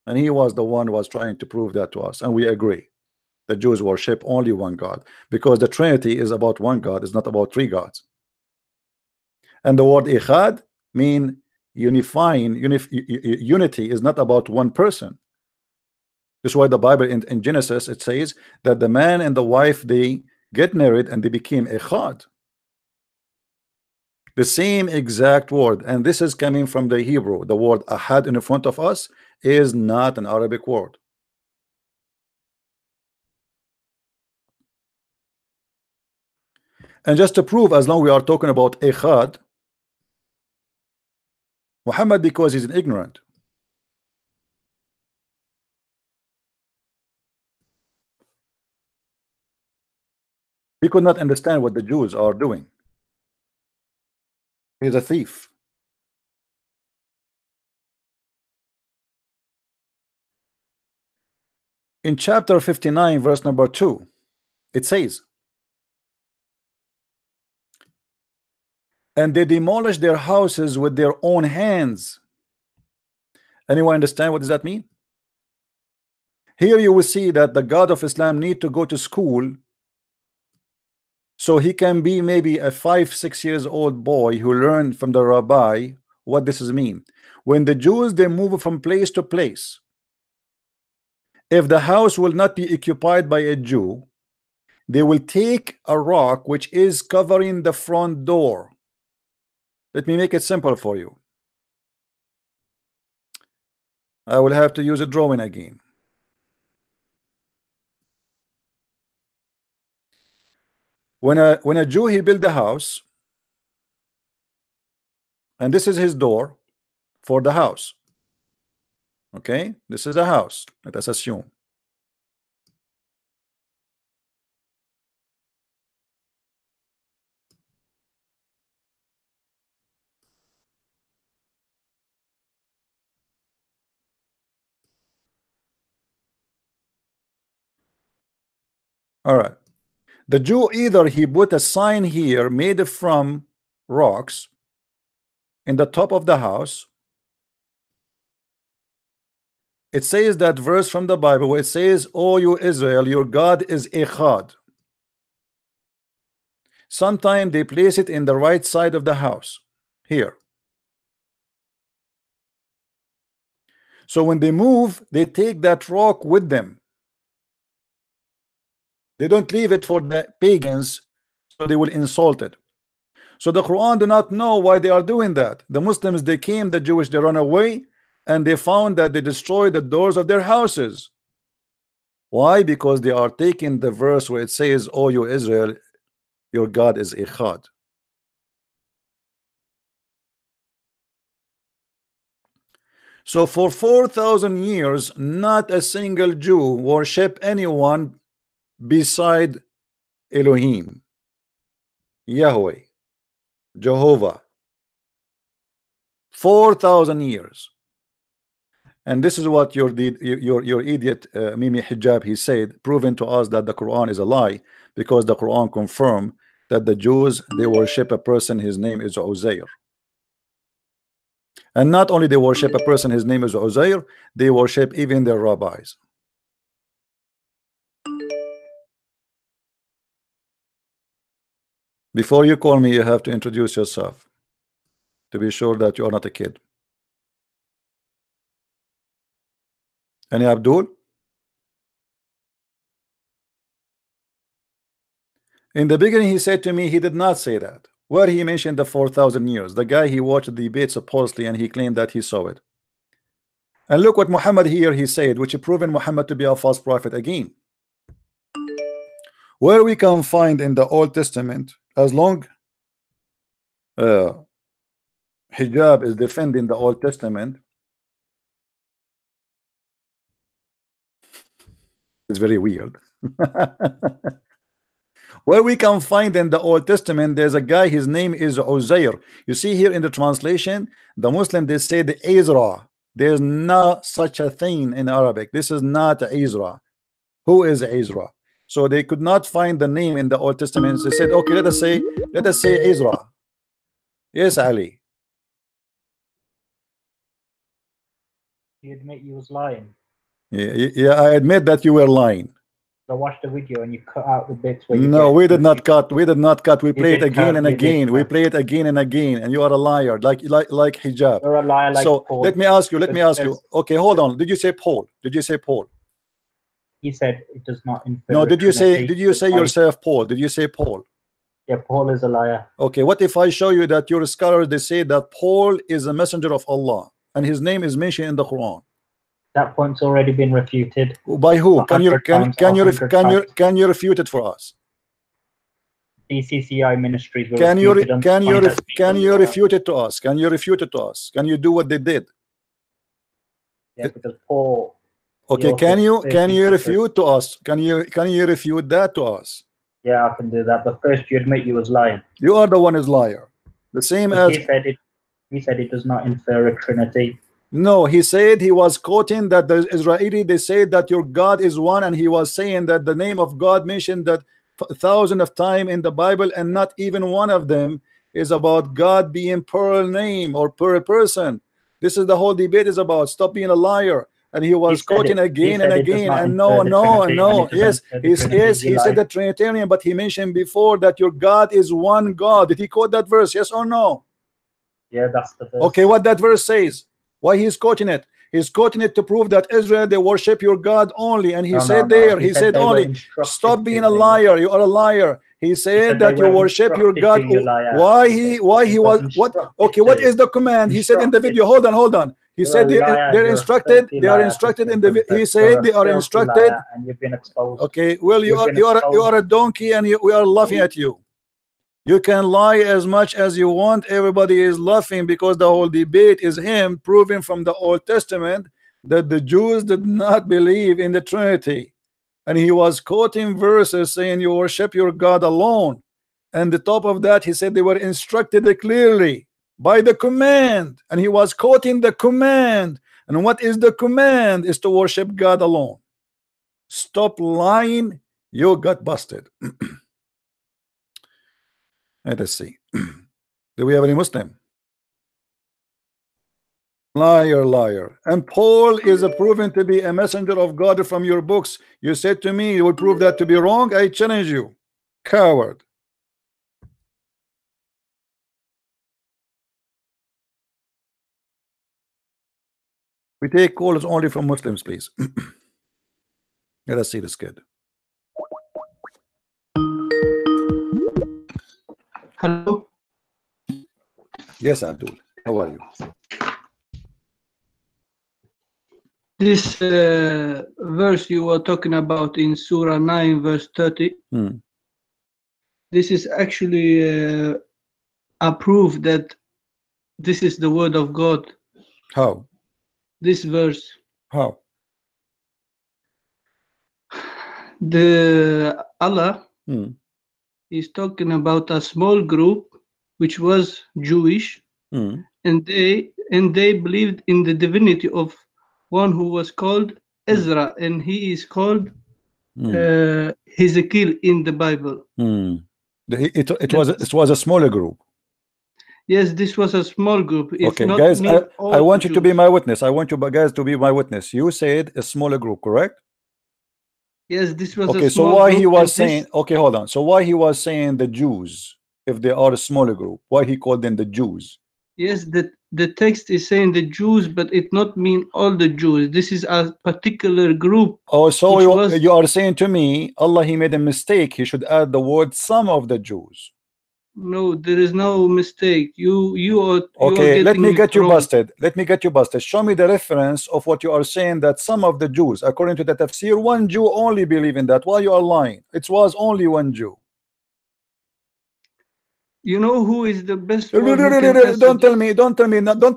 [SPEAKER 9] And he was the one who was trying to prove that to us, and we agree. The Jews worship only one God, because the Trinity is about one God, it's not about three gods. And the word Echad mean unifying. Unity is not about one person. That's why the Bible in Genesis, it says that the man and the wife, they get married and they became Echad. The same exact word, and this is coming from the Hebrew. The word Ahad in front of us is not an Arabic word. And just to prove, as long we are talking about Echad, Muhammad, because he's an ignorant, he could not understand what the Jews are doing. He's a thief. In chapter 59, verse number 2, it says, and they demolished their houses with their own hands. Anyone understand what does that mean? Here you will see that the God of Islam need to go to school so he can be maybe a 5-6 years old boy who learned from the rabbi what this is mean. When the Jews, they move from place to place, if the house will not be occupied by a Jew, they will take a rock which is covering the front door. Let me make it simple for you. I will have to use a drawing again. When a Jew, he built a house, and this is his door for the house. Okay, this is a house. Let us assume. All right. The Jew, either he put a sign here made from rocks in the top of the house. It says that verse from the Bible where it says, "O you Israel, your God is Echad." Sometimes they place it in the right side of the house here. So when they move, they take that rock with them. They don't leave it for the pagans, so they will insult it. So the Quran do not know why they are doing that. The Muslims, they came, the Jewish, they run away, and they found that they destroyed the doors of their houses. Why? Because they are taking the verse where it says, "O you Israel, your God is Echad." So for 4,000 years, not a single Jew worship anyone beside Elohim, Yahweh, Jehovah. 4,000 years. And this is what your idiot Mimi Hijab, he said, proving to us that the Quran is a lie, because the Quran confirmed that the Jews, they worship a person, his name is Uzair. And not only they worship a person, his name is Uzair, they worship even their rabbis. Before you call me, you have to introduce yourself to be sure that you are not a kid. Any Abdul? In the beginning, he said to me, he did not say that. Where he mentioned the 4,000 years, the guy he watched the debate supposedly, and he claimed that he saw it. And look what Muhammad here he said, which proven Muhammad to be a false prophet again. Where we can find in the Old Testament, as long hijab is defending the Old Testament, it's very weird. Where we can find in the Old Testament, there's a guy, his name is Uzair. You see here in the translation, the Muslim, they say the Ezra. There's not such a thing in Arabic. This is not Ezra. Who is Ezra? So they could not find the name in the Old Testament. They said, okay, let us say Ezra. Yes, Ali.
[SPEAKER 7] You admit you was lying.
[SPEAKER 9] Yeah, I admit that you were lying.
[SPEAKER 7] I watched the video and you cut out the bits where you
[SPEAKER 9] no, we did not cut. We did not cut. We play it again and
[SPEAKER 7] you
[SPEAKER 9] again. We play it again and again. And you are a liar, like hijab.
[SPEAKER 7] You're a liar like
[SPEAKER 9] so
[SPEAKER 7] Paul.
[SPEAKER 9] let me ask you. Okay, hold on. Did you say Paul? Did you say Paul?
[SPEAKER 7] He said it does not infer.
[SPEAKER 9] No, did you say yourself Paul? Did you say Paul?
[SPEAKER 7] Yeah, Paul is a liar.
[SPEAKER 9] Okay, what if I show you that your scholars they say that Paul is a messenger of Allah and his name is mentioned in the Quran?
[SPEAKER 7] That point's already been refuted.
[SPEAKER 9] By who? Can you refute it for us?
[SPEAKER 7] DCCI ministries.
[SPEAKER 9] Can you refute it to us? Can you refute it to us? Can you do what they did?
[SPEAKER 7] Yeah, because Paul.
[SPEAKER 9] Okay, can you refute to us? Can you refute that to us?
[SPEAKER 7] Yeah, I can do that. But first, you admit you was lying.
[SPEAKER 9] You are the one who's liar. The same as
[SPEAKER 7] he said it does not infer a trinity.
[SPEAKER 9] No, he said he was quoting that the Israeli, they say that your God is one, and he was saying that the name of God mentioned that 1,000 of times in the Bible, and not even one of them is about God being per name or per person. This is the whole debate is about. Stop being a liar. And he was quoting again and again, and no, yes, he said the Trinitarian, but he mentioned before that your God is one God. Did he quote that verse? Yes or no?
[SPEAKER 7] Yeah, that's the verse.
[SPEAKER 9] Okay, what that verse says? Why he's quoting it? He's quoting it to prove that Israel, they worship your God only. And he said he said only. Stop being a liar. You are a liar. He said that you worship your God. Why he was what? Okay, what is the command? He said in the video. Hold on. He said they're instructed. They are instructed in the. He said they are instructed.
[SPEAKER 7] And you've been exposed.
[SPEAKER 9] Okay, well you are a donkey, and we are laughing at you. You can lie as much as you want. Everybody is laughing because the whole debate is him proving from the Old Testament that the Jews did not believe in the Trinity. And he was quoting verses saying you worship your God alone. And the top of that, he said they were instructed clearly by the command. And he was quoting the command. And what is the command? Is to worship God alone. Stop lying. You got busted. Let us see. Do we have any Muslim? Liar. And Paul is proven to be a messenger of God from your books. You said to me you will prove that to be wrong. I challenge you. Coward. We take calls only from Muslims, please. Let us see this kid.
[SPEAKER 11] Hello.
[SPEAKER 9] Yes, Abdul. How are you?
[SPEAKER 11] This verse you were talking about in Surah 9, verse 30. This is actually a proof that this is the word of God.
[SPEAKER 9] How?
[SPEAKER 11] This verse.
[SPEAKER 9] How?
[SPEAKER 11] The Allah is talking about a small group which was Jewish, and they believed in the divinity of one who was called Ezra, and he is called Hezekiel in the Bible.
[SPEAKER 9] It was a smaller group.
[SPEAKER 11] Yes, this was a small group. It's
[SPEAKER 9] Okay,
[SPEAKER 11] not
[SPEAKER 9] guys,
[SPEAKER 11] mean
[SPEAKER 9] I
[SPEAKER 11] all
[SPEAKER 9] want you to be
[SPEAKER 11] Jews.
[SPEAKER 9] my witness. I want you guys to be my witness. You said a smaller group, correct?
[SPEAKER 11] Yes, this was
[SPEAKER 9] Okay,
[SPEAKER 11] a
[SPEAKER 9] so
[SPEAKER 11] small
[SPEAKER 9] why
[SPEAKER 11] group.
[SPEAKER 9] he was
[SPEAKER 11] and
[SPEAKER 9] saying, okay, hold on. So why he was saying the Jews, if they are a smaller group, why he called them the Jews?
[SPEAKER 11] Yes, the text is saying the Jews, but it not mean all the Jews. This is a particular group.
[SPEAKER 9] Oh, so
[SPEAKER 11] which
[SPEAKER 9] you are saying to me, Allah, he made a mistake. He should add the word some of the Jews.
[SPEAKER 11] No, there is no mistake. You are
[SPEAKER 9] Okay, let me
[SPEAKER 11] getting
[SPEAKER 9] get
[SPEAKER 11] it
[SPEAKER 9] you
[SPEAKER 11] wrong.
[SPEAKER 9] busted. Let me get you busted. Show me the reference of what you are saying, that some of the Jews, according to the tafsir, one Jew only believe in that. Why you are lying? It was only one Jew.
[SPEAKER 11] You know who is the best one who can answer
[SPEAKER 9] Don't tell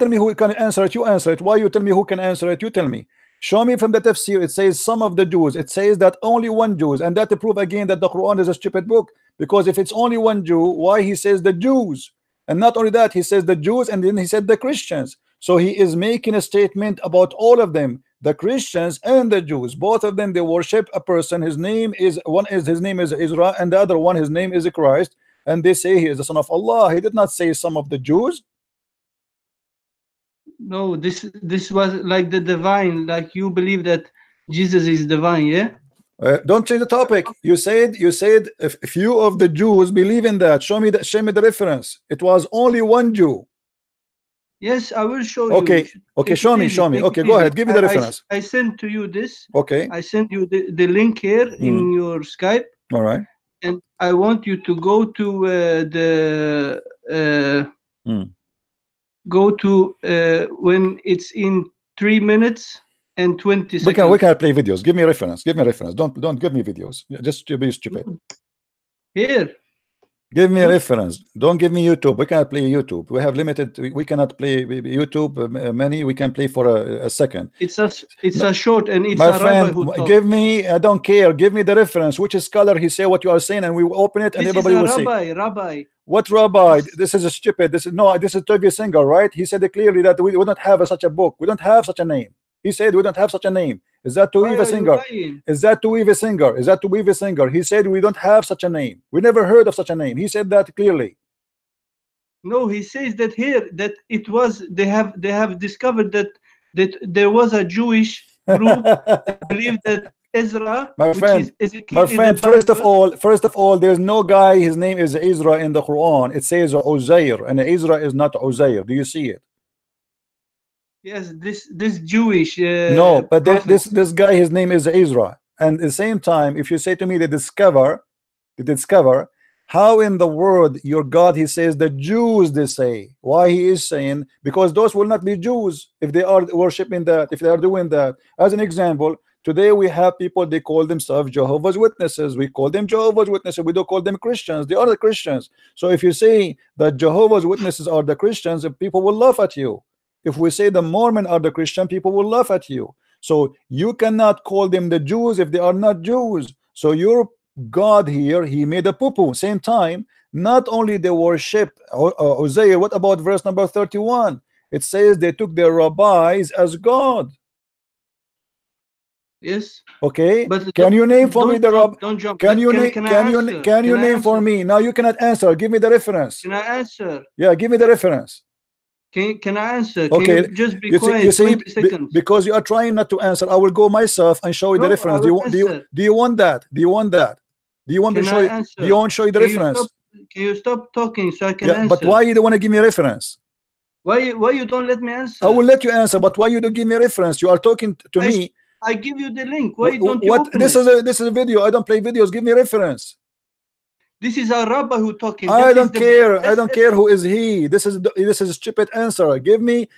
[SPEAKER 9] me who can answer it. You answer it. Why you tell me who can answer it? You tell me. Show me from the tafsir. It says some of the Jews. It says that only one Jews, and that to prove again that the Quran is a stupid book. Because if it's only one Jew, why he says the Jews? And not only that, he says the Jews, and then he said the Christians. So he is making a statement about all of them, the Christians and the Jews. Both of them, they worship a person. His name is his name is Israel, and the other one, his name is Christ. And they say he is the son of Allah. He did not say some of the Jews.
[SPEAKER 11] No, this was like the divine, like you believe that Jesus is divine, yeah?
[SPEAKER 9] Don't change the topic. You said if few of the Jews believe in that. Show me the reference. It was only one Jew.
[SPEAKER 11] Yes, I will show
[SPEAKER 9] okay.
[SPEAKER 11] you.
[SPEAKER 9] Okay, show me. Okay, go ahead. Give me the reference.
[SPEAKER 11] I sent to you this.
[SPEAKER 9] Okay.
[SPEAKER 11] I sent you the link here in your Skype.
[SPEAKER 9] All right.
[SPEAKER 11] And I want you to go to go to when it's in 3 minutes and 20 seconds.
[SPEAKER 9] We can play videos. Give me a reference. Give me a reference. Don't give me videos. Just to be stupid.
[SPEAKER 11] Here.
[SPEAKER 9] Give me a reference. Don't give me YouTube. We cannot play YouTube. We have limited. We cannot play YouTube many. We can play for a second.
[SPEAKER 11] It's a short, and it's
[SPEAKER 9] my
[SPEAKER 11] a
[SPEAKER 9] friend.
[SPEAKER 11] rabbi who
[SPEAKER 9] Give me. I don't care. Give me the reference. Which scholar he say what you are saying, and we will open it, and
[SPEAKER 11] this
[SPEAKER 9] everybody will
[SPEAKER 11] rabbi,
[SPEAKER 9] see.
[SPEAKER 11] Rabbi.
[SPEAKER 9] What rabbi? This is a stupid. This is Toby Singer, right? He said clearly that we don't have such a book. We don't have such a name. He said we don't have such a name. Is that Tuiva Singer? Is that Tuiva Singer? Is that Tuiva Singer? He said we don't have such a name. We never heard of such a name. He said that clearly.
[SPEAKER 11] No, he says that here that it was they have discovered that there was a Jewish group that believed that Ezra,
[SPEAKER 9] my friend, first of all, there's no guy, his name is Ezra in the Quran. It says Uzair, and Ezra is not Uzair. Do you see it?
[SPEAKER 11] Yes, this Jewish.
[SPEAKER 9] No, but this guy, his name is Ezra. And at the same time, if you say to me they discover, how in the world your God, he says the Jews, they say. Why he is saying? Because those will not be Jews if they are worshiping that, if they are doing that. As an example, today we have people, they call themselves Jehovah's Witnesses. We call them Jehovah's Witnesses. We don't call them Christians. They are the Christians. So if you say that Jehovah's Witnesses are the Christians, people will laugh at you. If we say the Mormon are the Christian, people will laugh at you. So you cannot call them the Jews if they are not Jews. So your God here, he made a poo-poo. Same time, not only they worship Uzair, what about verse number 31? It says they took their rabbis as God.
[SPEAKER 11] Yes.
[SPEAKER 9] Okay. But can you name for me the rabbi?
[SPEAKER 11] Don't jump.
[SPEAKER 9] Can you name for me? Now you cannot answer. Give me the reference.
[SPEAKER 11] Can I answer?
[SPEAKER 9] Yeah, give me the reference.
[SPEAKER 11] Can I answer?
[SPEAKER 9] Okay.
[SPEAKER 11] Can you just be quiet?
[SPEAKER 9] You see,
[SPEAKER 11] 20 seconds.
[SPEAKER 9] because you are trying not to answer, I will go myself and show you the reference. Do you want that? Do you want that? Do you want me to show you? Do you want to show you the reference?
[SPEAKER 11] Can you stop talking so I can answer?
[SPEAKER 9] But why you don't want to give me a reference?
[SPEAKER 11] Why you don't let me answer?
[SPEAKER 9] I will let you answer, but why you don't give me a reference? You are talking to me.
[SPEAKER 11] I give you the link. Why don't you open
[SPEAKER 9] this
[SPEAKER 11] it?
[SPEAKER 9] This is a video. I don't play videos. Give me a reference.
[SPEAKER 11] This is a rabbi who talking.
[SPEAKER 9] I don't care. I don't care who is he. This is a stupid answer. Give me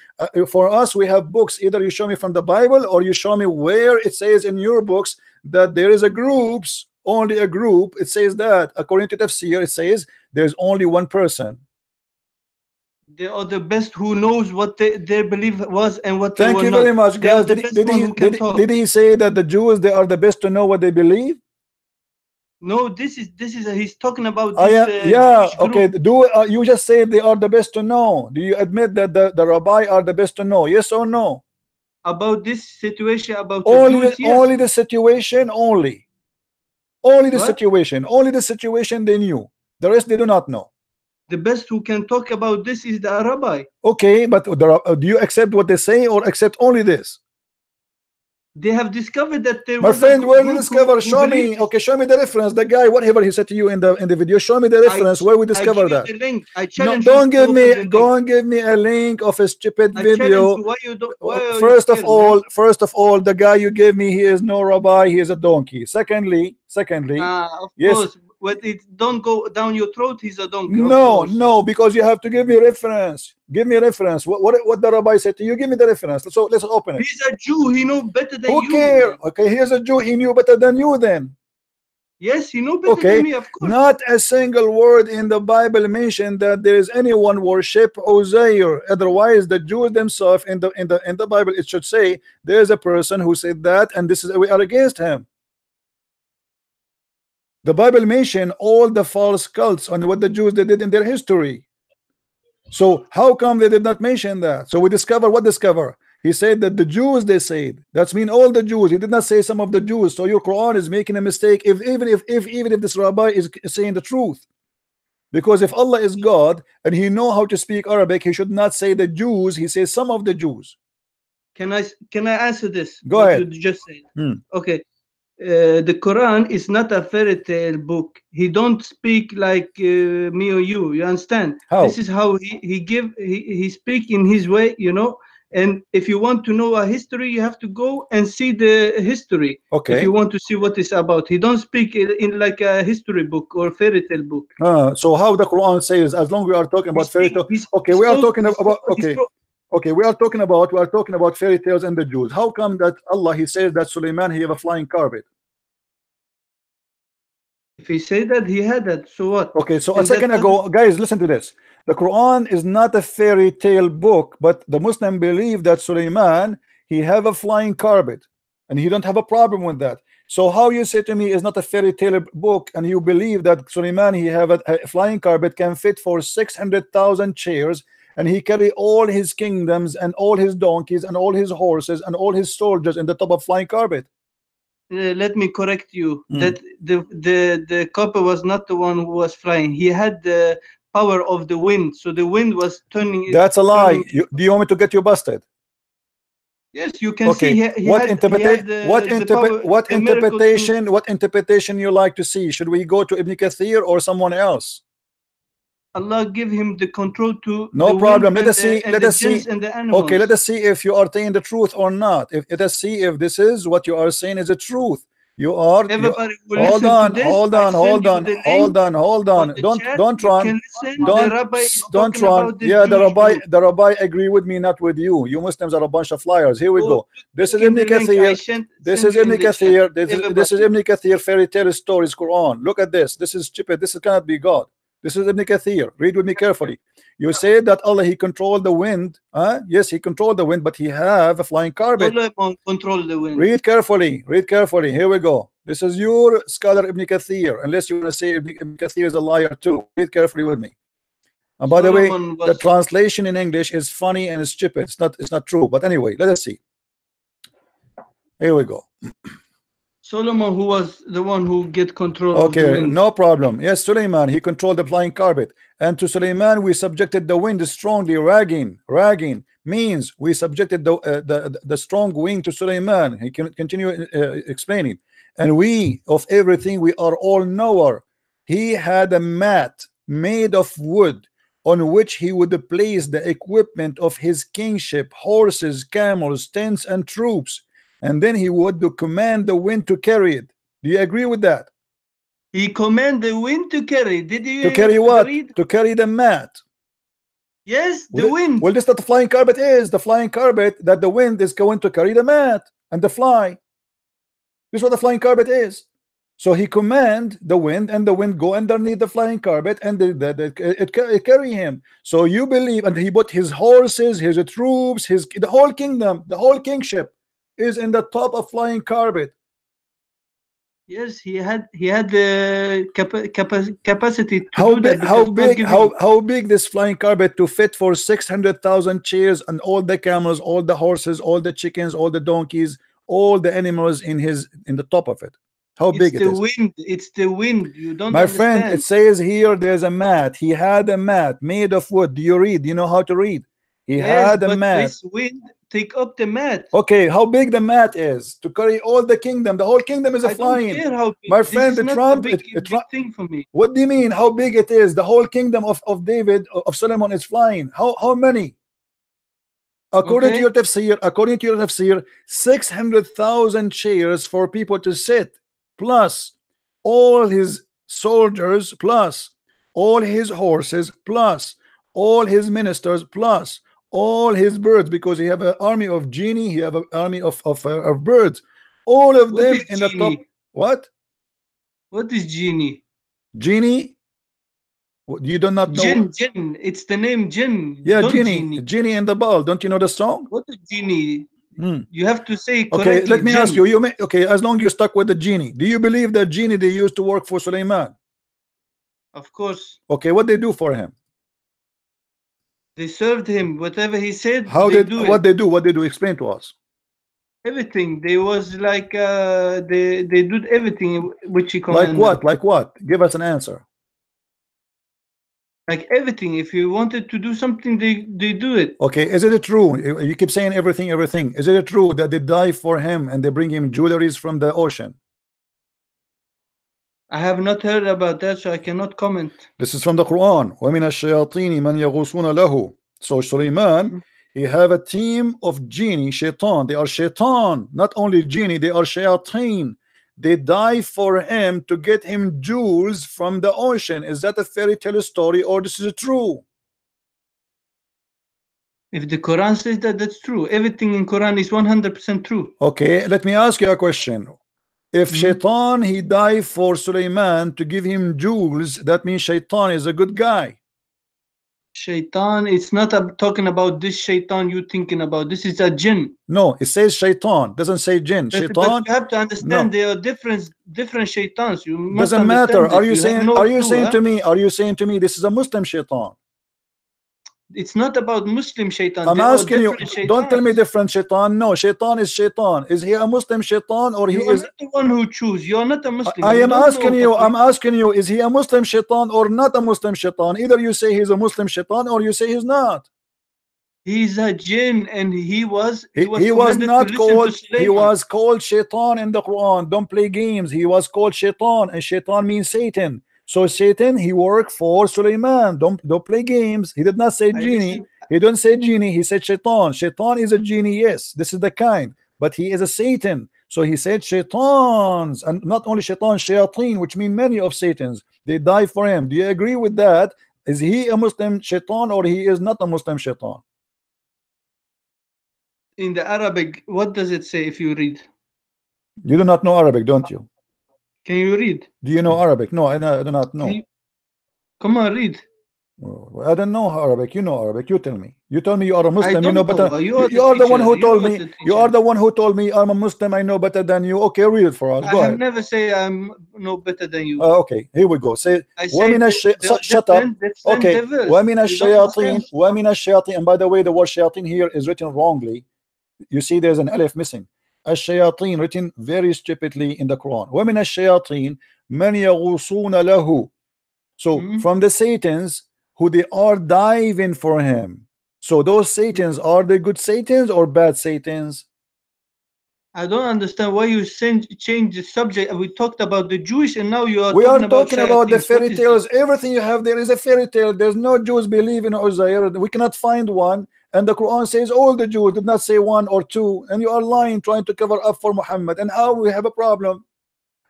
[SPEAKER 9] for us. We have books. Either you show me from the Bible or you show me where it says in your books that there is a groups, only a group. It says that according to tafsir, it says there's only one person.
[SPEAKER 11] They are the best who knows what their belief was and what.
[SPEAKER 9] Thank you very much, guys. Did he say that the Jews, they are the best to know what they believe?
[SPEAKER 11] No, this is he's talking about
[SPEAKER 9] this, okay. You just say they are the best to know. Do you admit that the rabbi are the best to know? Yes or no?
[SPEAKER 11] About this situation, about
[SPEAKER 9] only the situation, only the situation they knew. The rest they do not know.
[SPEAKER 11] The best who can talk about this is the rabbi.
[SPEAKER 9] Okay, but do you accept what they say or accept only this?
[SPEAKER 11] They have discovered that there
[SPEAKER 9] My
[SPEAKER 11] was
[SPEAKER 9] friend,
[SPEAKER 11] a
[SPEAKER 9] where we
[SPEAKER 11] group
[SPEAKER 9] discover?
[SPEAKER 11] who
[SPEAKER 9] Show me.
[SPEAKER 11] believed-
[SPEAKER 9] Okay, show me the reference. The guy, whatever he said to you in the video, show me the reference where we discover
[SPEAKER 11] I
[SPEAKER 9] that.
[SPEAKER 11] give you the link. I
[SPEAKER 9] No,
[SPEAKER 11] challenge
[SPEAKER 9] don't
[SPEAKER 11] you
[SPEAKER 9] give
[SPEAKER 11] to
[SPEAKER 9] me,
[SPEAKER 11] open the link.
[SPEAKER 9] don't give me a link of a stupid
[SPEAKER 11] I
[SPEAKER 9] video.
[SPEAKER 11] challenge you. Why you don't? Why are you
[SPEAKER 9] First of
[SPEAKER 11] scared,
[SPEAKER 9] all, the guy you gave me, he is no rabbi. He is a donkey. Secondly,
[SPEAKER 11] of
[SPEAKER 9] yes.
[SPEAKER 11] course, but it don't go down your throat. He's a donkey. of
[SPEAKER 9] No,
[SPEAKER 11] course.
[SPEAKER 9] no, because you have to give me reference. Give me reference. What the rabbi said to you? Give me the reference. So let's open it.
[SPEAKER 11] He's a Jew. He know better than
[SPEAKER 9] Who
[SPEAKER 11] you.
[SPEAKER 9] cares? Okay, here's a Jew. He knew better than you then.
[SPEAKER 11] Yes, he know better
[SPEAKER 9] Okay,
[SPEAKER 11] than me. Of course.
[SPEAKER 9] not a single word in the Bible mentioned that there is anyone worship Uzair. Otherwise, the Jews themselves in the Bible it should say there is a person who said that, and this is we are against him. The Bible mentioned all the false cults and what the Jews they did in their history. So how come they did not mention that? So we discover what discover. He said that the Jews they said. That's mean all the Jews. He did not say some of the Jews. So your Quran is making a mistake. Even if this rabbi is saying the truth, because if Allah is God and he know how to speak Arabic, he should not say the Jews. He says some of the Jews.
[SPEAKER 11] Can I answer this?
[SPEAKER 9] Go
[SPEAKER 11] what
[SPEAKER 9] ahead.
[SPEAKER 11] You just said.
[SPEAKER 9] Okay.
[SPEAKER 11] The Quran is not a fairy tale book. He don't speak like me or you. You understand?
[SPEAKER 9] How?
[SPEAKER 11] This is how he speak in his way, you know. And if you want to know a history, you have to go and see the history.
[SPEAKER 9] Okay.
[SPEAKER 11] If you want to see what it's about, he don't speak in like a history book or fairy tale book.
[SPEAKER 9] So how the Quran says, as long as we are talking about fairy tale, okay, we are talking about okay, we are talking about fairy tales and the Jews. How come that Allah he says that Suleiman he have a flying carpet?
[SPEAKER 11] If he said that, he had that. So what?
[SPEAKER 9] Okay, so a
[SPEAKER 11] And
[SPEAKER 9] second
[SPEAKER 11] that-
[SPEAKER 9] ago, guys, listen to this. The Quran is not a fairy tale book, but the Muslim believe that Suleiman he have a flying carpet, and he don't have a problem with that. So how you say to me is not a fairy tale book, and you believe that Suleiman he have a flying carpet can fit for 600,000 chairs, and he carry all his kingdoms and all his donkeys and all his horses and all his soldiers in the top of flying carpet?
[SPEAKER 11] let me correct you. That the copper was not the one who was flying. He had the power of the wind, so the wind was turning.
[SPEAKER 9] That's a lie. Do you want me to get you busted?
[SPEAKER 11] Yes, you can
[SPEAKER 9] Okay.
[SPEAKER 11] see. He
[SPEAKER 9] What
[SPEAKER 11] had
[SPEAKER 9] interpretation you like to see? Should we go to Ibn Kathir or someone else?
[SPEAKER 11] Allah give him the control to.
[SPEAKER 9] No
[SPEAKER 11] the
[SPEAKER 9] problem.
[SPEAKER 11] wind
[SPEAKER 9] Let us
[SPEAKER 11] and
[SPEAKER 9] see.
[SPEAKER 11] the- and
[SPEAKER 9] Let
[SPEAKER 11] the
[SPEAKER 9] us see.
[SPEAKER 11] jinns and the animals.
[SPEAKER 9] Okay, let us see if you are saying the truth or not. Let us see if this is what you are saying is the truth. You are.
[SPEAKER 11] Everybody will
[SPEAKER 9] Hold
[SPEAKER 11] listen
[SPEAKER 9] on.
[SPEAKER 11] to this.
[SPEAKER 9] Hold
[SPEAKER 11] I
[SPEAKER 9] on.
[SPEAKER 11] send
[SPEAKER 9] Hold
[SPEAKER 11] you
[SPEAKER 9] on.
[SPEAKER 11] the link
[SPEAKER 9] Hold on. Hold on.
[SPEAKER 11] on the
[SPEAKER 9] Don't
[SPEAKER 11] chat.
[SPEAKER 9] don't
[SPEAKER 11] You
[SPEAKER 9] run.
[SPEAKER 11] can listen.
[SPEAKER 9] Don't
[SPEAKER 11] The rabbi is
[SPEAKER 9] don't
[SPEAKER 11] talking
[SPEAKER 9] run.
[SPEAKER 11] about this
[SPEAKER 9] Yeah, the
[SPEAKER 11] Jewish
[SPEAKER 9] rabbi agree with me, not with you. You Muslims are a bunch of liars. Here we go. This is
[SPEAKER 11] in
[SPEAKER 9] Ibn
[SPEAKER 11] the link I
[SPEAKER 9] Kathir.
[SPEAKER 11] sent-
[SPEAKER 9] This
[SPEAKER 11] sent
[SPEAKER 9] is
[SPEAKER 11] you in
[SPEAKER 9] Ibn
[SPEAKER 11] the chat.
[SPEAKER 9] Kathir. This is
[SPEAKER 11] Everybody.
[SPEAKER 9] Ibn Kathir fairy tale stories Quran. Look at this. This is stupid. This cannot be God. This is Ibn Kathir. Read with me carefully. You say that Allah he controlled the wind. Yes, he controlled the wind, but he have a flying carpet.
[SPEAKER 11] Solomon control the wind.
[SPEAKER 9] Read carefully. Read carefully. Here we go. This is your scholar Ibn Kathir. Unless you want to say Ibn Kathir is a liar too. Read carefully with me. And by the way,
[SPEAKER 11] Solomon
[SPEAKER 9] the
[SPEAKER 11] was-
[SPEAKER 9] translation in English is funny and it's stupid. It's not true. But anyway, let us see. Here we go.
[SPEAKER 11] Solomon, who was the one who get control of the
[SPEAKER 9] Okay,
[SPEAKER 11] wind.
[SPEAKER 9] no problem. Yes, Suleiman, he controlled the flying carpet. And to Suleiman, we subjected the wind strongly, ragging. Ragging means we subjected the strong wind to Suleiman. He can continue explaining. And we, of everything, we are all knower. He had a mat made of wood on which he would place the equipment of his kingship, horses, camels, tents, and troops. And then he would command the wind to carry it. Do you agree with that?
[SPEAKER 11] He command the wind to carry. Did you
[SPEAKER 9] To carry what?
[SPEAKER 11] read?
[SPEAKER 9] To carry the mat.
[SPEAKER 11] Yes, the
[SPEAKER 9] Well,
[SPEAKER 11] wind.
[SPEAKER 9] well, this is what the flying carpet is. The flying carpet that the wind is going to carry the mat and the fly. This is what the flying carpet is. So he command the wind, and the wind go underneath the flying carpet, and it carry him. So you believe, and he put his horses, his troops, the whole kingdom, the whole kingship is in the top of flying carpet.
[SPEAKER 11] Yes, he had the capacity to
[SPEAKER 9] How
[SPEAKER 11] do
[SPEAKER 9] big?
[SPEAKER 11] that.
[SPEAKER 9] How
[SPEAKER 11] because God
[SPEAKER 9] big?
[SPEAKER 11] give
[SPEAKER 9] How big this flying carpet to fit for 600,000 chairs and all the camels, all the horses, all the chickens, all the donkeys, all the animals in the top of it? How big
[SPEAKER 11] it's
[SPEAKER 9] it
[SPEAKER 11] the
[SPEAKER 9] is?
[SPEAKER 11] wind. It's the wind. You don't
[SPEAKER 9] My
[SPEAKER 11] understand.
[SPEAKER 9] friend, it says here there's a mat. He had a mat made of wood. Do you read? Do you know how to read? He
[SPEAKER 11] Yes,
[SPEAKER 9] had a
[SPEAKER 11] but
[SPEAKER 9] mat.
[SPEAKER 11] this wind take up the mat.
[SPEAKER 9] Okay, how big the mat is to carry all the kingdom? The whole kingdom is a
[SPEAKER 11] I
[SPEAKER 9] flying.
[SPEAKER 11] don't care how big.
[SPEAKER 9] My
[SPEAKER 11] This
[SPEAKER 9] friend,
[SPEAKER 11] is
[SPEAKER 9] the
[SPEAKER 11] not
[SPEAKER 9] Trump.
[SPEAKER 11] a big thing for me.
[SPEAKER 9] What do you mean? How big it is? The whole kingdom of David, of Solomon, is flying. How many? According to your tafsir, 600,000 chairs for people to sit, plus all his soldiers, plus all his horses, plus all his ministers, plus all his birds, because he have an army of genie, he have an army of birds, all of
[SPEAKER 11] What
[SPEAKER 9] them
[SPEAKER 11] is
[SPEAKER 9] in the top.
[SPEAKER 11] genie?
[SPEAKER 9] What?
[SPEAKER 11] What is genie?
[SPEAKER 9] Genie? You do not know?
[SPEAKER 11] Jinn. It's the name Jinn.
[SPEAKER 9] Yeah,
[SPEAKER 11] Don't
[SPEAKER 9] genie in the ball. Don't you know the song?
[SPEAKER 11] What is genie? You have to say
[SPEAKER 9] Okay,
[SPEAKER 11] correctly.
[SPEAKER 9] let me ask
[SPEAKER 11] Jinn.
[SPEAKER 9] you. Okay, as long as you're stuck with the genie, do you believe that genie they used to work for Suleiman?
[SPEAKER 11] Of course.
[SPEAKER 9] Okay, what they do for him?
[SPEAKER 11] They served him. Whatever he said,
[SPEAKER 9] How
[SPEAKER 11] they
[SPEAKER 9] did
[SPEAKER 11] do
[SPEAKER 9] what
[SPEAKER 11] it.
[SPEAKER 9] they do? What they do? Explain to us.
[SPEAKER 11] Everything. They was like they did everything which he
[SPEAKER 9] Like
[SPEAKER 11] commanded.
[SPEAKER 9] what? Like what? Give us an answer.
[SPEAKER 11] Like everything. If you wanted to do something, they do it.
[SPEAKER 9] Okay, is it true? You keep saying everything. Is it true that they die for him and they bring him jewelries from the ocean?
[SPEAKER 11] I have not heard about that, so I cannot comment.
[SPEAKER 9] This is from the Quran. وَمِنَ الشَّيَاطِينِ مَنْ يَغُوصُونَ لَهُ. So Suleiman, he have a team of genie, shaitan. They are shaitan, not only genie, they are shayateen. They die for him to get him jewels from the ocean. Is that a fairy tale story or this is true?
[SPEAKER 11] If the Quran says that, that's true. Everything in Quran is 100% true.
[SPEAKER 9] Okay, let me ask you a question. If shaitan he died for Suleiman to give him jewels, that means shaitan is a good guy.
[SPEAKER 11] Shaitan, it's not talking about this shaitan you thinking about. This is a jinn.
[SPEAKER 9] No, it says shaitan, doesn't say jinn.
[SPEAKER 11] But
[SPEAKER 9] Shaitan.
[SPEAKER 11] you have to understand
[SPEAKER 9] No.
[SPEAKER 11] there are different shaitans. You must
[SPEAKER 9] Doesn't matter.
[SPEAKER 11] understand
[SPEAKER 9] Are
[SPEAKER 11] this.
[SPEAKER 9] you
[SPEAKER 11] have
[SPEAKER 9] saying?
[SPEAKER 11] no
[SPEAKER 9] Are you
[SPEAKER 11] clue,
[SPEAKER 9] saying
[SPEAKER 11] huh?
[SPEAKER 9] to me? Are you saying to me this is a Muslim shaitan?
[SPEAKER 11] It's not about Muslim shaitan.
[SPEAKER 9] I'm
[SPEAKER 11] There are
[SPEAKER 9] asking you.
[SPEAKER 11] different
[SPEAKER 9] Don't tell me
[SPEAKER 11] shaitans.
[SPEAKER 9] different shaitan. No, shaitan is shaitan. Is he a Muslim shaitan or he
[SPEAKER 11] You are
[SPEAKER 9] is?
[SPEAKER 11] not the one who choose. You are not a Muslim.
[SPEAKER 9] I
[SPEAKER 11] You
[SPEAKER 9] am
[SPEAKER 11] don't
[SPEAKER 9] asking
[SPEAKER 11] know
[SPEAKER 9] you.
[SPEAKER 11] what
[SPEAKER 9] I'm asking you. Is he a Muslim shaitan or not a Muslim shaitan? Either you say he's a Muslim shaitan or you say he's not.
[SPEAKER 11] He's a jinn, and he was
[SPEAKER 9] He was
[SPEAKER 11] commanded
[SPEAKER 9] not
[SPEAKER 11] to listen
[SPEAKER 9] called.
[SPEAKER 11] to
[SPEAKER 9] He
[SPEAKER 11] Sulaiman.
[SPEAKER 9] was called shaitan in the Quran. Don't play games. He was called shaitan, and shaitan means Satan. So Satan, he worked for Suleiman. Don't play games. He did not say genie. He didn't say genie. He said shaitan. Shaitan is a genie. Yes, this is the kind, but he is a Satan. So he said shaitans, and not only shaitan, shayateen, which mean many of Satans. They die for him. Do you agree with that? Is he a Muslim shaitan or he is not a Muslim shaitan?
[SPEAKER 11] In the Arabic, what does it say if you read?
[SPEAKER 9] You do not know Arabic, don't you?
[SPEAKER 11] Can you read?
[SPEAKER 9] Do you know Arabic? No, I do not know.
[SPEAKER 11] Come on, read.
[SPEAKER 9] I don't know Arabic. You know Arabic. You tell me. You tell me you are a Muslim. You know
[SPEAKER 11] don't
[SPEAKER 9] better.
[SPEAKER 11] know.
[SPEAKER 9] You
[SPEAKER 11] You
[SPEAKER 9] are
[SPEAKER 11] are
[SPEAKER 9] the one who
[SPEAKER 11] teacher.
[SPEAKER 9] told
[SPEAKER 11] You are
[SPEAKER 9] me.
[SPEAKER 11] the
[SPEAKER 9] You are the one who told me I'm a Muslim. I know better than you. Okay, read it for us.
[SPEAKER 11] I
[SPEAKER 9] Go
[SPEAKER 11] have
[SPEAKER 9] ahead.
[SPEAKER 11] never say I'm no better than you.
[SPEAKER 9] Okay, here we go. Say
[SPEAKER 11] I say
[SPEAKER 9] وَمِنَ shut up. Okay. وَمِنَ الشَّيَاطِينِ وَمِنَ الشَّيَاطِينِ. And by the way, the word shayateen here is written wrongly. You see, there's an alif missing. الشياطين written very stupidly in the Quran. وَمِنَ الشَّيَاطِينِ مَنْ يَغُوصُونَ لَهُ. So from the Satans who they are diving for him. So those Satans, are they good Satans or bad Satans?
[SPEAKER 11] I don't understand why you change the subject. We talked about the Jewish, and now you are
[SPEAKER 9] We are talking
[SPEAKER 11] shayateens.
[SPEAKER 9] about the
[SPEAKER 11] What
[SPEAKER 9] fairy
[SPEAKER 11] is
[SPEAKER 9] tales. Everything you have there is a fairy tale. There's no Jews believe in Uzair. We cannot find one. And the Quran says all the Jews, did not say one or two. And you are lying, trying to cover up for Muhammad. And how we have a problem.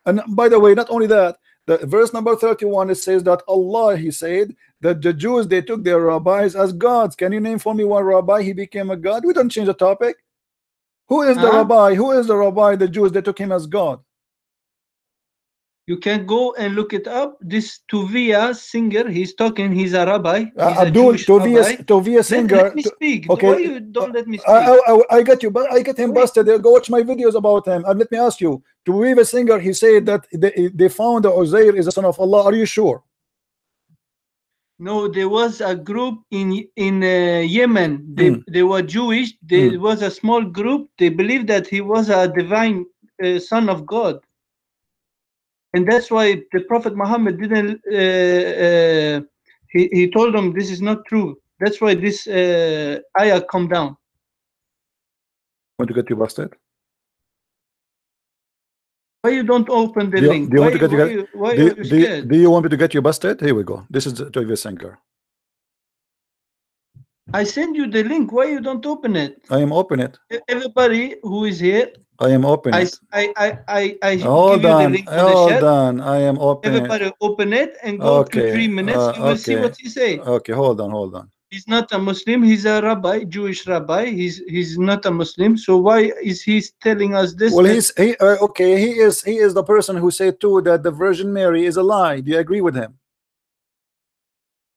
[SPEAKER 9] And by the way, not only that, the verse number 31, it says that Allah, he said that the Jews, they took their rabbis as gods. Can you name for me one rabbi he became a god? We don't change the topic. Who is the rabbi? Who is the rabbi? The Jews, they took him as God.
[SPEAKER 11] You can go and look it up. This Tuvia singer, he's talking. He's a rabbi. He's
[SPEAKER 9] Abdul
[SPEAKER 11] a Jewish
[SPEAKER 9] Tovia singer.
[SPEAKER 11] Let me speak.
[SPEAKER 9] Okay.
[SPEAKER 11] Why you don't let me speak?
[SPEAKER 9] I get you, but I get him busted. Go watch my videos about him. And let me ask you, Tovia singer, he said that they found that Uzair is the son of Allah. Are you sure?
[SPEAKER 11] No, there was a group in Yemen. They were Jewish. There was a small group. They believed that he was a divine son of God. And that's why the Prophet Muhammad didn't. He told them this is not true. That's why this ayah come down.
[SPEAKER 9] Want to get you busted?
[SPEAKER 11] Why you don't open the link?
[SPEAKER 9] Do you want to get
[SPEAKER 11] scared?
[SPEAKER 9] do you want me to get you busted? Here we go. This is Toive Singer.
[SPEAKER 11] I send you the link. Why you don't open it?
[SPEAKER 9] I am open it.
[SPEAKER 11] Everybody who is here,
[SPEAKER 9] I am open it.
[SPEAKER 11] I
[SPEAKER 9] Hold
[SPEAKER 11] give you the
[SPEAKER 9] on.
[SPEAKER 11] link for the
[SPEAKER 9] Hold
[SPEAKER 11] chat.
[SPEAKER 9] on. I am open it.
[SPEAKER 11] Everybody open it and go to 3 minutes. You will see what he say.
[SPEAKER 9] Okay, hold on.
[SPEAKER 11] He's not a Muslim. He's a rabbi, Jewish rabbi. He's not a Muslim. So why is he telling us this?
[SPEAKER 9] Well, he is the person who said too that the Virgin Mary is a lie. Do you agree with him?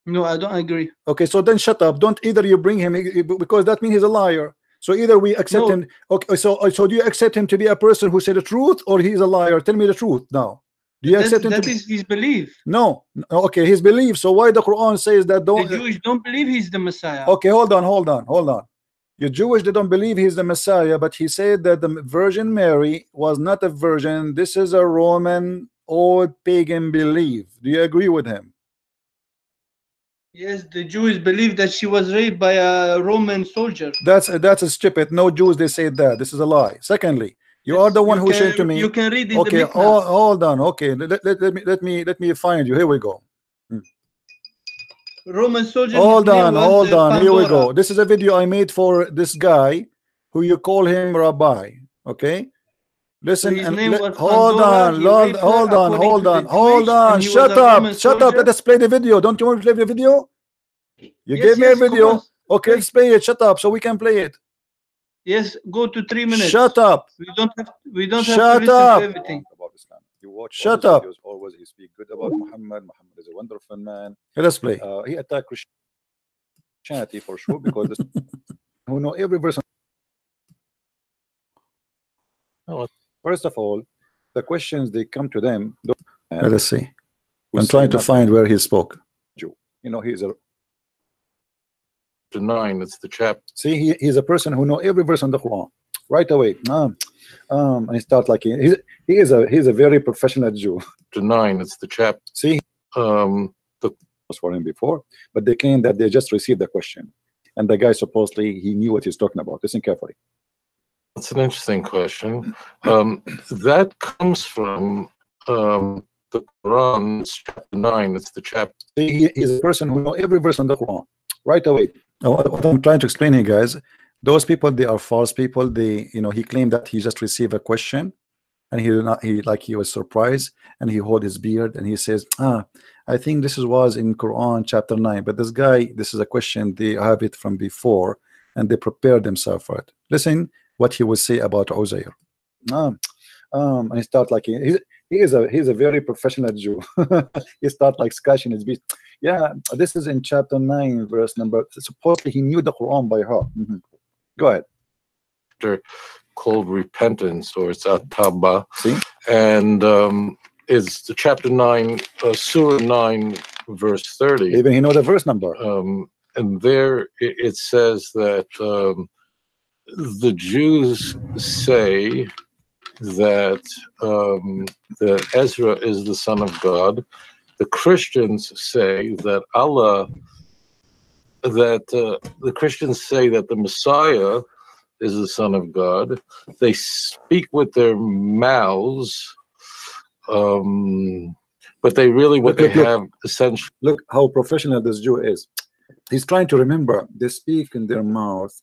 [SPEAKER 11] No, I don't agree.
[SPEAKER 9] Okay, so then shut up. Don't either you bring him because that means he's a liar. So either we accept him. Okay, so do you accept him to be a person who said the truth, or he's a liar? Tell me the truth now. Do you accept him?
[SPEAKER 11] That is his belief.
[SPEAKER 9] No. Okay, his belief. So why the Quran says that
[SPEAKER 11] the Jewish don't believe he's the Messiah?
[SPEAKER 9] Okay, hold on. You Jewish, they don't believe he's the Messiah, but he said that the Virgin Mary was not a virgin. This is a Roman old pagan belief. Do you agree with him?
[SPEAKER 11] Yes, the Jews believe that she was raped by a Roman soldier.
[SPEAKER 9] That's a stupid. No Jews they say that. This is a lie. Secondly, you are the one who said to me.
[SPEAKER 11] You can read in
[SPEAKER 9] okay,
[SPEAKER 11] the Miknah.
[SPEAKER 9] Hold on. Okay, let me find you. Here we go.
[SPEAKER 11] Roman soldier.
[SPEAKER 9] Hold on. Here we go. This is a video I made for this guy who you call him Rabbi. Okay. Listen and hold on. Shut up. Let us play the video. Don't you want to play the video? You gave me a video. Okay, let's play it. Shut up so we can play it.
[SPEAKER 11] Yes, go to 3 minutes.
[SPEAKER 9] Shut up.
[SPEAKER 11] We don't have to listen
[SPEAKER 9] to
[SPEAKER 11] everything.
[SPEAKER 1] You watch
[SPEAKER 9] Shut up.
[SPEAKER 1] videos, always he speak good about Muhammad. Muhammad is a wonderful man.
[SPEAKER 9] Let's play.
[SPEAKER 1] He attacked Christianity for sure because who know every person. First of all, the questions they come to them.
[SPEAKER 9] Let us see. I'm trying to find where he spoke.
[SPEAKER 1] Jew. You know, he's a
[SPEAKER 12] 9. It's the chapter.
[SPEAKER 9] See, he's a person who know every verse on the Quran right away. And he starts like he's a very professional Jew.
[SPEAKER 12] 9. It's the chapter.
[SPEAKER 9] See, the was for him before, but they claim that they just received the question, and the guy supposedly he knew what he's talking about. Listen carefully.
[SPEAKER 12] That's an interesting question. That comes from the Quran, chapter 9. It's the chapter.
[SPEAKER 9] He is a person who knows every verse on the Quran right away. What I'm trying to explain here, guys, those people, they are false people. They, he claimed that he just received a question, and he was surprised, and he hold his beard, and he says, I think this was in Quran chapter 9. But this guy, this is a question they have it from before, and they prepared themselves for it. Listen what he would say about Uzair. And he start like he's a very professional Jew. He start like scratching his beard. Yeah, this is in chapter 9, verse number. Supposedly he knew the Quran by heart. Go ahead.
[SPEAKER 12] Called repentance, or it's at-tawbah.
[SPEAKER 9] See,
[SPEAKER 12] and it's the chapter 9, Surah 9, verse 30.
[SPEAKER 9] Even he know the verse number.
[SPEAKER 12] And there it says that the Jews say that that Ezra is the son of God. The Christians say that Allah, the Christians say that the Messiah is the son of God. They speak with their mouths, but they really have essentially.
[SPEAKER 9] Look how professional this Jew is. He's trying to remember. They speak in their mouth.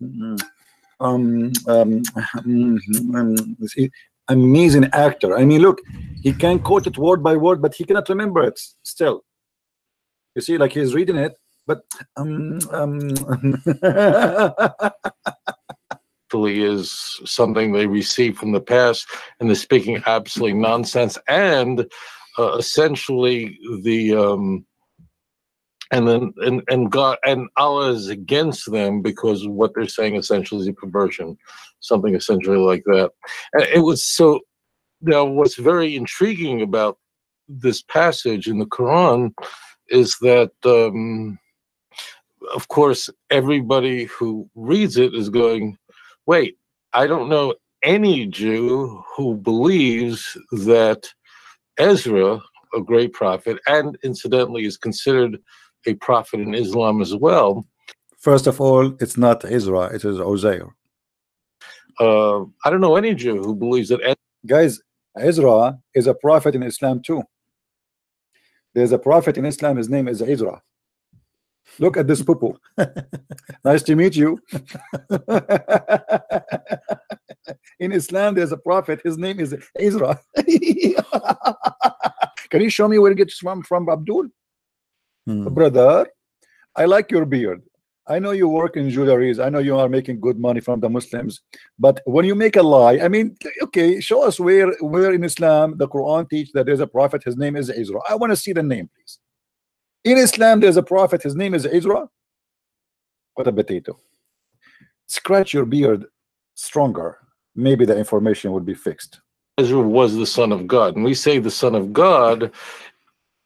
[SPEAKER 9] Amazing actor. I mean, look, he can quote it word by word, but he cannot remember it still. You see, like he's reading it, but
[SPEAKER 12] is something they received from the past, and they're speaking absolutely nonsense, and essentially the and God and Allah is against them because what they're saying essentially is a perversion, something essentially like that. And it was so. Now, what's very intriguing about this passage in the Quran is that, of course, everybody who reads it is going, "Wait, I don't know any Jew who believes that Ezra, a great prophet, and incidentally is considered a prophet in Islam as well.
[SPEAKER 9] First of all, it's not Ezra, it is Uzair.
[SPEAKER 12] I don't know any Jew who believes that.
[SPEAKER 9] Guys, Ezra is a prophet in Islam too. There's a prophet in Islam, his name is Ezra. Look at this poo-poo. Nice to meet you. In Islam, there's a prophet, his name is Ezra. Can you show me where it gets from Abdul? Brother, I like your beard. I know you work in jewelries. I know you are making good money from the Muslims. But when you make a lie, I mean, okay, show us where in Islam the Quran teach that there's a prophet, his name is Ezra. I want to see the name, please. In Islam, there's a prophet, his name is Ezra. What a potato. Scratch your beard stronger. Maybe the information would be fixed.
[SPEAKER 12] Ezra was the son of God. And we say the son of God,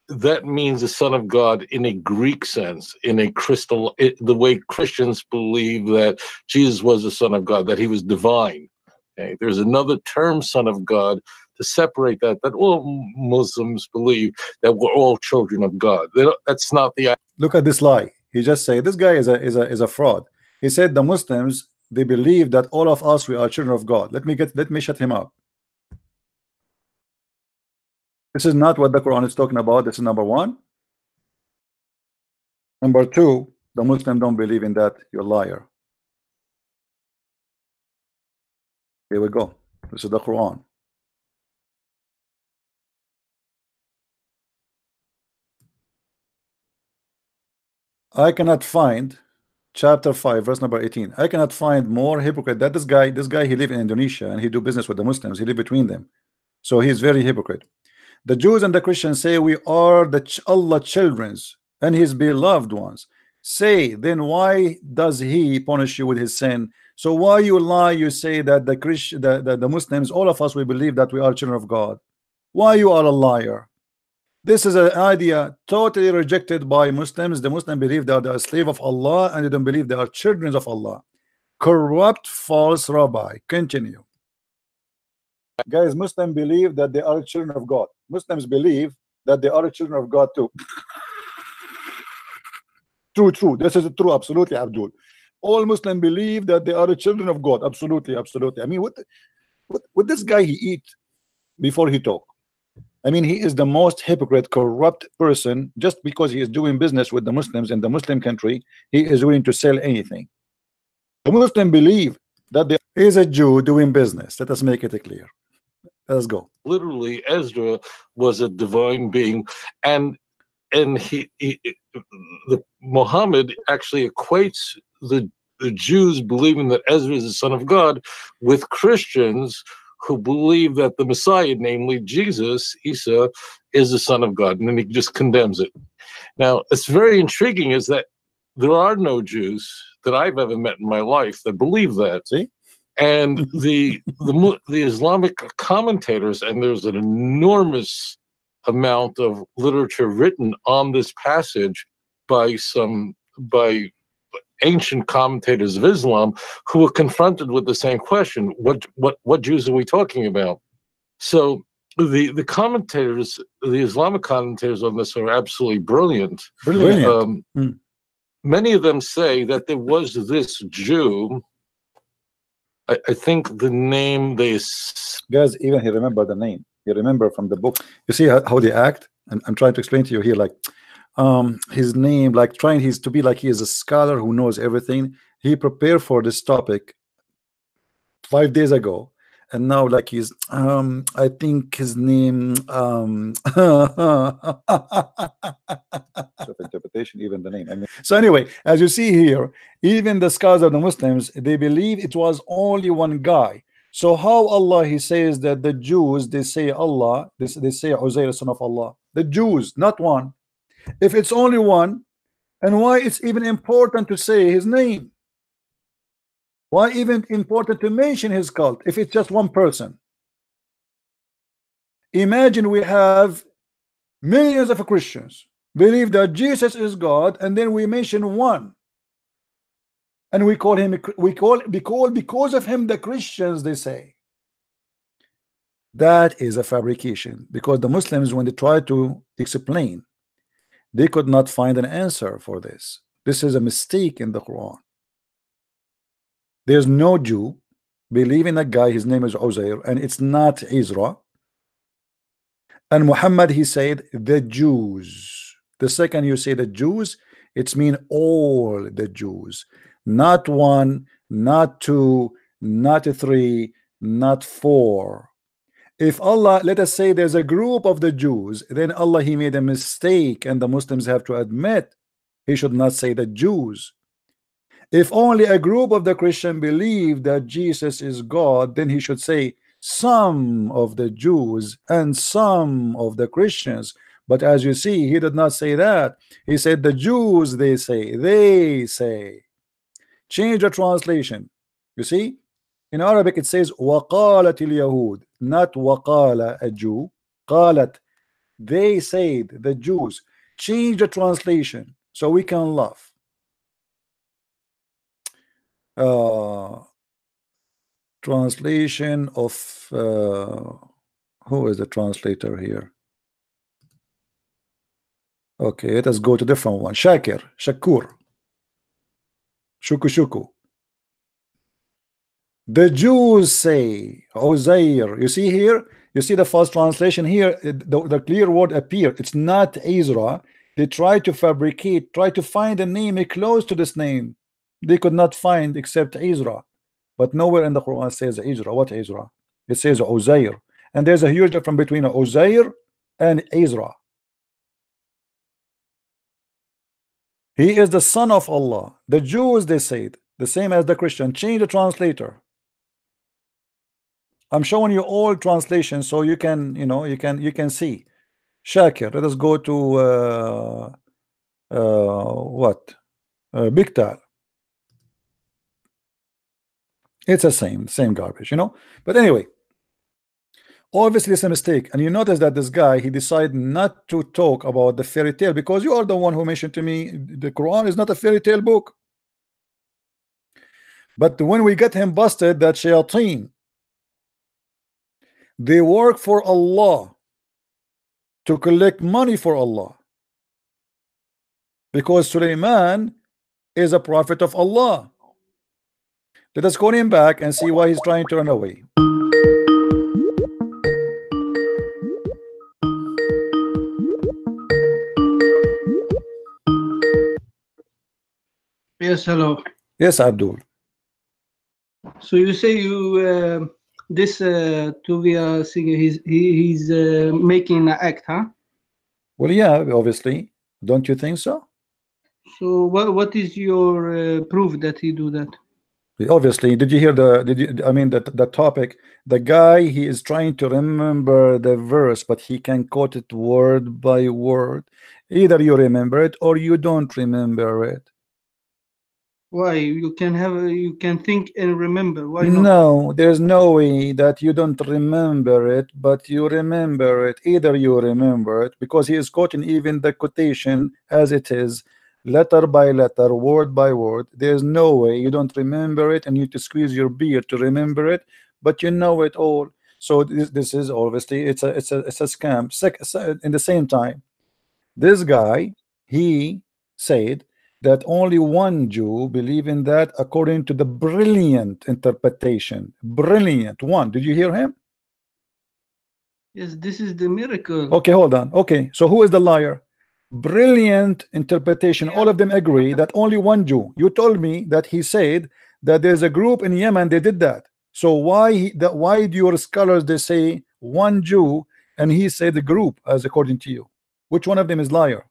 [SPEAKER 12] that means the son of God in a Greek sense, in a the way Christians believe that Jesus was the son of God, that he was divine. Okay? There's another term, son of God, to separate that all Muslims believe that we're all children of God. That's not the.
[SPEAKER 9] Look at this lie. He just said this guy is a fraud. He said the Muslims, they believe that all of us, we are children of God. Let me shut him up. This is not what the Quran is talking about. This is number one. Number two, the Muslim don't believe in that. You're a liar. Here we go. This is the Quran. I cannot find chapter 5 verse number 18. I cannot find more hypocrite that this guy he live in Indonesia and he do business with the Muslims. He live between them, so he's very hypocrite. The Jews and the Christians say we are the Allah children's and his beloved ones. Say then, why does he punish you with his sin? So why you lie? You say that the Muslims, all of us, we believe that we are children of God. Why you are a liar? This is an idea totally rejected by Muslims. The Muslims believe that they are slave of Allah and they don't believe they are children of Allah. Corrupt, false rabbi. Continue. Guys, Muslims believe that they are children of God. Muslims believe that they are children of God too. True. This is true. Absolutely, Abdul. All Muslims believe that they are children of God. Absolutely. I mean, what this guy he eat before he talk? I mean, he is the most hypocrite, corrupt person. Just because he is doing business with the Muslims in the Muslim country, he is willing to sell anything. The Muslim believe that there is a Jew doing business. Let us make it clear. Let us go.
[SPEAKER 12] Literally, Ezra was a divine being, and Muhammad actually equates the Jews believing that Ezra is the son of God with Christians who believe that the Messiah, namely Jesus, Isa, is the son of God, and then he just condemns it. Now, it's very intriguing is that there are no Jews that I've ever met in my life that believe that.
[SPEAKER 9] See?
[SPEAKER 12] And the Islamic commentators, and there's an enormous amount of literature written on this passage by ancient commentators of Islam who were confronted with the same question: what Jews are we talking about? So the commentators, the Islamic commentators on this, are absolutely brilliant. Many of them say that there was this Jew. I think the name
[SPEAKER 9] guys, even he remember the name. He remember from the book. You see how they act, and I'm trying to explain to you here, like his name, like trying to be like he is a scholar who knows everything. He prepared for this topic 5 days ago, and now like he's I think his name interpretation, even the name. I mean, so anyway, as you see here, even the scholars of the Muslims, they believe it was only one guy. So how Allah, he says that the Jews, they say Allah, they say Uzair, son of Allah. The Jews, not one. If it's only one, and why it's even important to say his name? Why even important to mention his cult if it's just one person? Imagine we have millions of Christians believe that Jesus is God, and then we mention one, and we call him, because of him the Christians, they say. That is a fabrication, because the Muslims, when they try to explain, they could not find an answer for this. This is a mistake in the Quran. There's no Jew believing a guy, his name is Uzair, and it's not Ezra. And Muhammad, he said the Jews. The second you say the Jews, it's mean all the Jews, not one, not two, not three, not four. If Allah, let us say there's a group of the Jews, then Allah, he made a mistake, and the Muslims have to admit he should not say the Jews. If only a group of the Christian believe that Jesus is God, then he should say some of the Jews and some of the Christians. But as you see, he did not say that. He said the Jews, they say. Change the translation. You see, in Arabic it says وَقَالَتِ الْيَهُودِ, not وَقَالَ a Jew. قالت, they said, the Jews. Change the translation so we can laugh. Translation of who is the translator here? Okay, let us go to different one. Shakur. Shuku. The Jews say Uzair. You see here, you see the first translation here, the clear word appear. It's not Ezra. They try to fabricate, try to find a name close to this name. They could not find except Ezra. But nowhere in the Quran says Ezra. What Ezra? It says Uzair. And there's a huge difference between Uzair and Ezra. He is the son of Allah. The Jews, they said, the same as the Christian. Change the translator. I'm showing you all translations so you can, you can see. Shakir. Let us go to what? Biktal. It's the same garbage, But anyway, obviously it's a mistake. And you notice that this guy, he decided not to talk about the fairy tale, because you are the one who mentioned to me the Quran is not a fairy tale book. But when we get him busted, that shayateen, they work for Allah to collect money for Allah, because Sulaiman is a prophet of Allah. Let us call him back and see why he's trying to run away.
[SPEAKER 11] Yes, hello.
[SPEAKER 9] Yes, Abdul.
[SPEAKER 11] So you say this Tuvia singer, he's making an act, huh?
[SPEAKER 9] Well, yeah, obviously. Don't you think so?
[SPEAKER 11] So what is your proof that he do that?
[SPEAKER 9] Obviously, did you hear the topic? The guy, he is trying to remember the verse, but he can quote it word by word. Either you remember it or you don't remember it.
[SPEAKER 11] Why? You can think and remember. Why not?
[SPEAKER 9] No, there's no way that you don't remember it, but you remember it. Either you remember it, because he is quoting even the quotation as it is, letter by letter, word by word. There's no way you don't remember it, and you need to squeeze your beard to remember it, but you know it all. So this is obviously it's a scam. In the same time, this guy, he said that only one Jew believe in that, according to the brilliant interpretation. Brilliant one. Did you hear him?
[SPEAKER 11] Yes, this is the miracle.
[SPEAKER 9] Okay, hold on. Okay, so who is the liar? Brilliant interpretation. All of them agree that only one Jew. You told me that he said that there's a group in Yemen, they did that. So why do your scholars, they say one Jew and he said the group, as according to you? Which one of them is liar?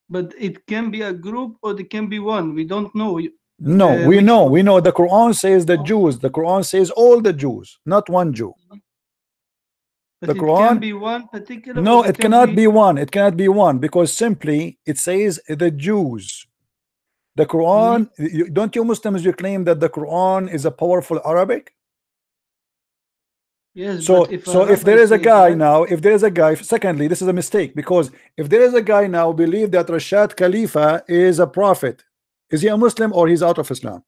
[SPEAKER 11] But it can be a group or it can be one. We don't know.
[SPEAKER 9] No, we know. The Quran says the Jews. The Quran says all the Jews, not one Jew.
[SPEAKER 11] But
[SPEAKER 9] The
[SPEAKER 11] it
[SPEAKER 9] Quran
[SPEAKER 11] can be one particular.
[SPEAKER 9] No,
[SPEAKER 11] or
[SPEAKER 9] it
[SPEAKER 11] can
[SPEAKER 9] cannot be one. It cannot be one, because simply it says the Jews. The Quran, don't you Muslims, you claim that the Quran is a powerful Arabic?
[SPEAKER 11] Yes.
[SPEAKER 9] So
[SPEAKER 11] but
[SPEAKER 9] if there is a guy now, if there is a guy, secondly, this is a mistake, because if there is a guy now believe that Rashad Khalifa is a prophet, is he a Muslim or he's out of Islam?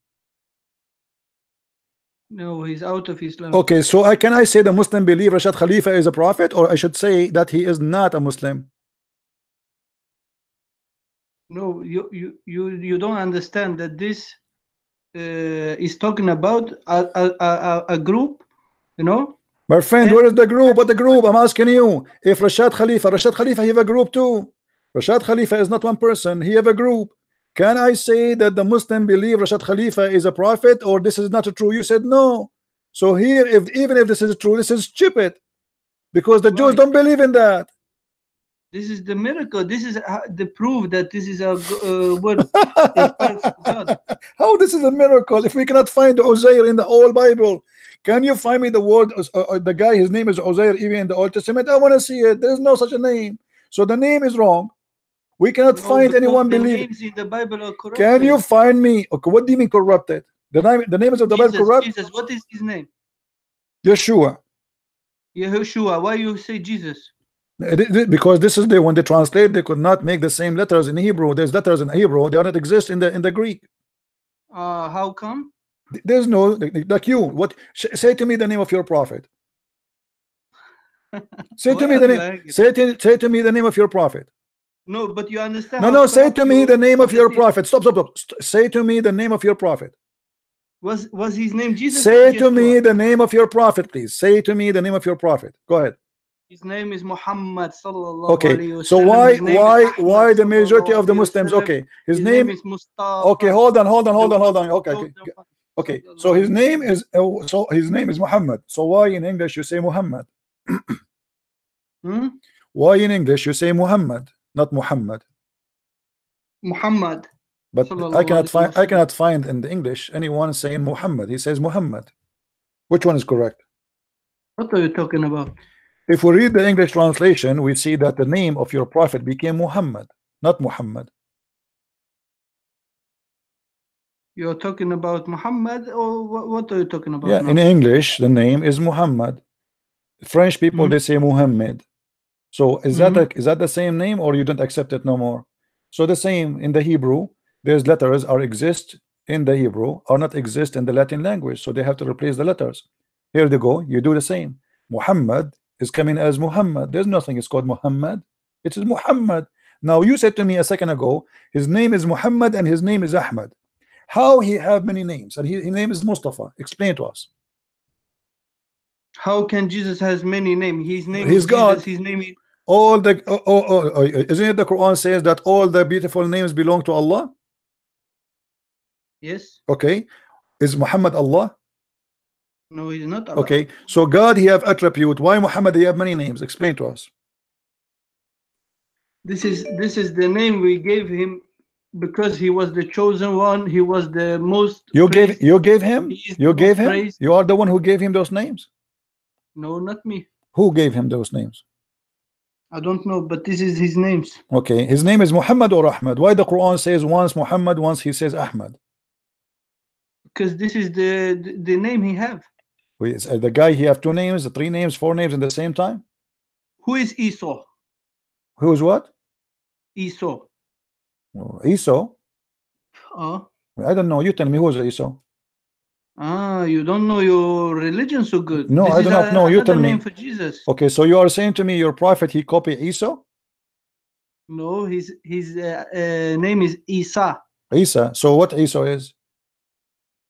[SPEAKER 11] No, he's out of Islam.
[SPEAKER 9] Okay, so can I say the Muslim believe Rashad Khalifa is a prophet, or I should say that he is not a Muslim?
[SPEAKER 11] No, you don't understand that this is talking about a group, you know.
[SPEAKER 9] My friend, where is the group? What the group? I'm asking you. If Rashad Khalifa, he have a group too. Rashad Khalifa is not one person. He have a group. Can I say that the Muslim believe Rashad Khalifa is a prophet, or this is not true? You said no. So here, even if this is true, this is stupid, because the Jews don't believe in that.
[SPEAKER 11] This is the miracle. This is the proof that this is a word. God.
[SPEAKER 9] How this is a miracle? If we cannot find Uzair in the whole Bible, can you find me the word? The guy, his name is Uzair, even in the Old Testament. I want to see it. There is no such a name. So the name is wrong. We cannot find anyone believe.
[SPEAKER 11] Names in the Bible are corrupted.
[SPEAKER 9] Can you find me? Okay, what do you mean corrupted? The names of the Bible corrupt?
[SPEAKER 11] Jesus, what is his name?
[SPEAKER 9] Yeshua.
[SPEAKER 11] Yeshua. Why you say Jesus?
[SPEAKER 9] Because this is when they translate, they could not make the same letters in Hebrew. There's letters in Hebrew, they do not exist in the Greek.
[SPEAKER 11] How come?
[SPEAKER 9] There's no, like you. What? Say to me the name of your prophet. Say to me the name. Say to me the name of your prophet.
[SPEAKER 11] No, but you understand.
[SPEAKER 9] No. Say to me the name of your prophet. Stop. Say to me the name of your prophet.
[SPEAKER 11] Was his name Jesus?
[SPEAKER 9] Say to me the name of your prophet, please. Say to me the name of your prophet. Go ahead.
[SPEAKER 11] His name is Muhammad sallallahu
[SPEAKER 9] Okay, so why the majority of the Muslims? Okay, his name
[SPEAKER 11] is Mustafa.
[SPEAKER 9] Okay, hold on. Okay. So his name is Muhammad. So why in English you say Muhammad? Why in English you say Muhammad, not Muhammad?
[SPEAKER 11] Muhammad.
[SPEAKER 9] But I cannot find in the English anyone saying Muhammad. He says Muhammad. Which one is correct?
[SPEAKER 11] What are you talking about?
[SPEAKER 9] If we read the English translation, we see that the name of your prophet became Muhammad, not Muhammad.
[SPEAKER 11] You're talking about Muhammad, or what are you talking about?
[SPEAKER 9] Yeah,
[SPEAKER 11] now?
[SPEAKER 9] in English, the name is Muhammad. French people, they say Muhammad. So is that the same name, or you don't accept it no more? So the same in the Hebrew, there's letters are exist in the Hebrew, or not exist in the Latin language. So they have to replace the letters. Here they go. You do the same. Muhammad is coming as Muhammad. There's nothing is called Muhammad. It is Muhammad. Now you said to me a second ago, his name is Muhammad and his name is Ahmad. How he have many names? And his name is Mustafa. Explain to us.
[SPEAKER 11] How can Jesus has many names? His name
[SPEAKER 9] He's
[SPEAKER 11] is
[SPEAKER 9] God.
[SPEAKER 11] Jesus. His name is
[SPEAKER 9] All the isn't it the Quran says that all the beautiful names belong to Allah?
[SPEAKER 11] Yes.
[SPEAKER 9] Okay. Is Muhammad Allah?
[SPEAKER 11] No, he's not Allah.
[SPEAKER 9] Okay, so God he have attribute. Why Muhammad he have many names? Explain to us.
[SPEAKER 11] This is the name we gave him because he was the chosen one. He was the most.
[SPEAKER 9] You gave him. You gave him.
[SPEAKER 11] praised.
[SPEAKER 9] You are the one who gave him those names.
[SPEAKER 11] No, not me.
[SPEAKER 9] Who gave him those names?
[SPEAKER 11] I don't know, but this is his names.
[SPEAKER 9] Okay, his name is Muhammad or Ahmad. Why the Quran says once Muhammad, once he says Ahmad?
[SPEAKER 11] Because this is the name he have.
[SPEAKER 9] The guy he have two names, three names, four names in the same time.
[SPEAKER 11] Who is Esau?
[SPEAKER 9] Who is what?
[SPEAKER 11] Esau.
[SPEAKER 9] Esau.
[SPEAKER 11] Oh.
[SPEAKER 9] I don't know. You tell me who is Esau.
[SPEAKER 11] You don't know your religion so good.
[SPEAKER 9] No,
[SPEAKER 11] this
[SPEAKER 9] I do not know. You tell me.
[SPEAKER 11] Name for Jesus.
[SPEAKER 9] Okay, so you are saying to me your prophet he copied Esau?
[SPEAKER 11] No, his name is Isa.
[SPEAKER 9] Isa. So what Esau is?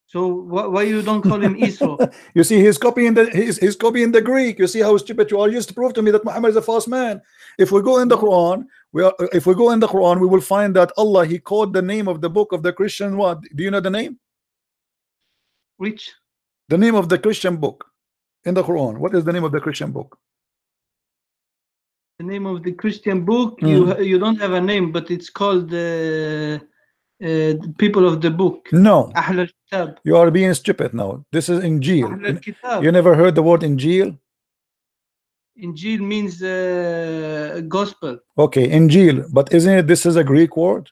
[SPEAKER 11] So why you don't call him Esau?
[SPEAKER 9] You see, he's copying the Greek. You see how stupid you are. You used to prove to me that Muhammad is a false man. If we go in the Quran, we will find that Allah he called the name of the book of the Christian. What do you know the name?
[SPEAKER 11] Which?
[SPEAKER 9] The name of the Christian book in the Quran. What is the name of the Christian book?
[SPEAKER 11] The name of the Christian book. You don't have a name, but it's called the people of the book.
[SPEAKER 9] No.
[SPEAKER 11] Ahl al-Kitab.
[SPEAKER 9] You are being stupid now. This is Injil.
[SPEAKER 11] Ahl al-Kitab.
[SPEAKER 9] You never heard the word Injil?
[SPEAKER 11] Injil means gospel.
[SPEAKER 9] Okay, Injil. But isn't it this is a Greek word?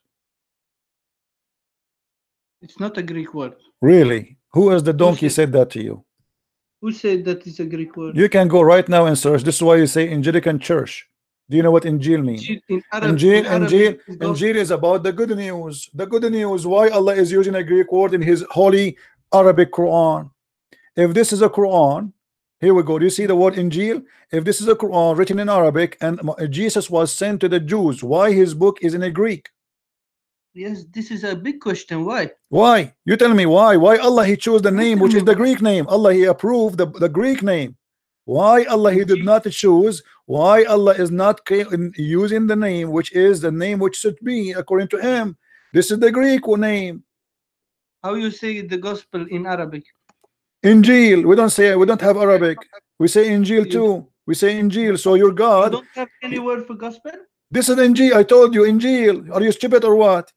[SPEAKER 11] It's not a Greek word.
[SPEAKER 9] Really? Who is the donkey said that to you?
[SPEAKER 11] Who said that it's a Greek word?
[SPEAKER 9] You can go right now and search. This is why you say Angelican Church. Do you know what Injil means? Injil is about the good news. The good news. Why Allah is using a Greek word in His holy Arabic Quran. if this is a Quran, here we go. Do you see the word Injil? If this is a Quran written in Arabic and Jesus was sent to the Jews, why his book is in a Greek?
[SPEAKER 11] Yes, this is a big question. Why?
[SPEAKER 9] Why? You tell me why. Why Allah he chose the name which is the Greek name? Allah he approved the Greek name. Why Allah he did not choose? Why Allah is not using the name which is the name which should be according to him? This is the Greek name.
[SPEAKER 11] How you say the gospel in Arabic?
[SPEAKER 9] Injil. We don't have Arabic. We say Injil too. We say Injil. So your God.
[SPEAKER 11] You don't have any word for gospel?
[SPEAKER 9] This is Injil. I told you Injil. Are you stupid or what?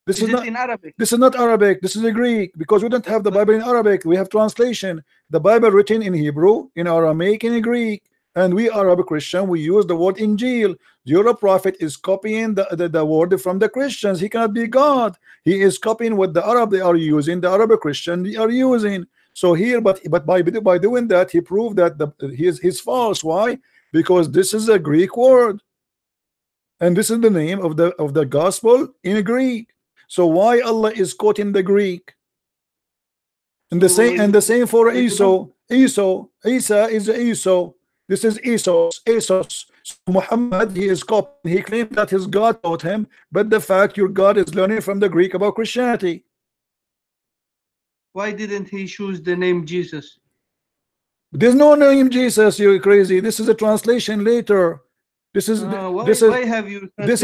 [SPEAKER 9] This is not
[SPEAKER 11] in Arabic.
[SPEAKER 9] This is not Arabic. This is a Greek, because we don't have the Bible in Arabic. We have translation. The Bible written in Hebrew, in Aramaic, in Greek, and we Arab Christian, we use the word Injil. Your prophet is copying the word from the Christians. He cannot be God. He is copying what the Arab they are using, the Arab Christian they are using. So here, but by doing that, he proved that he's false. Why? Because this is a Greek word, and this is the name of the gospel in Greek. So why Allah is quoting the Greek? And the same for Esau. Isa is Esau. This is Esos. So Muhammad, he is copying. He claimed that his God taught him, but the fact your God is learning from the Greek about Christianity.
[SPEAKER 11] Why didn't he choose the name Jesus?
[SPEAKER 9] There's no name Jesus. You're crazy. This is a translation later. This is
[SPEAKER 11] why have you
[SPEAKER 9] this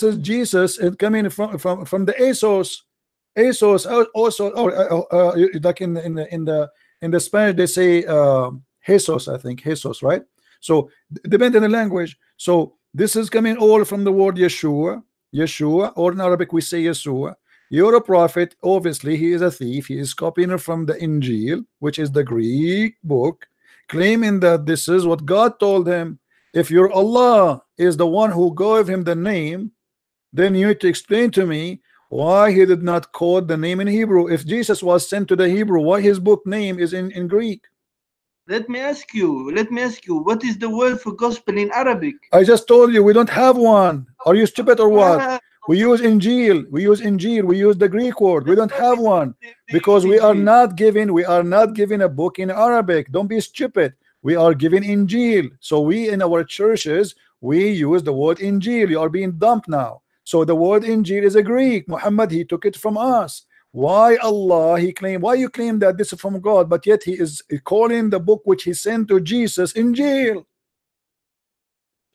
[SPEAKER 9] is Jesus and coming from the Esos also, or like in the Spanish they say Jesus, I think Jesus, right? So depending on the language. So this is coming all from the word Yeshua, or in Arabic we say Yeshua. You're a prophet. Obviously he is a thief. He is copying from the Injil, which is the Greek book, claiming that this is what God told him. If your Allah is the one who gave him the name, then you need to explain to me why he did not quote the name in Hebrew. If Jesus was sent to the Hebrew, why his book name is in Greek?
[SPEAKER 11] Let me ask you, what is the word for gospel in Arabic?
[SPEAKER 9] I just told you we don't have one. Are you stupid or what? We use Injil. We use the Greek word. We don't have one because we are not given a book in Arabic. Don't be stupid. We are given Injil. So we in our churches we use the word Injil. You are being dumped now. So the word Injil is a Greek. Muhammad he took it from us. Why Allah why you claim that this is from God, but yet he is calling the book which he sent to Jesus Injil?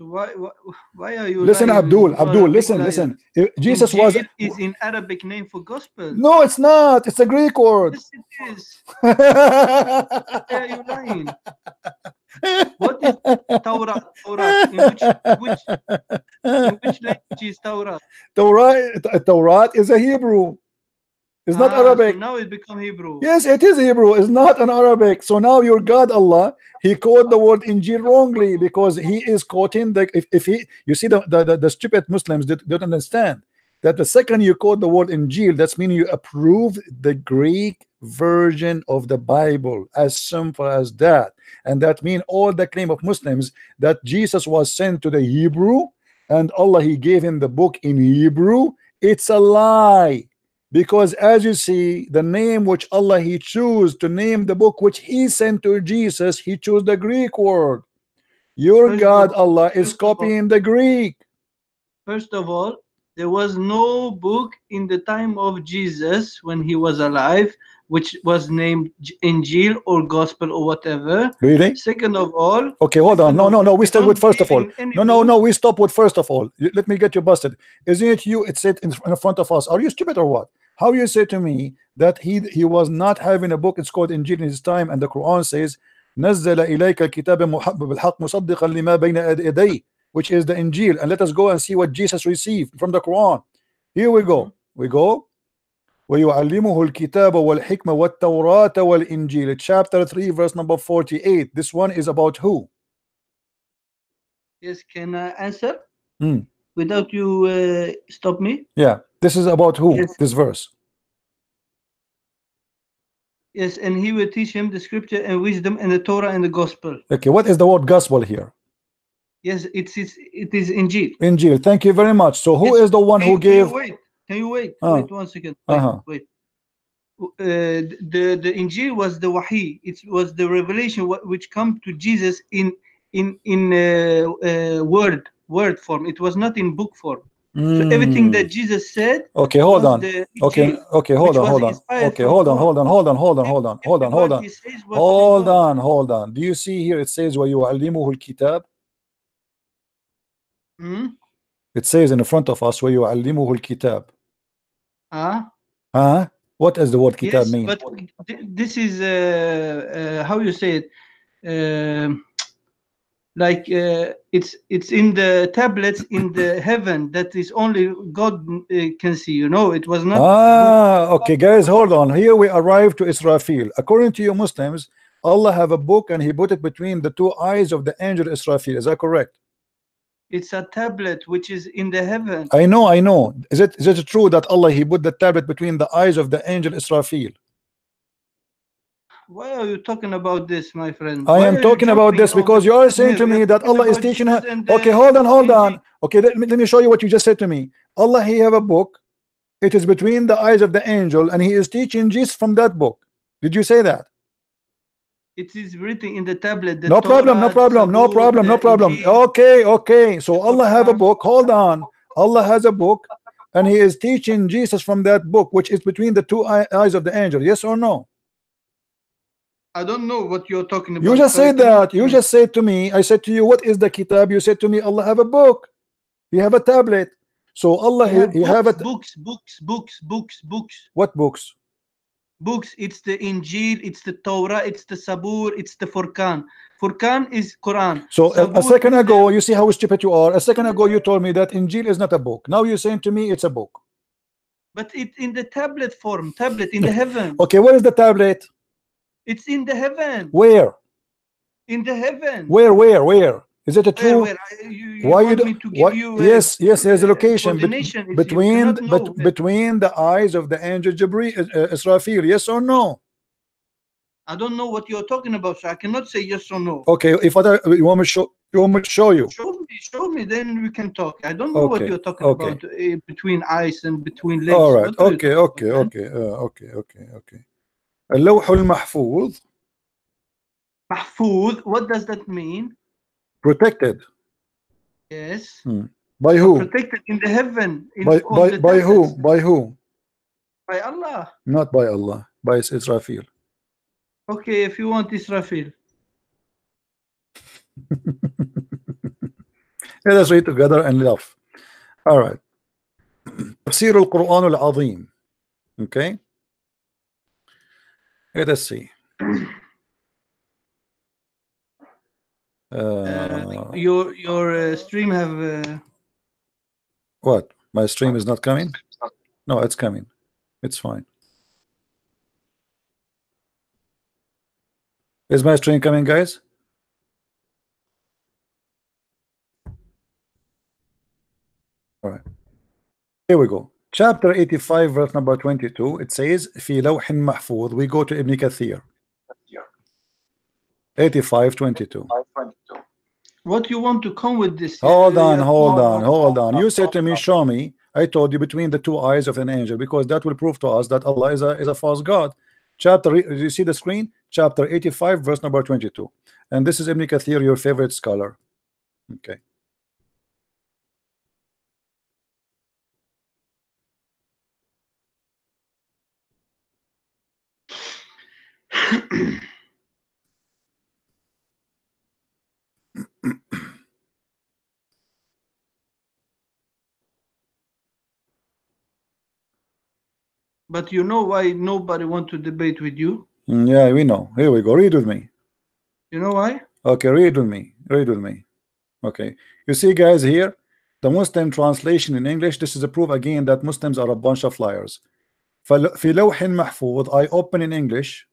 [SPEAKER 11] Why are you
[SPEAKER 9] listen,
[SPEAKER 11] lying?
[SPEAKER 9] Abdul, listen. Jesus was
[SPEAKER 11] is in Arabic name for gospel.
[SPEAKER 9] No, it's not. It's a Greek word.
[SPEAKER 11] Yes, it is. Why are you lying? What is Torah? In which language is Torah?
[SPEAKER 9] Torah is a Hebrew. It's not Arabic.
[SPEAKER 11] So now it become Hebrew.
[SPEAKER 9] Yes, it is Hebrew. It's not an Arabic. So now your God Allah, he quoted the word Injil wrongly because he is quoting the you see the stupid Muslims don't understand that the second you quote the word Injil, that's meaning you approve the Greek version of the Bible. As simple as that. And that means all the claim of Muslims that Jesus was sent to the Hebrew and Allah he gave him the book in Hebrew, it's a lie. Because as you see, the name which Allah he chose to name the book which he sent to Jesus, he chose the Greek word. Your God Allah is copying the Greek.
[SPEAKER 11] First of all, there was no book in the time of Jesus when he was alive which was named Injil or Gospel or whatever.
[SPEAKER 9] Really?
[SPEAKER 11] Second of all,
[SPEAKER 9] okay, hold on. No. We start with first of all. No. We stop with first of all. Let me get you busted. Isn't it you? It's it in front of us. Are you stupid or what? How you say to me that he was not having a book? It's called Injil in his time, and the Quran says, "Nazzala ilayka kitaban bil-haqq musaddiqan lima bayna yadayhi," which is the Injil. And let us go and see what Jesus received from the Quran. Here we go. وَيُعَلِّمُهُ الْكِتَابَ وَالْحِكْمَةَ وَالتَّوْرَاةَ وَالْإِنْجِيلَ. Chapter 3 verse number 48. This one is about who?
[SPEAKER 11] Yes, can I answer without you stop me?
[SPEAKER 9] Yeah, this is about who?
[SPEAKER 11] Yes.
[SPEAKER 9] This verse.
[SPEAKER 11] Yes, and he will teach him the scripture and wisdom and the Torah and the gospel.
[SPEAKER 9] Okay, what is the word gospel here?
[SPEAKER 11] Yes, it is Injil.
[SPEAKER 9] Injil. Thank you very much. So who is the one who gave?
[SPEAKER 11] Can you wait? Wait 1 second. Wait. the Injil was the Wahi. It was the revelation which come to Jesus in word form. It was not in book form. So everything that Jesus said.
[SPEAKER 9] Okay, hold on. Okay, hold on. Do you see here it says وَيُعَلِّمُهُ الْكِتَابِ? It says in the front of us وَيُعَلِّمُهُ الْكِتَابِ. What does the word kitab mean?
[SPEAKER 11] But this is how you say it. It's in the tablets in the heaven that is only God can see. You know, it was not.
[SPEAKER 9] Okay, guys, hold on. Here we arrive to Israfil. According to you Muslims, Allah have a book and He put it between the two eyes of the angel Israfil. Is that correct?
[SPEAKER 11] It's a tablet which is in the heaven.
[SPEAKER 9] I know. Is it true that Allah He put the tablet between the eyes of the angel Israfil?
[SPEAKER 11] Why are you talking about this, my friend?
[SPEAKER 9] I am talking about this because you are saying to me that Allah is teaching her. Okay, hold on. Okay, let me show you what you just said to me. Allah He have a book. It is between the eyes of the angel, and He is teaching Jesus from that book. Did you say that?
[SPEAKER 11] It is written in the tablet.
[SPEAKER 9] No problem. Okay. So Allah have a book. Hold on. Allah has a book, and He is teaching Jesus from that book, which is between the two eyes of the angel. Yes or no?
[SPEAKER 11] I don't know what you're talking about.
[SPEAKER 9] You just said that. You just said to me. I said to you, what is the kitab? You said to me, Allah have a book. You have a tablet. So Allah, He have a
[SPEAKER 11] books.
[SPEAKER 9] What books?
[SPEAKER 11] Books. It's the Injil, it's the Torah, it's the Sabur, it's the Furqan. Furqan is Quran.
[SPEAKER 9] So a second ago, you see how stupid you are. A second ago, you told me that Injil is not a book. Now you're saying to me it's a book.
[SPEAKER 11] But it's in the tablet form, tablet in the heaven.
[SPEAKER 9] Okay, where is the tablet?
[SPEAKER 11] It's in the heaven.
[SPEAKER 9] Where?
[SPEAKER 11] In the heaven.
[SPEAKER 9] Where? Is it a true? Why you
[SPEAKER 11] want me to give you
[SPEAKER 9] yes, there's a location between the eyes of the angel Israfil. Yes or no?
[SPEAKER 11] I don't know what you're talking about, so I cannot say yes or no.
[SPEAKER 9] Okay, if you want me to show you.
[SPEAKER 11] Show me, then we can talk. I don't know what you're talking about between eyes and between legs.
[SPEAKER 9] All right. Okay. اللوح المحفوظ.
[SPEAKER 11] محفوظ. What does that mean?
[SPEAKER 9] Protected.
[SPEAKER 11] Yes.
[SPEAKER 9] By who?
[SPEAKER 11] Protected in the heaven.
[SPEAKER 9] By who? By who?
[SPEAKER 11] By Allah.
[SPEAKER 9] Not by Allah. By Israfil.
[SPEAKER 11] Okay, if you want Israfil.
[SPEAKER 9] Let us read together and laugh. All right. تفسير القرآن العظيم. Okay. Let us see.
[SPEAKER 11] Your stream have
[SPEAKER 9] what? My stream is not coming? No, it's coming. It's fine. Is my stream coming, guys? All right. Here we go. Chapter 85, verse number 22. It says, في لوح محفوظ. We go to Ibn Kathir. 85:22.
[SPEAKER 11] What you want to come with this?
[SPEAKER 9] Hold on. You said to me, show me. I told you between the two eyes of an angel, because that will prove to us that Allah is a false God. Chapter, you see the screen? Chapter 85, verse number 22. And this is Ibn Kathir, your favorite scholar. Okay.
[SPEAKER 11] But you know why nobody want to debate with you?
[SPEAKER 9] Yeah, we know. Here we go. Read with me.
[SPEAKER 11] You know why?
[SPEAKER 9] Okay, read with me. Okay. You see, guys, here, the Muslim translation in English, this is a proof again that Muslims are a bunch of liars. في لوح محفوظ, I open in English.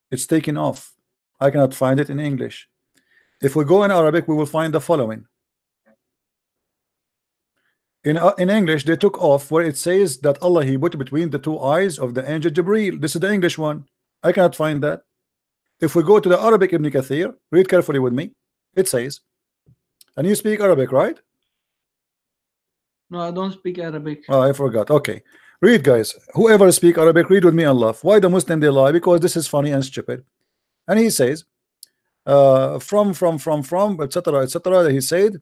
[SPEAKER 9] It's taken off. I cannot find it in English. If we go in Arabic, we will find the following. In English, they took off where it says that Allah He put between the two eyes of the angel Jibreel. This is the English one. I cannot find that. If we go to the Arabic Ibn Kathir, read carefully with me. It says, and you speak Arabic, right?
[SPEAKER 11] No, I don't speak Arabic.
[SPEAKER 9] Oh, I forgot. Okay. Read, guys. Whoever speak Arabic, read with me and laugh. Why the Muslim they lie? Because this is funny and stupid. And he says, from, etc. etc. He said,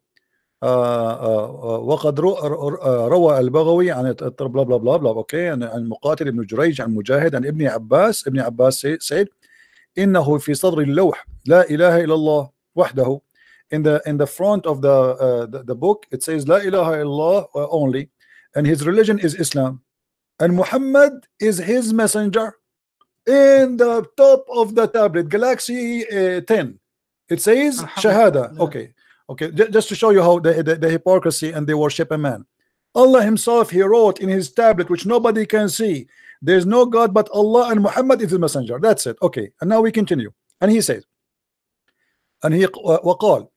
[SPEAKER 9] وقد روى البغوي عن blah blah blah blah. Okay, and مقاتل ابن جريج عن مجاهد عن ابن عباس said إنه في صدر اللوح لا إله إلا الله وحده. In the front of the book it says لا إله إلا الله only, and his religion is Islam, and Muhammad is his messenger. In the top of the tablet, Galaxy 10, it says Shahada. Okay, just to show you how the hypocrisy, and they worship a man. Allah himself, he wrote in his tablet, which nobody can see, there's no God but Allah, and Muhammad is his messenger. That's it. Okay, and now we continue. And he says, and he وقال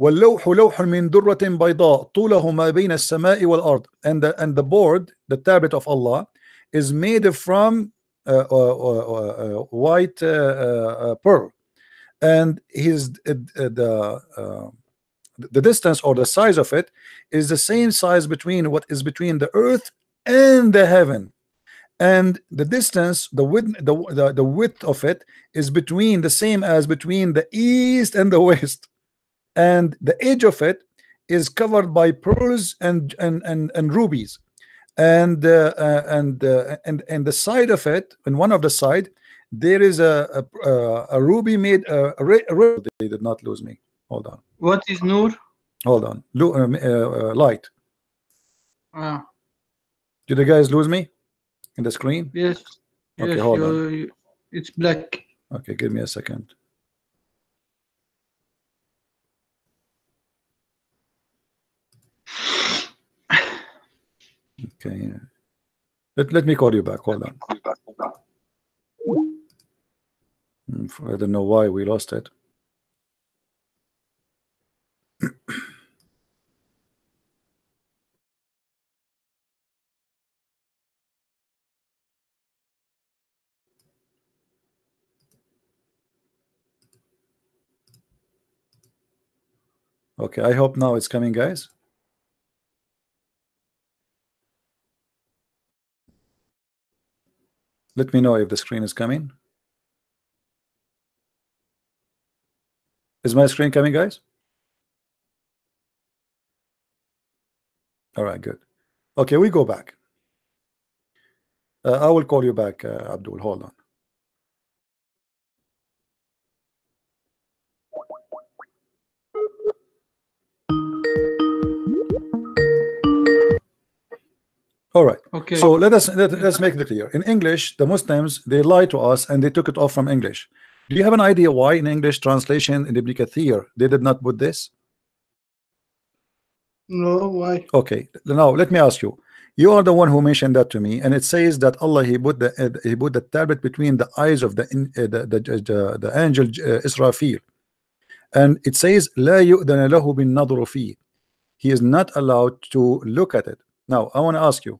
[SPEAKER 9] واللوح لوح من درة بيضاء طوله ما بين السماء والأرض. And the board, the tablet of Allah, is made from white pearl, and the distance or the size of it is the same size between what is between the earth and the heaven, and the distance, the width of it is between the same as between the east and the west, and the edge of it is covered by pearls and rubies, and the side of it, in one of the side, there is a ruby made they did not lose me. Hold on.
[SPEAKER 11] What is Nur?
[SPEAKER 9] Hold on. Light. Did the guys lose me in the screen?
[SPEAKER 11] Yes.
[SPEAKER 9] Okay,
[SPEAKER 11] yes,
[SPEAKER 9] hold on.
[SPEAKER 11] It's black.
[SPEAKER 9] Okay, give me a second. Okay. Let me call you back. Hold on. I don't know why we lost it. Okay, I hope now it's coming, guys. Let me know if the screen is coming. Is my screen coming, guys? All right, good. Okay, we go back. I will call you back, Abdul. Hold on. All right.
[SPEAKER 11] Okay.
[SPEAKER 9] So let's make it clear. In English, the Muslims, they lie to us and they took it off from English. Do you have an idea why in English translation in Ibn Kathir they did not put this?
[SPEAKER 11] No, why?
[SPEAKER 9] Okay. Now let me ask you. You are the one who mentioned that to me, and it says that Allah he put the tablet between the eyes of the angel Israfil, and it says لا يؤذن له بالنظر فيه. He is not allowed to look at it. Now I want to ask you,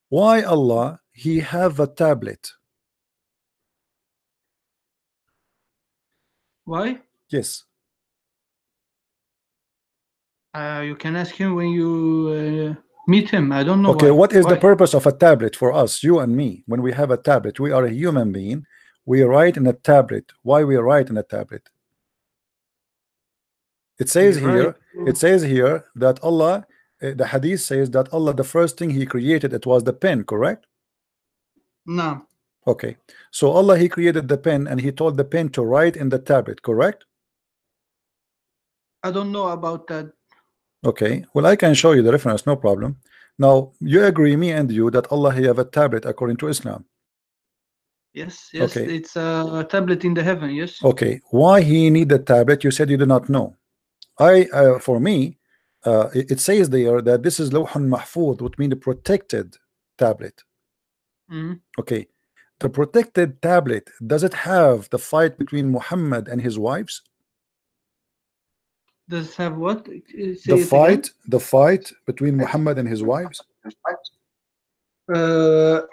[SPEAKER 9] why Allah he have a tablet?
[SPEAKER 11] Why?
[SPEAKER 9] Yes.
[SPEAKER 11] You can ask him when you meet him. I don't know.
[SPEAKER 9] Okay,
[SPEAKER 11] why.
[SPEAKER 9] what is
[SPEAKER 11] Why?
[SPEAKER 9] the purpose of a tablet for us, you and me? When we have a tablet, we are a human being. We write in a tablet. Why we write in a tablet? It says here. It says here that Allah. The hadith says that Allah, the first thing he created, it was the pen, correct?
[SPEAKER 11] No.
[SPEAKER 9] Okay, so Allah he created the pen, and he told the pen to write in the tablet, correct?
[SPEAKER 11] I don't know about that.
[SPEAKER 9] Okay, well I can show you the reference, no problem. Now you agree, me and you, that Allah he have a tablet according to Islam.
[SPEAKER 11] Yes, yes,
[SPEAKER 9] Okay.
[SPEAKER 11] it's a tablet in the heaven. Yes.
[SPEAKER 9] Okay, why he need the tablet? You said you do not know. For me, it says there that this is Lawhun Mahfuz, which means the protected tablet.
[SPEAKER 11] Mhm.
[SPEAKER 9] Okay, the protected tablet, does it have the fight between Muhammad and his wives?
[SPEAKER 11] Does it have what?
[SPEAKER 9] The fight between Muhammad and his wives.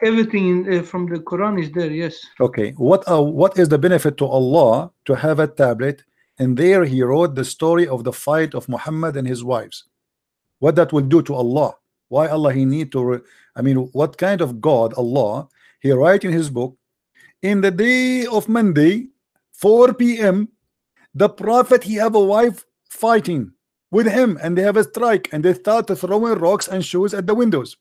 [SPEAKER 11] Everything from the Quran is there. Yes.
[SPEAKER 9] Okay, what is the benefit to Allah to have a tablet, and there he wrote the story of the fight of Muhammad and his wives? What that will do to Allah? Why Allah he need to I mean, what kind of God Allah he write in his book, in the day of Monday 4 p.m. the prophet he have a wife fighting with him, and they have a strike, and they start throwing rocks and shoes at the windows.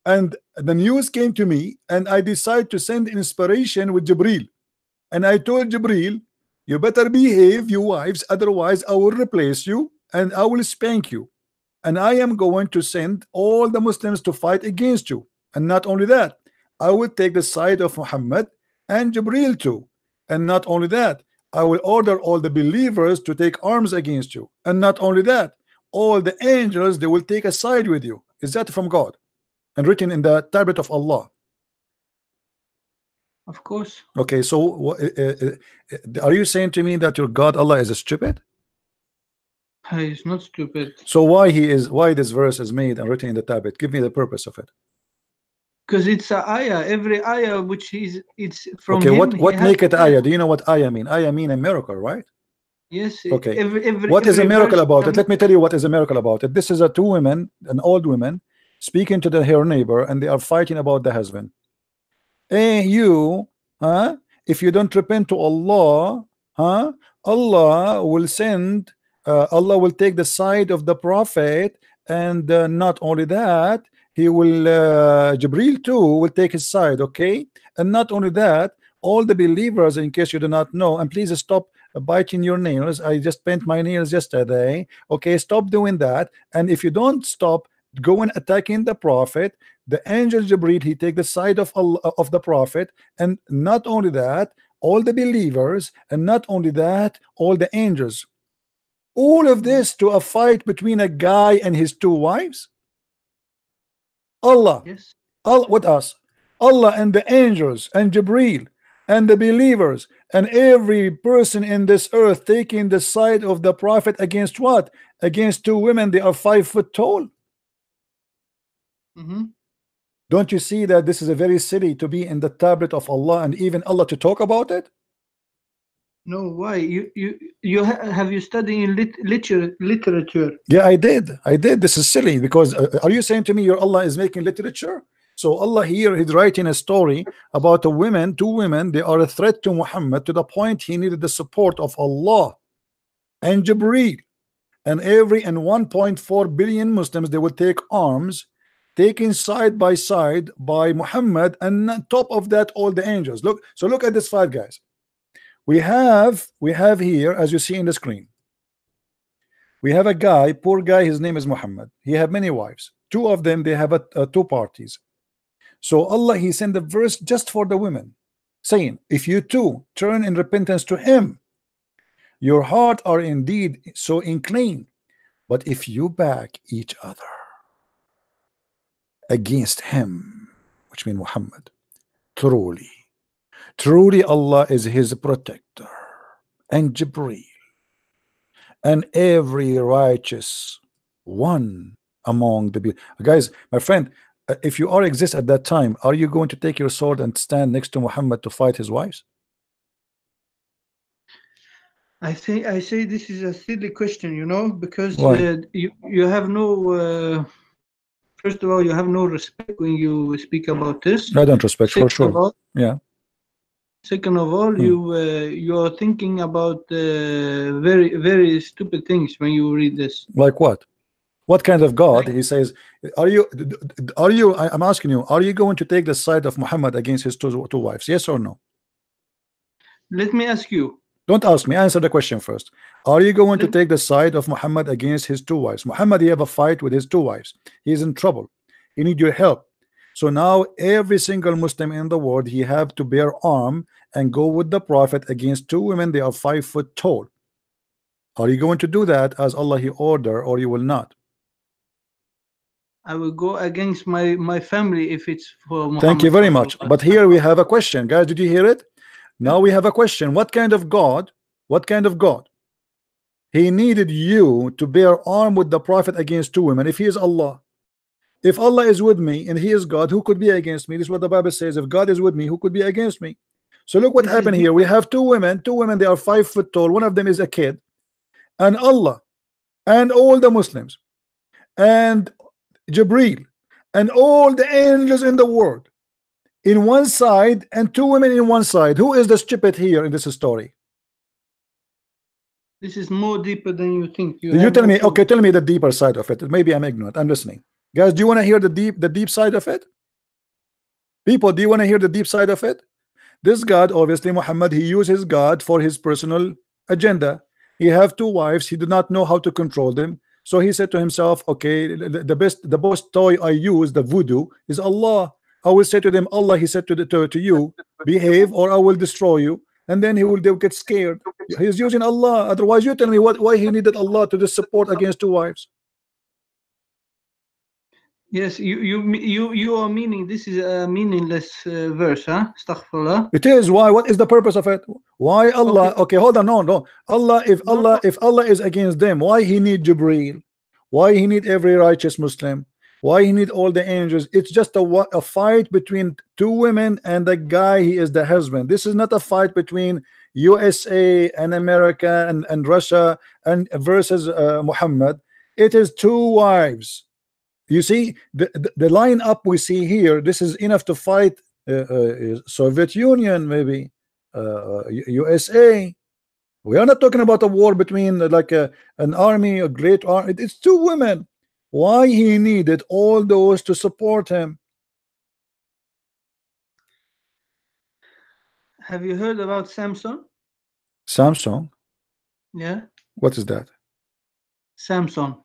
[SPEAKER 9] And the news came to me, and I decided to send inspiration with Jibril, and I told Jibril, you better behave, you wives, otherwise I will replace you and I will spank you, and I am going to send all the Muslims to fight against you. And not only that, I will take the side of Muhammad and Jibril too. And not only that, I will order all the believers to take arms against you. And not only that, all the angels, they will take a side with you. Is that from God and written in the tablet of Allah?
[SPEAKER 11] Of course.
[SPEAKER 9] Okay, so are you saying to me that your God Allah is stupid?
[SPEAKER 11] He's not stupid.
[SPEAKER 9] So why this verse is made and written in the tablet? Give me the purpose of it.
[SPEAKER 11] Because it's a ayah. Every ayah which is it's from
[SPEAKER 9] okay,
[SPEAKER 11] him.
[SPEAKER 9] What make it ayah? Do you know what ayah mean? Ayah mean a miracle, right?
[SPEAKER 11] Yes.
[SPEAKER 9] Okay. What is a miracle about it? Let me tell you what is a miracle about it. This is a two women, an old woman, speaking to her neighbor, and they are fighting about the husband. Hey, you, huh? If you don't repent to Allah, huh? Allah will send. Allah will take the side of the prophet, and not only that, he will Jibril too will take his side. Okay, and not only that, all the believers, in case you do not know, and please stop biting your nails. I just paint my nails yesterday. Okay, stop doing that. And if you don't stop going attacking the prophet, the angel Jibril, he take the side of Allah, of the prophet, and not only that, all the believers, and not only that, all the angels. All of this to a fight between a guy and his two wives. Allah,
[SPEAKER 11] yes.
[SPEAKER 9] Allah, what us? Allah and the angels and Jibril and the believers and every person in this earth taking the side of the prophet against what? Against two women. They are 5 foot tall. Don't you see that this is a very silly to be in the tablet of Allah and even Allah to talk about it?
[SPEAKER 11] No, why? Have you studied in literature?
[SPEAKER 9] Yeah, I did. This is silly because are you saying to me your Allah is making literature? So Allah here is writing a story about a women, two women. They are a threat to Muhammad to the point he needed the support of Allah and Jibreel, and 1.4 billion Muslims, they will take arms, taken side by side by Muhammad, and on top of that all the angels. Look, so look at this five guys. We have here, as you see in the screen, we have a guy, poor guy, his name is Muhammad. He have many wives. Two of them, they have two parties. So Allah, he sent the verse just for the women, saying, if you two turn in repentance to him, your heart are indeed so inclined, but if you back each other against him, which means Muhammad, truly Allah is his protector, and Jibreel, and every righteous one among the guys. My friend, if you are exist at that time, are you going to take your sword and stand next to Muhammad to fight his wives?
[SPEAKER 11] I say this is a silly question, you know, because you have no first of all, you have no respect when you speak about this.
[SPEAKER 9] I don't respect, for sure. Yeah.
[SPEAKER 11] Second of all, you are thinking about very stupid things when you read this.
[SPEAKER 9] Like what? What kind of God? He says, are you? I'm asking you, are you going to take the side of Muhammad against his two wives? Yes or no?
[SPEAKER 11] Let me ask you.
[SPEAKER 9] Don't ask me. Answer the question first. Are you going to take the side of Muhammad against his two wives? Muhammad, he have a fight with his two wives. He's in trouble. He need your help. So now every single Muslim in the world, he have to bear arm and go with the prophet against two women. They are 5 foot tall. Are you going to do that as Allah he order, or you will not?
[SPEAKER 11] I will go against my family if it's for Muhammad.
[SPEAKER 9] Thank you very much. But here we have a question, guys. Did you hear it? Now we have a question. What kind of God? What kind of God? He needed you to bear arm with the prophet against two women. If he is Allah, if Allah is with me and he is God, who could be against me? This is what the Bible says. If God is with me, who could be against me? So look what happened here. We have two women. They are 5 foot tall. One of them is a kid, and Allah and all the Muslims, and Jibril and all the angels in the world in one side and 2 women in one side. Who is the stupid here in this story?
[SPEAKER 11] This is more deeper than you think.
[SPEAKER 9] You tell me. Okay, tell me the deeper side of it. Maybe I'm ignorant. I'm listening. Guys, do you want to hear the deep side of it? People, do you want to hear the deep side of it? This God, obviously Muhammad, he used his God for his personal agenda. He have 2 wives. He did not know how to control them. So he said to himself, okay, the best toy I use, the voodoo, is Allah. I will say to them, Allah, he said to you, behave or I will destroy you. And then they'll get scared. He's using Allah. Otherwise, you tell me why he needed Allah to just support against 2 wives.
[SPEAKER 11] Yes, you are meaning this is a meaningless verse, huh? Astaghfirullah.
[SPEAKER 9] It is. Why? What is the purpose of it? Why Allah? Okay, hold on. No. Allah. If Allah is against them, why he need Jibreel? Why he need every righteous Muslim? Why he need all the angels? It's just a fight between 2 women and the guy. He is the husband. This is not a fight between USA and America and Russia and versus Muhammad. It is 2 wives. You see the line-up we see here. This is enough to fight Soviet Union, maybe USA. We are not talking about a war between like an army, a great army. It's 2 women. Why he needed all those to support him?
[SPEAKER 11] Have you heard about Samson?
[SPEAKER 9] Samson?
[SPEAKER 11] Yeah.
[SPEAKER 9] What is that?
[SPEAKER 11] Samson.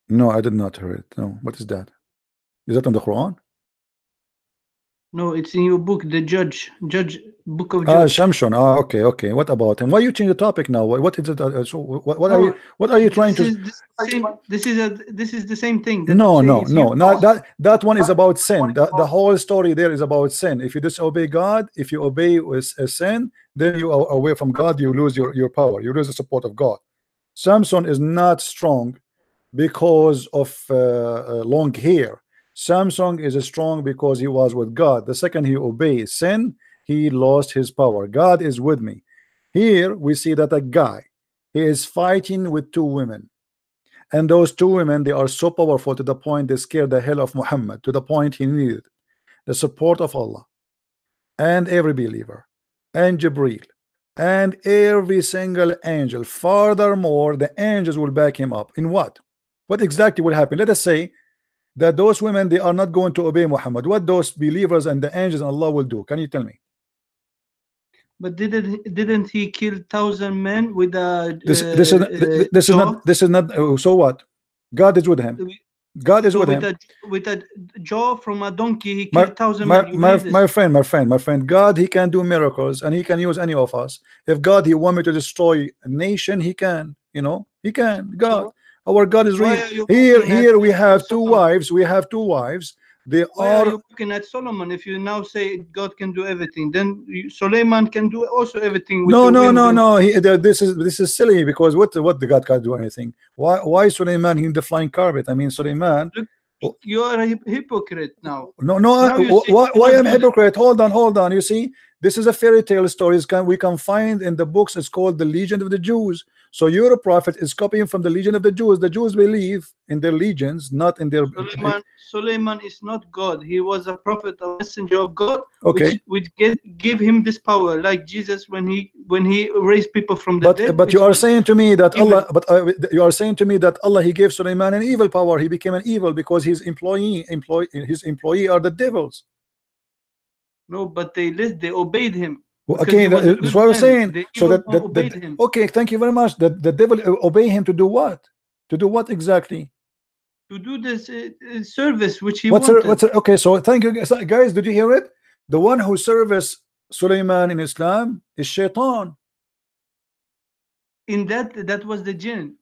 [SPEAKER 9] No, I did not hear it. No, what is that? Is that on the Quran?
[SPEAKER 11] No, it's in your book, the Judge book of Judge.
[SPEAKER 9] Samson. Okay. What about him? Why you change the topic now? What is it? So what are you trying to?
[SPEAKER 11] This is the same thing.
[SPEAKER 9] No. That one is about sin. The whole story there is about sin. If you disobey God, if you obey a sin, then you are away from God. You lose your power. You lose the support of God. Samson is not strong because of long hair. Samson is strong because he was with God. The second he obeys sin, he lost his power. God is with me. Here we see that a guy, he is fighting with 2 women, and those 2 women, they are so powerful to the point they scared the hell of Muhammad, to the point he needed the support of Allah and every believer and Jibreel and every single angel. Furthermore, the angels will back him up. In what exactly will happen? Let us say that those women, they are not going to obey Muhammad. What those believers and the angels and Allah will do? Can you tell me?
[SPEAKER 11] But didn't he kill 1,000 men with a
[SPEAKER 9] this is not so what? God is with him. God is with him.
[SPEAKER 11] With a jaw from a donkey, he killed 1,000 men.
[SPEAKER 9] My friend, God, he can do miracles and he can use any of us. If God, he want me to destroy a nation, he can, he can. God. Our God is real. Here we have 2 wives. We have 2 wives. They
[SPEAKER 11] are you looking at Solomon. If you now say God can do everything, then Suleiman can do also everything. With
[SPEAKER 9] no. This is silly, because what the God can do anything? Why Suleiman in the flying carpet? I mean, Suleiman.
[SPEAKER 11] Look, you are a hypocrite now.
[SPEAKER 9] No. Why am a hypocrite? Hold on. You see, this is a fairy tale story. We can find in the books. It's called the Legion of the Jews. So your prophet is copying from the Legion of the Jews. The Jews believe in their legions, not in their.
[SPEAKER 11] Suleiman is not God. He was a prophet, a messenger of God.
[SPEAKER 9] Okay.
[SPEAKER 11] Which give him this power, like Jesus when he raised people from the dead.
[SPEAKER 9] But you are saying to me that Allah. But you are saying to me that Allah, he gave Suleiman an evil power. He became an evil because his employee are the devils.
[SPEAKER 11] No, but they obeyed him.
[SPEAKER 9] Okay, that's what I was saying. So that okay, thank you very much. The devil obey him to do what? To do what exactly?
[SPEAKER 11] To do this service which he wanted.
[SPEAKER 9] Okay, so thank you guys. Did you hear it? The one who serves Suleiman in Islam is Shaitan.
[SPEAKER 11] In that was the jinn.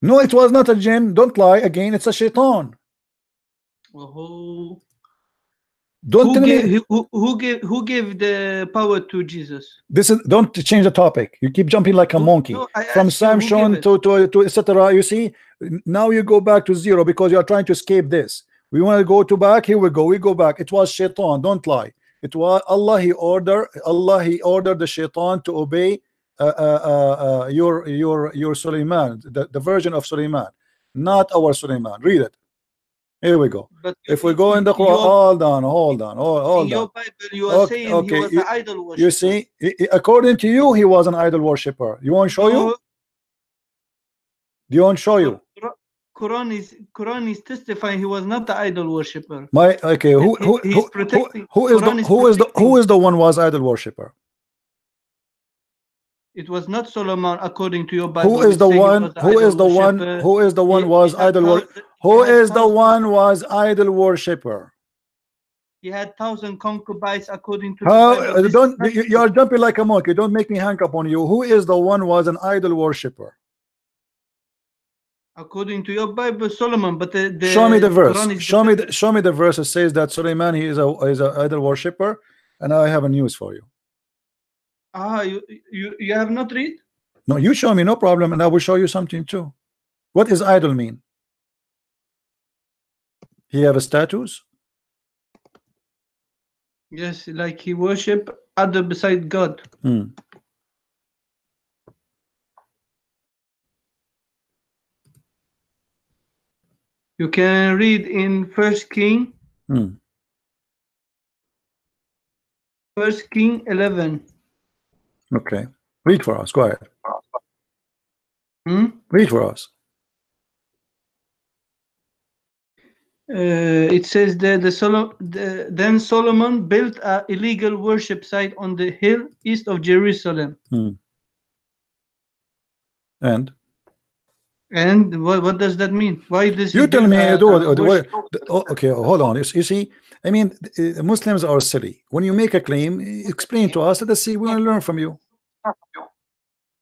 [SPEAKER 9] No, it was not a jinn. Don't lie again. It's a Shaitan.
[SPEAKER 11] Oh.
[SPEAKER 9] Don't
[SPEAKER 11] who gave the power to Jesus?
[SPEAKER 9] Don't change the topic. You keep jumping like a monkey from Samson to etc. You see, now you go back to zero because you are trying to escape this. We want to go to back. Here we go. We go back. It was Shaitan. Don't lie. It was Allah. He ordered the Shaitan to obey your Suleiman, the version of Suleiman, not our Suleiman. Read it. Here we go.
[SPEAKER 11] But
[SPEAKER 9] if we go in the Quran, hold on, hold
[SPEAKER 11] in your
[SPEAKER 9] on.
[SPEAKER 11] Bible, you are saying he was an idol worshiper.
[SPEAKER 9] You see, according to you, he was an idol worshipper. You want to show you? Do you want to show you?
[SPEAKER 11] Quran is testifying he was not the idol worshipper.
[SPEAKER 9] Who is the one was idol worshipper?
[SPEAKER 11] It was not Solomon, according to your Bible.
[SPEAKER 9] Who is the one? Who is the one? Who is the one was idol worshipper? Who is the one was idol worshipper?
[SPEAKER 11] He had 1,000 concubines, according to.
[SPEAKER 9] How? Don't you are jumping like a monkey? Don't make me hang up on you. Who is the one was an idol worshipper?
[SPEAKER 11] According to your Bible, Solomon. But
[SPEAKER 9] show me the verse. Show me the verse that says that Suleiman he is a idol worshipper, and I have a news for you.
[SPEAKER 11] You have not read?
[SPEAKER 9] No, you show me, no problem, and I will show you something too. What does idol mean? He have a status?
[SPEAKER 11] Yes, like he worship other beside God. You can read in First King. First King 11.
[SPEAKER 9] Okay, read for us. Go ahead. Read for us.
[SPEAKER 11] It says that then Solomon built an illegal worship site on the hill east of Jerusalem.
[SPEAKER 9] And
[SPEAKER 11] what does that mean? Why does
[SPEAKER 9] you tell me? Okay, hold on. You see, I mean, Muslims are silly. When you make a claim, explain to us. Let's see. We want to learn from you.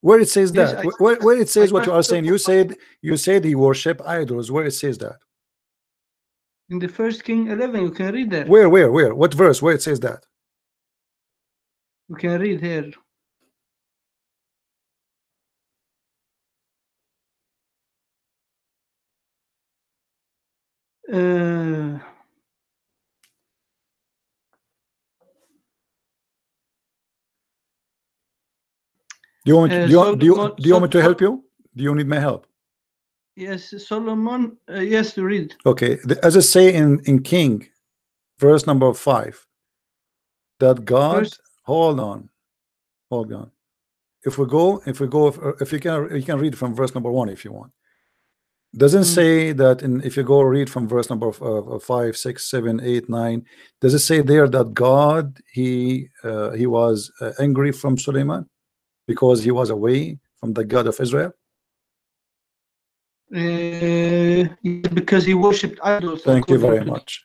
[SPEAKER 9] Where it says that? Where it says what you are saying? You said he worship idols. Where it says that?
[SPEAKER 11] In the First King 11, you can read that.
[SPEAKER 9] Where? What verse? Where it says that?
[SPEAKER 11] You can read here.
[SPEAKER 9] Do you want me to help you? Do you need my help?
[SPEAKER 11] Yes, Solomon. Yes, to read.
[SPEAKER 9] Okay, as I say in King, verse number 5, that God. Hold on. If you can read from verse number 1 if you want. Doesn't say that if you go read from verse number 5, 6, 7, 8, 9. Does it say there that God he was angry from Suleiman because he was away from the God of Israel?
[SPEAKER 11] Because he worshipped idols.
[SPEAKER 9] Thank you very much.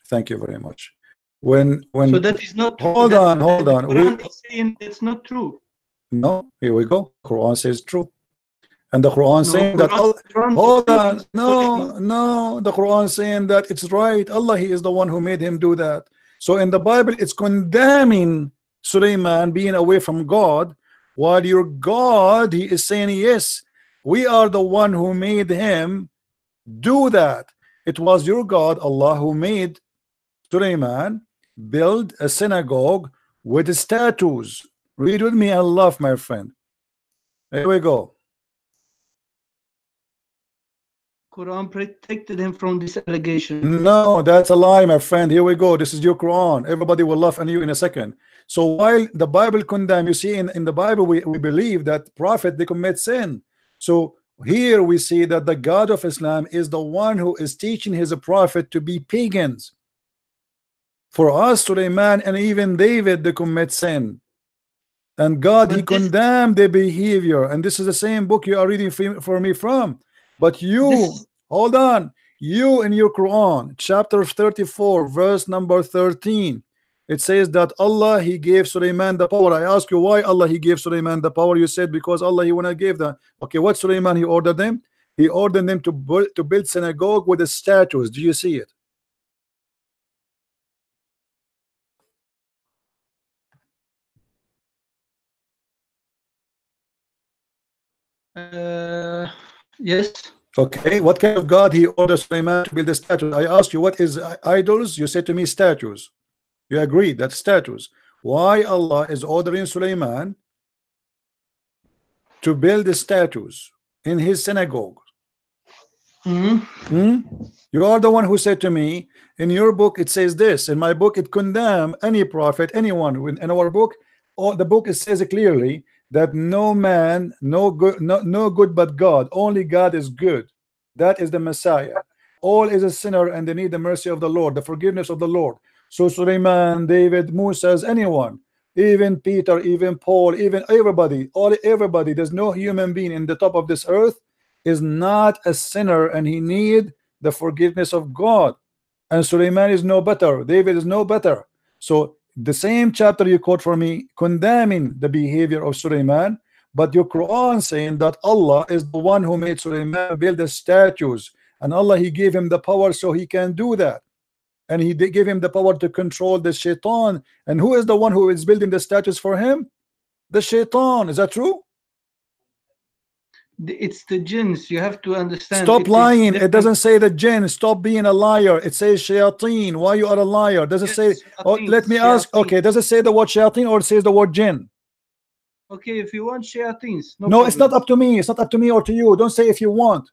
[SPEAKER 9] When
[SPEAKER 11] so that is not.
[SPEAKER 9] Hold on.
[SPEAKER 11] Quran is saying it's not true.
[SPEAKER 9] No, here we go. Quran says true, and the Quran saying that. Hold on, no. The Quran saying that it's right. Allah, He is the one who made him do that. So in the Bible, it's condemning Suleiman being away from God, while your God, He is saying yes. We are the one who made him do that. It was your God, Allah, who made Suleiman build a synagogue with statues. Read with me and laugh, my friend. Here we go.
[SPEAKER 11] Quran protected him from this allegation.
[SPEAKER 9] No, that's a lie, my friend. Here we go. This is your Quran. Everybody will laugh at you in a second. So while the Bible condemns, you see in the Bible we believe that prophet they commit sin. So here we see that the God of Islam is the one who is teaching his prophet to be pagans. For us, Suleiman and even David, they commit sin. And God, He condemned their behavior. And this is the same book you are reading for me from. But you, hold on, you in your Quran, chapter 34, verse number 13, it says that Allah, He gave Suleiman the power. I ask you why Allah, He gave Suleiman the power. You said because Allah, He wanna give them. Okay, what Suleiman He ordered them? He ordered them to build synagogue with the statues. Do you see it?
[SPEAKER 11] Yes.
[SPEAKER 9] Okay, what kind of God He ordered Suleiman to build a statue? I asked you what is idols. You said to me statues. You agree that statues. Why Allah is ordering Suleiman to build the statues in his synagogue? You are the one who said to me, in your book it says this, in my book it condemn any prophet, anyone. In our book, or the book, it says clearly that no man, no good but God, only God is good. That is the Messiah. All is a sinner and they need the mercy of the Lord, the forgiveness of the Lord. So Sulaiman, David, Moses, anyone, even Peter, even Paul, even everybody, everybody, there's no human being in the top of this earth is not a sinner, and he need the forgiveness of God. And Sulaiman is no better, David is no better. So the same chapter you quote for me condemning the behavior of Sulaiman, but your Quran saying that Allah is the one who made Sulaiman build the statues, and Allah, he gave him the power so he can do that, and he gave him the power to control the shaitan. And who is the one who is building the statues for him? The shaitan. Is that true?
[SPEAKER 11] It's the jinns. You have to understand.
[SPEAKER 9] Stop lying. It doesn't say the jinn. Stop being a liar. It says shayateen. Why you are a liar? Does it say? Oh, let me ask. Okay, does it say the word shayateen or it says the word jinn?
[SPEAKER 11] Okay, if you want shayateens.
[SPEAKER 9] No, it's not up to me. It's not up to me or to you. Don't say if you want.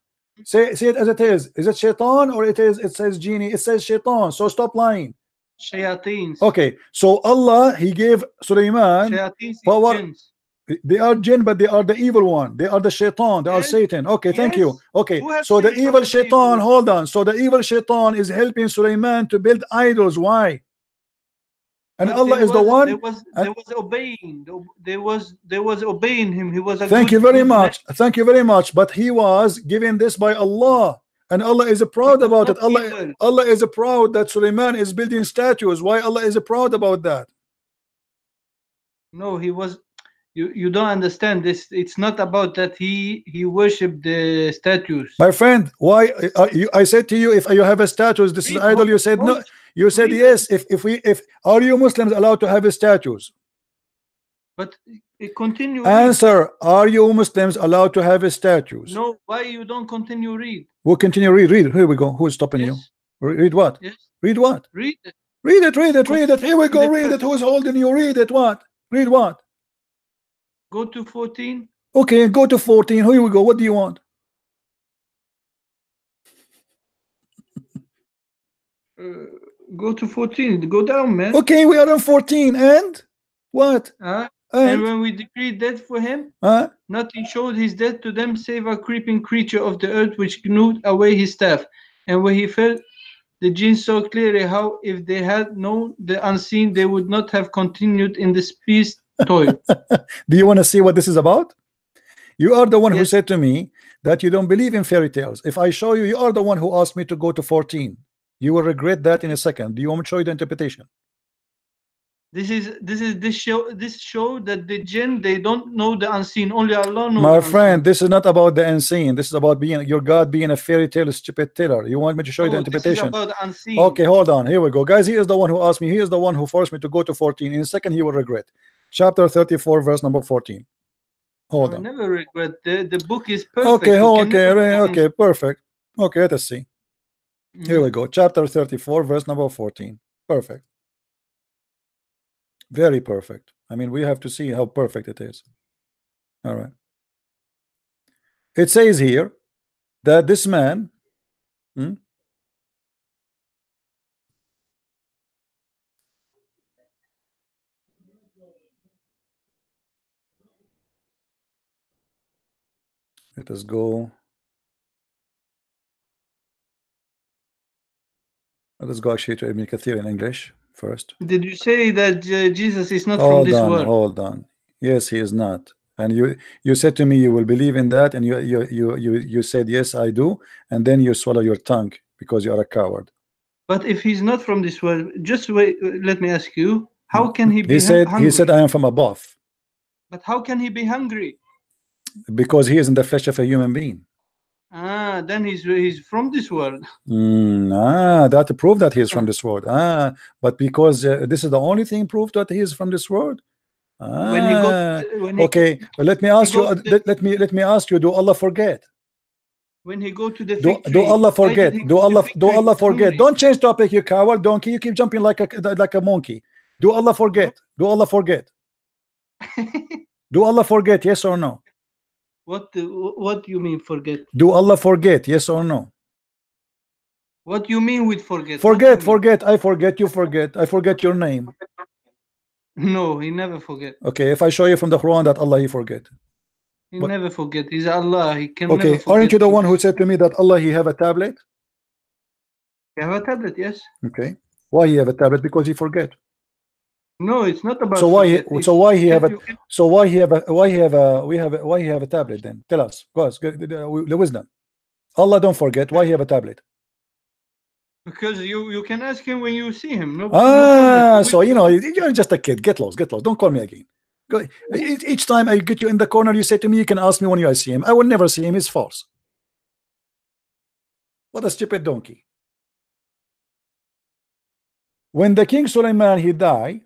[SPEAKER 9] Say it as it is. Is it shaitan or it says genie? It says shaitan. So stop lying.
[SPEAKER 11] Shayateens.
[SPEAKER 9] Okay, so Allah, he gave Sulaiman power. They are jinn, but they are the evil one. They are the shaitan. They are Satan. Okay, thank you. Okay, so the evil shaitan, hold on. So the evil shaitan is helping Sulaiman to build idols. Why? And
[SPEAKER 11] But
[SPEAKER 9] Allah is the one.
[SPEAKER 11] There was obeying. There was obeying him. He was a
[SPEAKER 9] Thank
[SPEAKER 11] good,
[SPEAKER 9] you very
[SPEAKER 11] good
[SPEAKER 9] much. Thank you very much. But he was given this by Allah, and Allah is proud about it. Allah is proud that Sulaiman is building statues. Why Allah is proud about that?
[SPEAKER 11] No, he was. You don't understand this. It's not about that he worshipped the statues.
[SPEAKER 9] My friend, why I said to you, if you have a status, this is idol. You said no. You said yes. If are you Muslims allowed to have statues?
[SPEAKER 11] But it continue.
[SPEAKER 9] Answer: are you Muslims allowed to have statues?
[SPEAKER 11] No. Why you don't continue read?
[SPEAKER 9] We'll continue read. Here we go. Who's stopping you? Read what?
[SPEAKER 11] Yes.
[SPEAKER 9] Read what?
[SPEAKER 11] Read it.
[SPEAKER 9] Read it. Read it. Read it. Here we go. Read it. Who's holding you? Read it. What? Read what?
[SPEAKER 11] Go to 14.
[SPEAKER 9] Okay, go to 14. Here we go. What do you want?
[SPEAKER 11] Go to 14. Go down, man.
[SPEAKER 9] Okay, we are on 14. And what?
[SPEAKER 11] And when we decreed death for him, nothing showed his death to them save a creeping creature of the earth which gnawed away his staff. And when he fell, the jinn saw clearly how if they had known the unseen, they would not have continued in this beast toil.
[SPEAKER 9] Do you want to see what this is about? You are the one who said to me that you don't believe in fairy tales. If I show you, you are the one who asked me to go to 14. You will regret that in a second. Do you want me to show you the interpretation?
[SPEAKER 11] This show that the jinn, they don't know the unseen. Only Allah knows.
[SPEAKER 9] My friend, this is not about the unseen. This is about being your God being a fairy tale stupid teller. You want me to show you the interpretation?
[SPEAKER 11] This is about unseen.
[SPEAKER 9] Okay, hold on. Here we go, guys. He is the one who asked me. He is the one who forced me to go to 14. In a second, he will regret. Chapter 34, verse number 14. Hold on.
[SPEAKER 11] I never regret. The book is perfect.
[SPEAKER 9] Okay, okay, perfect. Okay, let us see. Here we go. Chapter 34, verse number 14. Perfect. Very perfect. I mean, we have to see how perfect it is. All right. It says here that this man let us go. Let's go actually to Ibn Kathir in English first.
[SPEAKER 11] Did you say that Jesus is not from this world?
[SPEAKER 9] Hold on. Yes, he is not. And you said to me you will believe in that, and you said yes, I do, and then you swallow your tongue because you are a coward.
[SPEAKER 11] But if he's not from this world, just wait. Let me ask you: how can he be?
[SPEAKER 9] He said I am from above.
[SPEAKER 11] But how can he be hungry?
[SPEAKER 9] Because he is in the flesh of a human being.
[SPEAKER 11] Then he's from this world.
[SPEAKER 9] That prove that he is from this world. But because this is the only thing proof that he is from this world. Okay, let me ask you. Let me ask you. Do Allah forget?
[SPEAKER 11] When he go to the
[SPEAKER 9] do Allah forget? Do Allah forget? Don't change topic, you coward donkey. You keep jumping like a monkey. Do Allah forget? Do Allah forget? Do Allah forget? Yes or no?
[SPEAKER 11] What do you mean forget?
[SPEAKER 9] Do Allah forget? Yes or no?
[SPEAKER 11] What you mean with forget?
[SPEAKER 9] Forget. I forget. You forget. I forget your name.
[SPEAKER 11] No, he never forget.
[SPEAKER 9] Okay, if I show you from the Quran that Allah he forget.
[SPEAKER 11] He never forget. He's Allah. He can
[SPEAKER 9] okay,
[SPEAKER 11] never forget.
[SPEAKER 9] Aren't you the one who said to me that Allah he have a tablet?
[SPEAKER 11] He have a tablet, yes.
[SPEAKER 9] Okay. Why he have a tablet? Because he forget.
[SPEAKER 11] No, it's not about.
[SPEAKER 9] So why he have a tablet then? Tell us. Go ahead, the wisdom. Allah don't forget. Why he have a tablet?
[SPEAKER 11] Because you can ask him when you see him. No,
[SPEAKER 9] so you know you're just a kid. Get lost. Don't call me again. Each time I get you in the corner, you say to me, you can ask me when you see him. I will never see him. It's false. What a stupid donkey. When the King Sulaiman he died,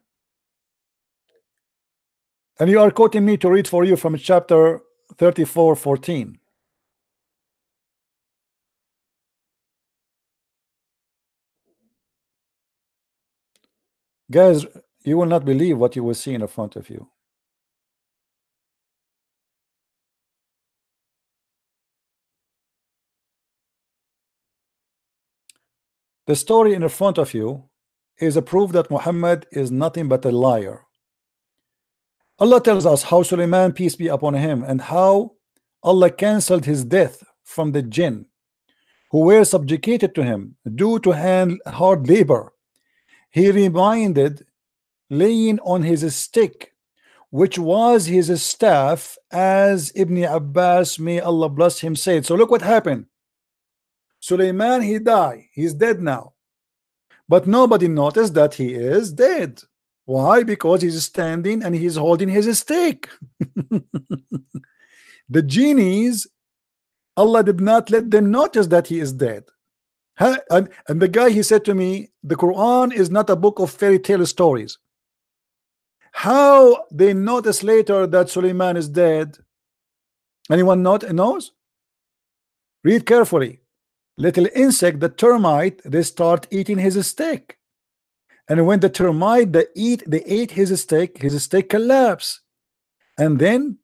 [SPEAKER 9] and you are quoting me to read for you from chapter 34:14. Guys, you will not believe what you will see in front of you. The story in front of you is a proof that Muhammad is nothing but a liar. Allah tells us how Sulaiman, peace be upon him, and how Allah cancelled his death from the jinn who were subjugated to him due to hard labor. He reminded laying on his stick, which was his staff, as Ibn Abbas, may Allah bless him, said. So look what happened. Sulaiman he died. He's dead now. But nobody noticed that he is dead. Why? Because he's standing and he's holding his stick. The genies, Allah did not let them notice that he is dead. And the guy, he said to me, the Quran is not a book of fairy tale stories. How they notice later that Sulaiman is dead? Anyone knows? Read carefully. Little insect, the termite, they start eating his stick. And when the termite they ate his stick collapsed. And then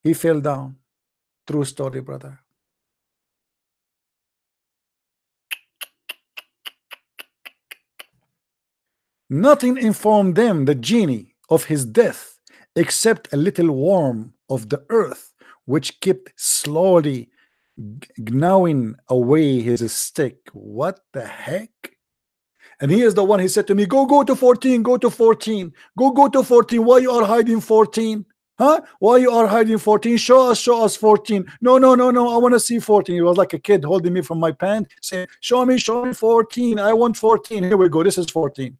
[SPEAKER 9] he fell down. True story, brother. Nothing informed them, the genie, of his death, except a little worm of the earth, which kept slowly gnawing away his stick. What the heck? And he is the one, he said to me, go to 14, go to 14, go to 14. Why you are hiding 14? Huh? Why you are hiding 14? Show us 14. No, I want to see 14. He was like a kid holding me from my pant, saying, show me 14. I want 14. Here we go. This is 14.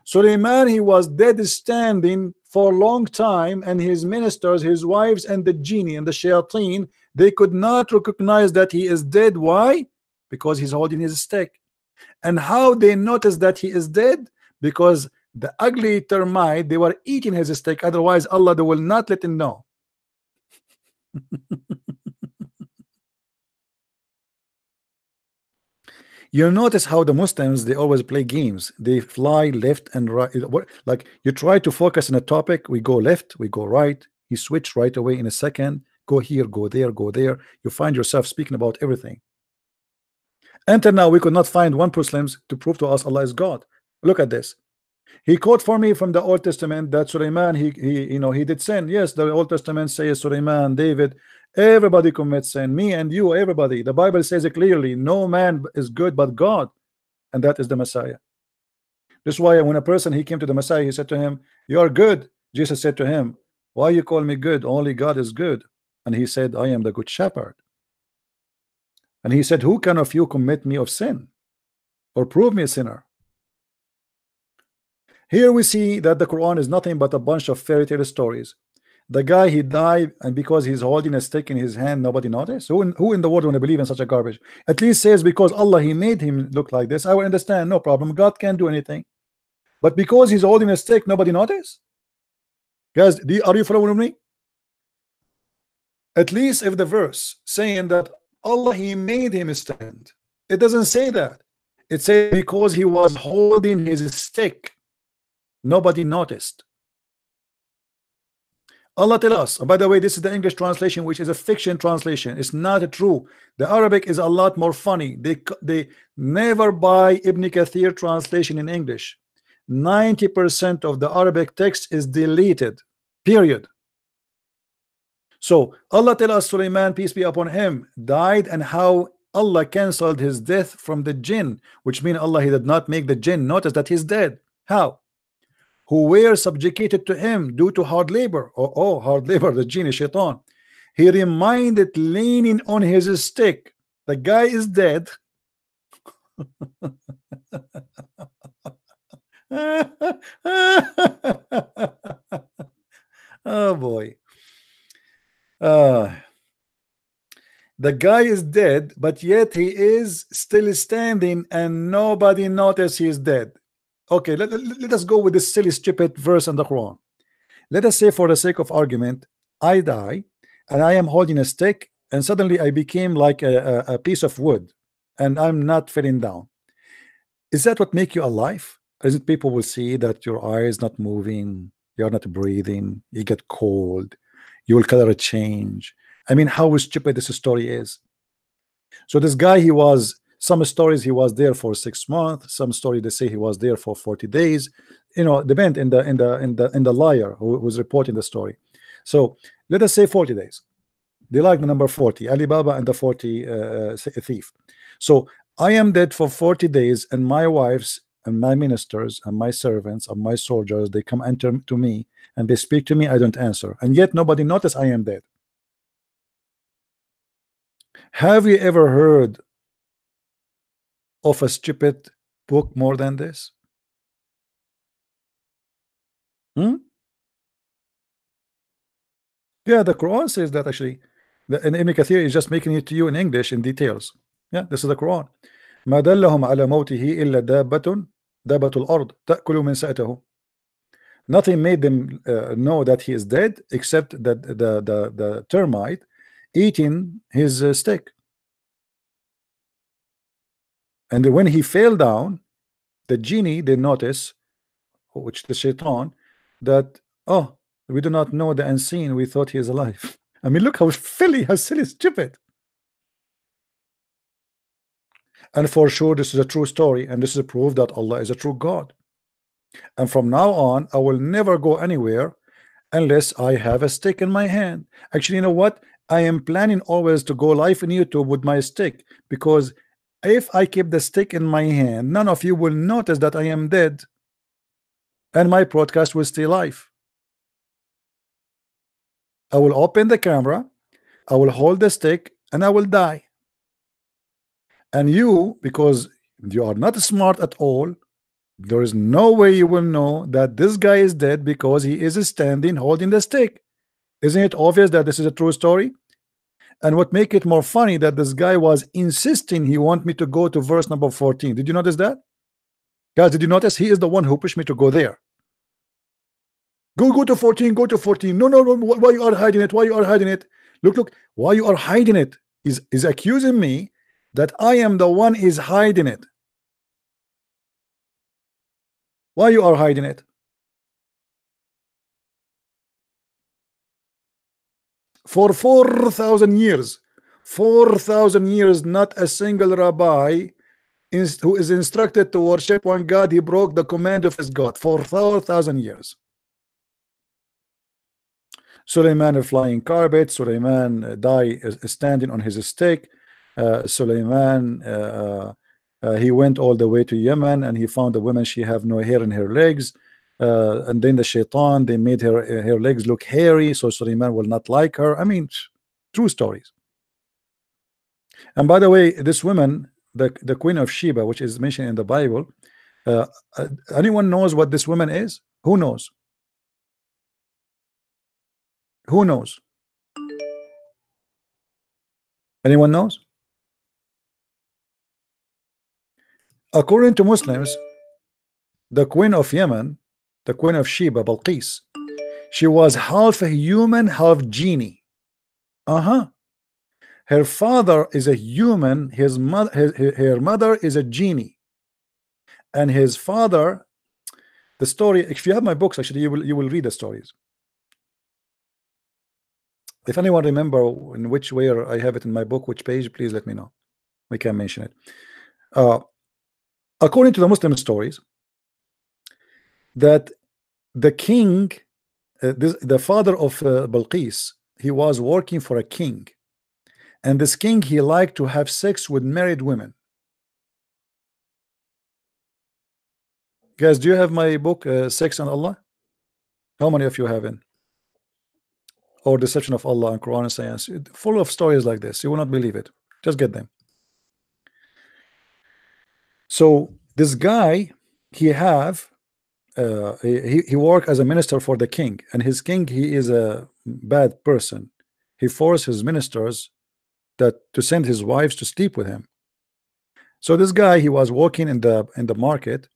[SPEAKER 9] Sulaiman, he was dead standing for a long time, and his ministers, his wives, and the genie and the shayateen, they could not recognize that he is dead. Why? Because he's holding his stick. And how they notice that he is dead? Because the ugly termite, they were eating his stick. Otherwise, Allah, they will not let him know. You notice how the Muslims, they always play games. They fly left and right. Like you try to focus on a topic, we go left, we go right. You switch right away in a second. Go here, go there, go there. You find yourself speaking about everything. Until now, we could not find one Muslim to prove to us Allah is God. Look at this. He quote for me from the Old Testament that Sulaiman, he did sin. Yes, the Old Testament says Sulaiman, David, everybody commits sin. Me and you, everybody. The Bible says it clearly. No man is good but God, and that is the Messiah. That's why when a person he came to the Messiah, he said to him, "You are good." Jesus said to him, "Why you call me good? Only God is good." And he said, "I am the good shepherd." And he said, "Who can of you commit me of sin or prove me a sinner?" Here we see that the Quran is nothing but a bunch of fairy tale stories. The guy, he died, and because he's holding a stick in his hand, nobody noticed. Who in the world want to believe in such a garbage? At least says because Allah, he made him look like this. I will understand, no problem. God can't do anything. But because he's holding a stick, nobody noticed. Guys, are you following me? At least if the verse saying that Allah, he made him stand, it doesn't say that. It says because he was holding his stick, nobody noticed. Allah tell us. By the way, this is the English translation, which is a fiction translation. It's not true. The Arabic is a lot more funny. They never buy Ibn Kathir translation in English. 90% of the Arabic text is deleted, period. So Allah tell us Sulaiman, peace be upon him, died, and how Allah cancelled his death from the jinn, which means Allah, he did not make the jinn notice that he's dead. How? Who were subjugated to him due to hard labor. Oh, hard labor, the jinn is shaitan. He reminded leaning on his stick. The guy is dead. Oh boy. The guy is dead, but yet he is still standing and nobody notices he is dead. Okay, let us go with this silly stupid verse in the Quran. Let us say, for the sake of argument, I die and I am holding a stick and suddenly I became like a piece of wood and I'm not falling down. Is that what make you alive? Is it people will see that your eyes not moving, you're not breathing, you get cold, you will color change? I mean, how stupid this story is. So this guy, he was, some stories he was there for 6 months, some story they say he was there for 40 days, you know, depend in the liar who was reporting the story. So let us say 40 days. They like the number 40, Alibaba and the 40 thief. So I am dead for 40 days, and my wives and my ministers and my servants and my soldiers, they come enter to me and they speak to me, I don't answer, and yet nobody notice I am dead. Have you ever heard of a stupid book more than this? Yeah, the Quran says that actually. And Ibn Kathir is just making it to you in English in details. Yeah, this is the Quran. ما دلهم على موته إلا دابة الأرض تأكل من سأته. Nothing made them know that he is dead except that the termite eating his stick. And when he fell down, the genie, they notice, which the shaitan, that, oh, we do not know the unseen, we thought he is alive. I mean, look how silly, stupid. And for sure, this is a true story, and this is a proof that Allah is a true God. And from now on, I will never go anywhere unless I have a stick in my hand. Actually, you know what? I am planning always to go live in YouTube with my stick, because if I keep the stick in my hand, none of you will notice that I am dead, and my broadcast will stay live. I will open the camera, I will hold the stick, and I will die. And you, because you are not smart at all, there is no way you will know that this guy is dead because he is standing holding the stick. Isn't it obvious that this is a true story? And what make it more funny, that this guy was insisting he want me to go to verse number 14. Did you notice that? Guys, did you notice? He is the one who pushed me to go there. Go to 14, go to 14. No, why you are hiding it? Why you are hiding it? Look, why you are hiding it? Is accusing me that I am the one is hiding it. Why you are hiding it? For 4,000 years, 4,000 years, not a single rabbi who is instructed to worship one God, he broke the command of his God. For 4,000 years. Sulaiman a flying carpet, Sulaiman standing on his stick. Sulaiman he went all the way to Yemen and he found a woman, she have no hair in her legs, and then the shaitan, they made her legs look hairy so Sulaiman will not like her. I mean, true stories. And by the way, this woman, the Queen of Sheba, which is mentioned in the Bible, anyone knows what this woman is? Who knows? Who knows? Anyone knows? According to Muslims, the Queen of Yemen, the Queen of Sheba, Balqis, she was half a human, half genie. Her father is a human, her mother is a genie, and his father, the story, if you have my books, actually you will read the stories. If anyone remember in which way I have it in my book, which page, please let me know. We can mention it. According to the Muslim stories, that the king, the father of Balqis, he was working for a king, and this king, he liked to have sex with married women. Guys, do you have my book, Sex and Allah? How many of you have it? Or Deception of Allah and Quran and Science? Full of stories like this. You will not believe it. Just get them. So this guy, he worked as a minister for the king, and his king, he is a bad person. He forced his ministers to send his wives to sleep with him. So this guy, he was walking in the market,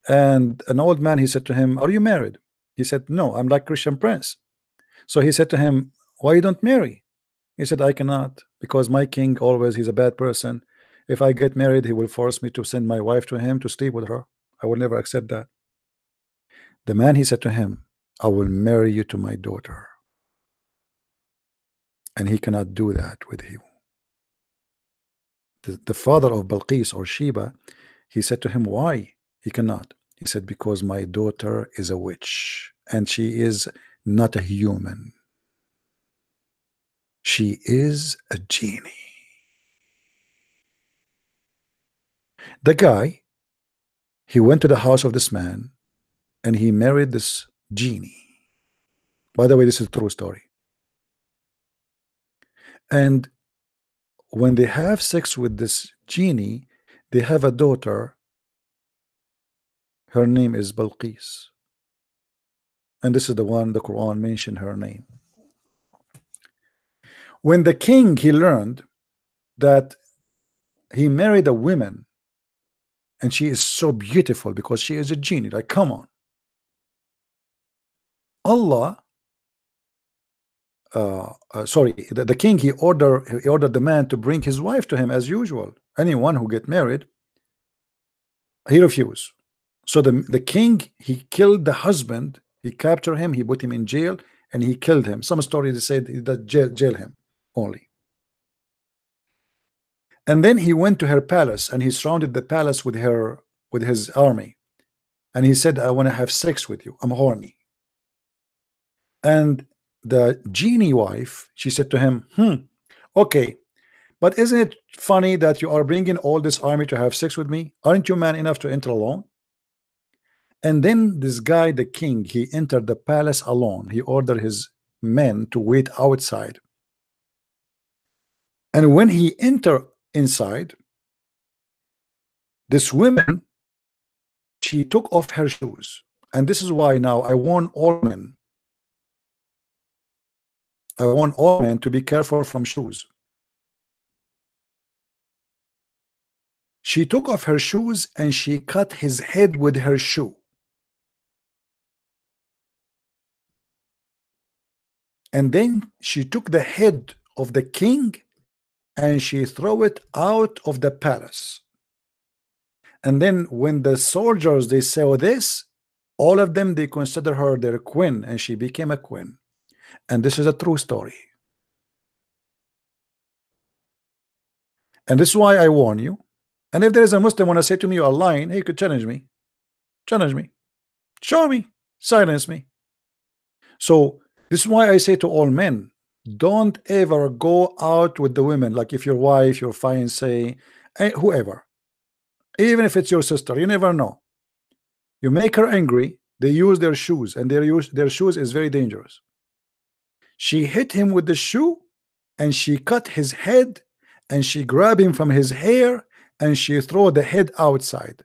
[SPEAKER 9] and an old man, he said to him, "Are you married?" He said, "No, I'm like Christian Prince." So he said to him, "Why you don't marry?" He said, "I cannot, because my king always, he's a bad person. If I get married, he will force me to send my wife to him to sleep with her. I will never accept that." The man, he said to him, "I will marry you to my daughter." And he cannot do that with you. The father of Balqis or Sheba, he said to him, "Why?" He cannot. He said, "Because my daughter is a witch, and she is not a human. She is a genie." The guy, he went to the house of this man, and he married this genie. By the way, this is a true story. And when they have sex with this genie, they have a daughter. Her name is Balqis. And this is the one the Quran mentioned her name. When the king, he learned that he married a woman, and she is so beautiful because she is a genie, like, come on. Allah, the king, he ordered the man to bring his wife to him as usual. Anyone who get married, he refused. So the king, he killed the husband. He captured him, he put him in jail, and he killed him. Some stories said that jail him only. And then he went to her palace, and he surrounded the palace with his army. And he said, "I want to have sex with you. I'm horny." And the genie wife, she said to him, "Okay, but isn't it funny that you are bringing all this army to have sex with me? Aren't you man enough to enter alone?" And then this guy, the king, he entered the palace alone. He ordered his men to wait outside. And when he entered inside, this woman, she took off her shoes. And this is why now I warn all men. I want all men to be careful from shoes. She took off her shoes and she cut his head with her shoe. And then she took the head of the king and she threw it out of the palace. And then when the soldiers, they saw this, all of them, they consider her their queen, and she became a queen. And this is a true story. And this is why I warn you. And if there is a Muslim want to say to me, "You are lying," he could challenge me. Challenge me. Show me. Silence me. So this is why I say to all men, don't ever go out with the women, like if your wife, your fiancé, whoever, even if it's your sister, you never know. You make her angry, they use their shoes, and their shoes is very dangerous. She hit him with the shoe, and she cut his head, and she grabbed him from his hair, and she threw the head outside.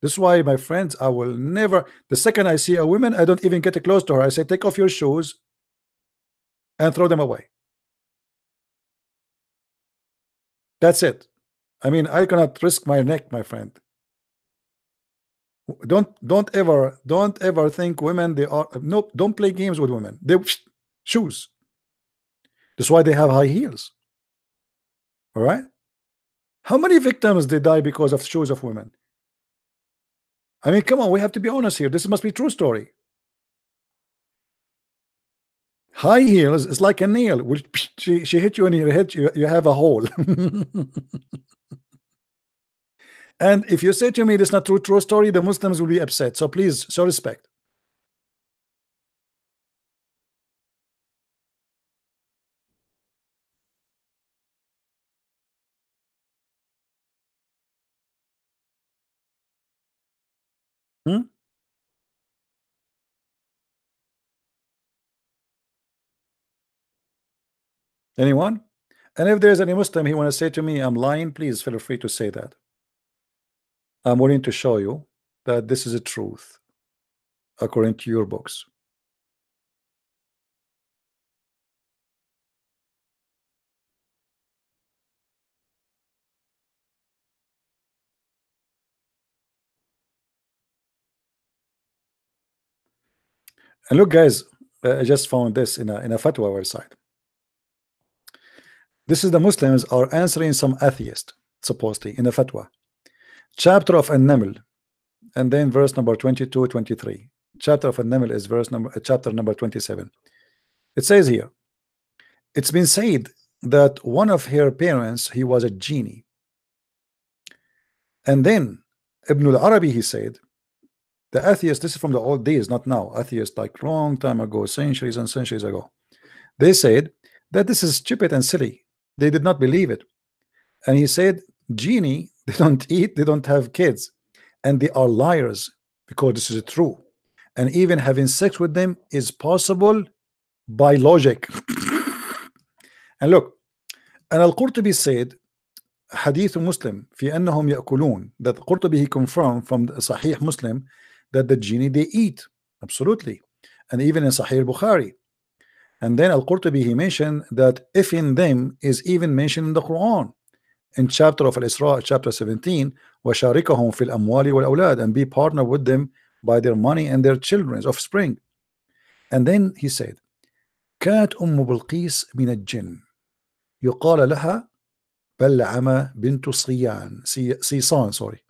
[SPEAKER 9] This is why, my friends, I will never, the second I see a woman, I don't even get close to her. I say, take off your shoes and throw them away. That's it. I mean, I cannot risk my neck, my friend. Don't ever think women, they are, no, don't play games with women. They shoes. That's why they have high heels. All right. How many victims they die because of shoes of women? I mean, come on, we have to be honest here. This must be a true story. High heels is like a nail. She hit you in your head, you have a hole. And if you say to me this is not true story, the Muslims will be upset. So please show respect. Anyone? And if there's any Muslim he want to say to me I'm lying, please feel free to say that. I'm willing to show you that this is a truth according to your books. And look, guys, I just found this in a fatwa website. This is the Muslims are answering some atheist, supposedly, in a fatwa. Chapter of An-Naml, and then verse number 22, 23. Chapter of An-Naml is chapter number 27. It says here, it's been said that one of her parents, he was a genie. And then Ibn al-Arabi, he said, the atheist, this is from the old days, not now, atheist like long time ago, centuries and centuries ago, they said that this is stupid and silly. They did not believe it. And he said, genie, they don't eat, they don't have kids, and they are liars, because this is true. And even having sex with them is possible by logic. And look, and Al-Qurtubi said, Hadith Muslim, في أنهم يأكلون, that Qurtubi he confirmed from the Sahih Muslim that the genie they eat, absolutely, and even in Sahih Bukhari. And then Al-Qurtubi he mentioned that if in them is even mentioned in the Quran, in chapter of Al-Isra, chapter 17, وَشَارِكَهُمْ فِي الْأَمْوَالِ وَالْأَوْلَادِ, and be partner with them by their money and their children's offspring. And then he said, كانت أم بلقيس من الجن يقال لها بلعمة بنت صيان صيصان sorry.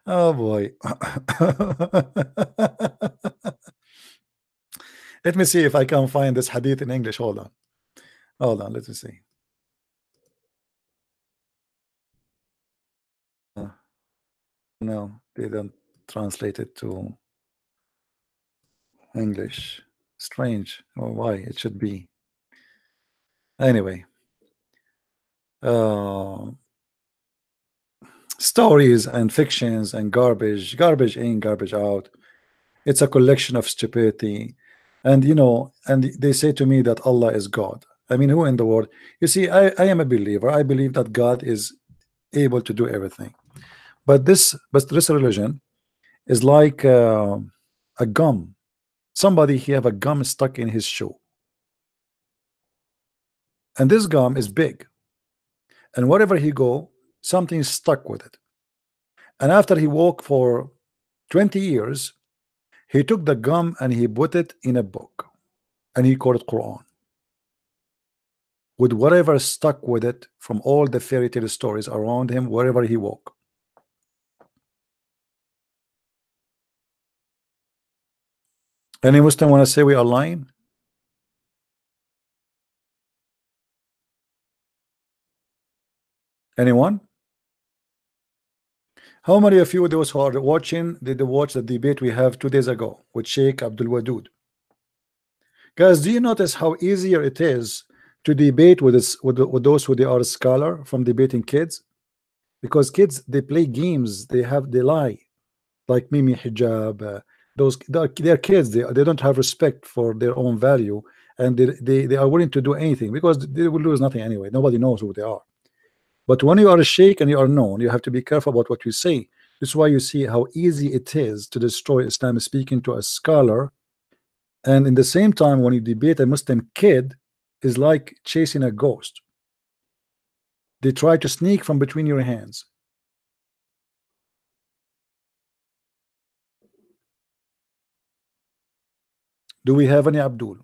[SPEAKER 9] Oh boy. Let me see if I can find this hadith in English. Hold on, let me see. No, they don't translate it to English. Strange. Oh, why it should be. Anyway, stories and fictions and garbage in, garbage out. It's a collection of stupidity. And you know, and they say to me that Allah is God. I mean, who in the world? You see, I am a believer. I believe that God is able to do everything. But this religion is like a gum. Somebody he have a gum stuck in his shoe, and this gum is big, and wherever he go, something is stuck with it. And after he walked for 20 years, he took the gum and he put it in a book, and he called it Quran, with whatever stuck with it from all the fairy tale stories around him wherever he walked. Any Muslim want to say we are lying? Anyone? How many of you, those who are watching, did they watch the debate we have 2 days ago with Sheikh Abdul Wadud? Guys, do you notice how easier it is to debate with those who they are a scholar from debating kids? Because kids, they play games, they lie, like Mimi Hijab. They're kids. They don't have respect for their own value, and they are willing to do anything because they will lose nothing anyway. Nobody knows who they are. But when you are a sheikh and you are known, you have to be careful about what you say. This is why you see how easy it is to destroy Islam speaking to a scholar. And in the same time, when you debate a Muslim kid, is like chasing a ghost. They try to sneak from between your hands. Do we have any Abdul?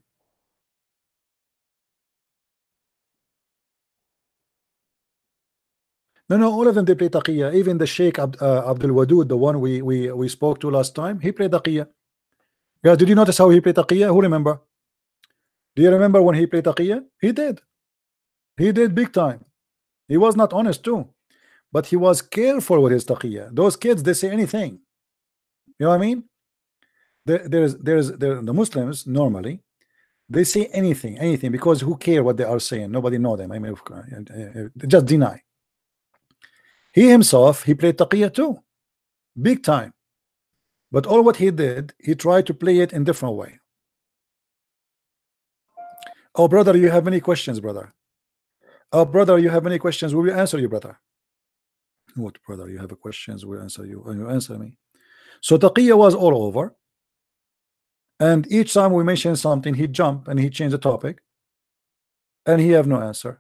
[SPEAKER 9] No, all of them they play taqiyya. Even the Sheikh Abdul Wadud, the one we spoke to last time, he played taqiyya. Guys, did you notice how he played taqiyya? Who remember? Do you remember when he played taqiyya? He did. He did big time. He was not honest too, but he was careful with his taqiyya. Those kids, they say anything. You know what I mean? There's the Muslims normally they say anything because who care what they are saying? Nobody know them. I mean, just deny. He himself, he played taqiyya too, big time. But all what he did, he tried to play it in different way. Oh, brother, you have any questions, brother? Oh, brother, you have any questions? We will answer you, brother. What, brother? You have a questions? We'll answer you, and you answer me. So taqiyya was all over, and each time we mention something, he jump and he change the topic, and he have no answer.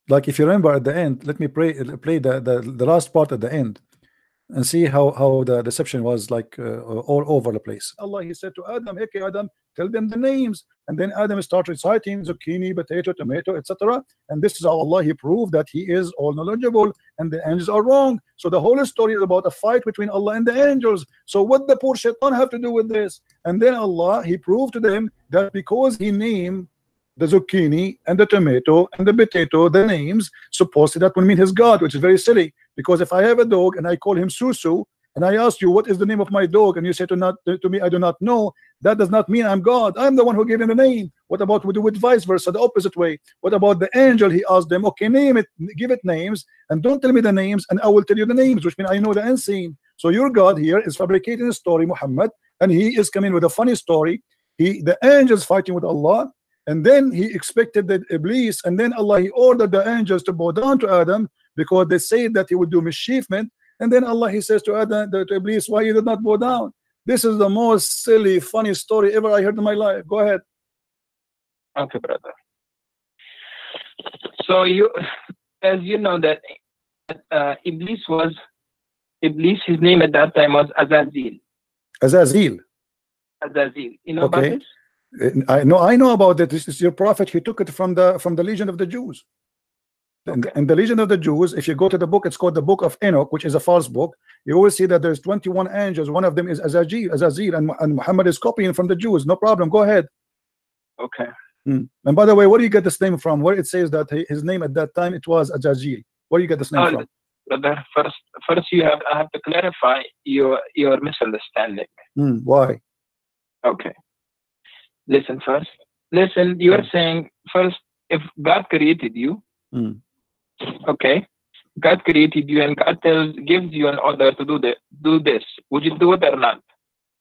[SPEAKER 9] Like if you remember at the end, let me play the last part at the end and see how the deception was like all over the place. Allah, he said to Adam, okay, Adam, tell them the names, and then Adam started reciting zucchini, potato, tomato, etc. And this is how Allah, he proved that he is all knowledgeable and the angels are wrong. So the whole story is about a fight between Allah and the angels. So what the poor shaitan have to do with this? And then Allah, he proved to them that because he named the zucchini and the tomato and the potato, the names, supposedly that will mean his God, which is very silly. Because if I have a dog and I call him Susu, and I ask you what is the name of my dog, and you say to me, I do not know, that does not mean I'm God. I'm the one who gave him the name. What about we do it vice versa, the opposite way? What about the angel? He asked them, okay, name it, give it names, and don't tell me the names, and I will tell you the names, which means I know the unseen. So your God here is fabricating a story, Muhammad, and he is coming with a funny story. The angels fighting with Allah. And then he expected that Iblis, and then Allah, he ordered the angels to bow down to Adam because they said that he would do mischievement. And then Allah, he says to Adam, to Iblis, why you did not bow down? This is the most silly, funny story ever I heard in my life. Go ahead.
[SPEAKER 13] Okay, brother. So you, as you know that Iblis, his name at that time was Azazel.
[SPEAKER 9] Azazel.
[SPEAKER 13] Azazel. You know about this?
[SPEAKER 9] I know about that. This is your prophet. He took it from the Legion of the Jews. Okay. And the Legion of the Jews, if you go to the book, it's called the Book of Enoch, which is a false book. You will see that there's 21 angels. One of them is Azazel, and Muhammad is copying from the Jews. No problem. Go ahead.
[SPEAKER 13] Okay.
[SPEAKER 9] And by the way, where do you get this name from? Where it says that his name at that time it was Azazel. Where do you get this name from?
[SPEAKER 13] Brother, first I have to clarify your misunderstanding.
[SPEAKER 9] Why?
[SPEAKER 13] Okay. Listen first. Listen, you are saying first, if God created you, okay, God created you and God gives you an order to do this. Would you do it or not?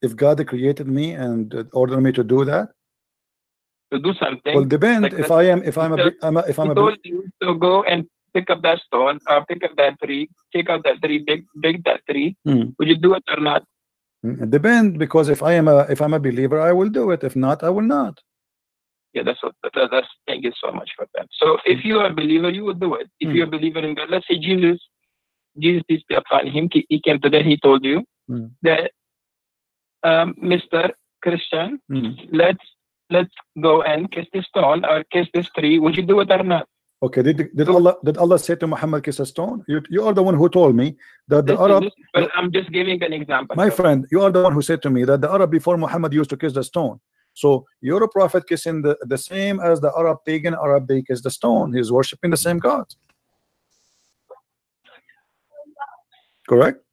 [SPEAKER 9] If God created me and ordered me to do that,
[SPEAKER 13] to do something.
[SPEAKER 9] Well, depend. Like if I'm
[SPEAKER 13] a told you to go and pick up that stone or pick up that tree, take out that tree, dig that tree. Would you do it or not?
[SPEAKER 9] It depends, because if I'm a believer, I will do it. If not, I will not.
[SPEAKER 13] Yeah, thank you so much for that. So if you are a believer, you will do it. If you're a believer in God, let's say Jesus peace be upon him, he came today, he told you that Mr. Christian, let's go and kiss this stone or kiss this tree. Would you do it or not?
[SPEAKER 9] Okay, did Allah say to Muhammad, kiss a stone? You are the one who told me that the Arab.
[SPEAKER 13] But I'm just giving an example.
[SPEAKER 9] My friend, you are the one who said to me that the Arab before Muhammad used to kiss the stone. So you're a prophet kissing the same as the Arab pagan Arab, they kiss the stone. He's worshiping the same God. Correct?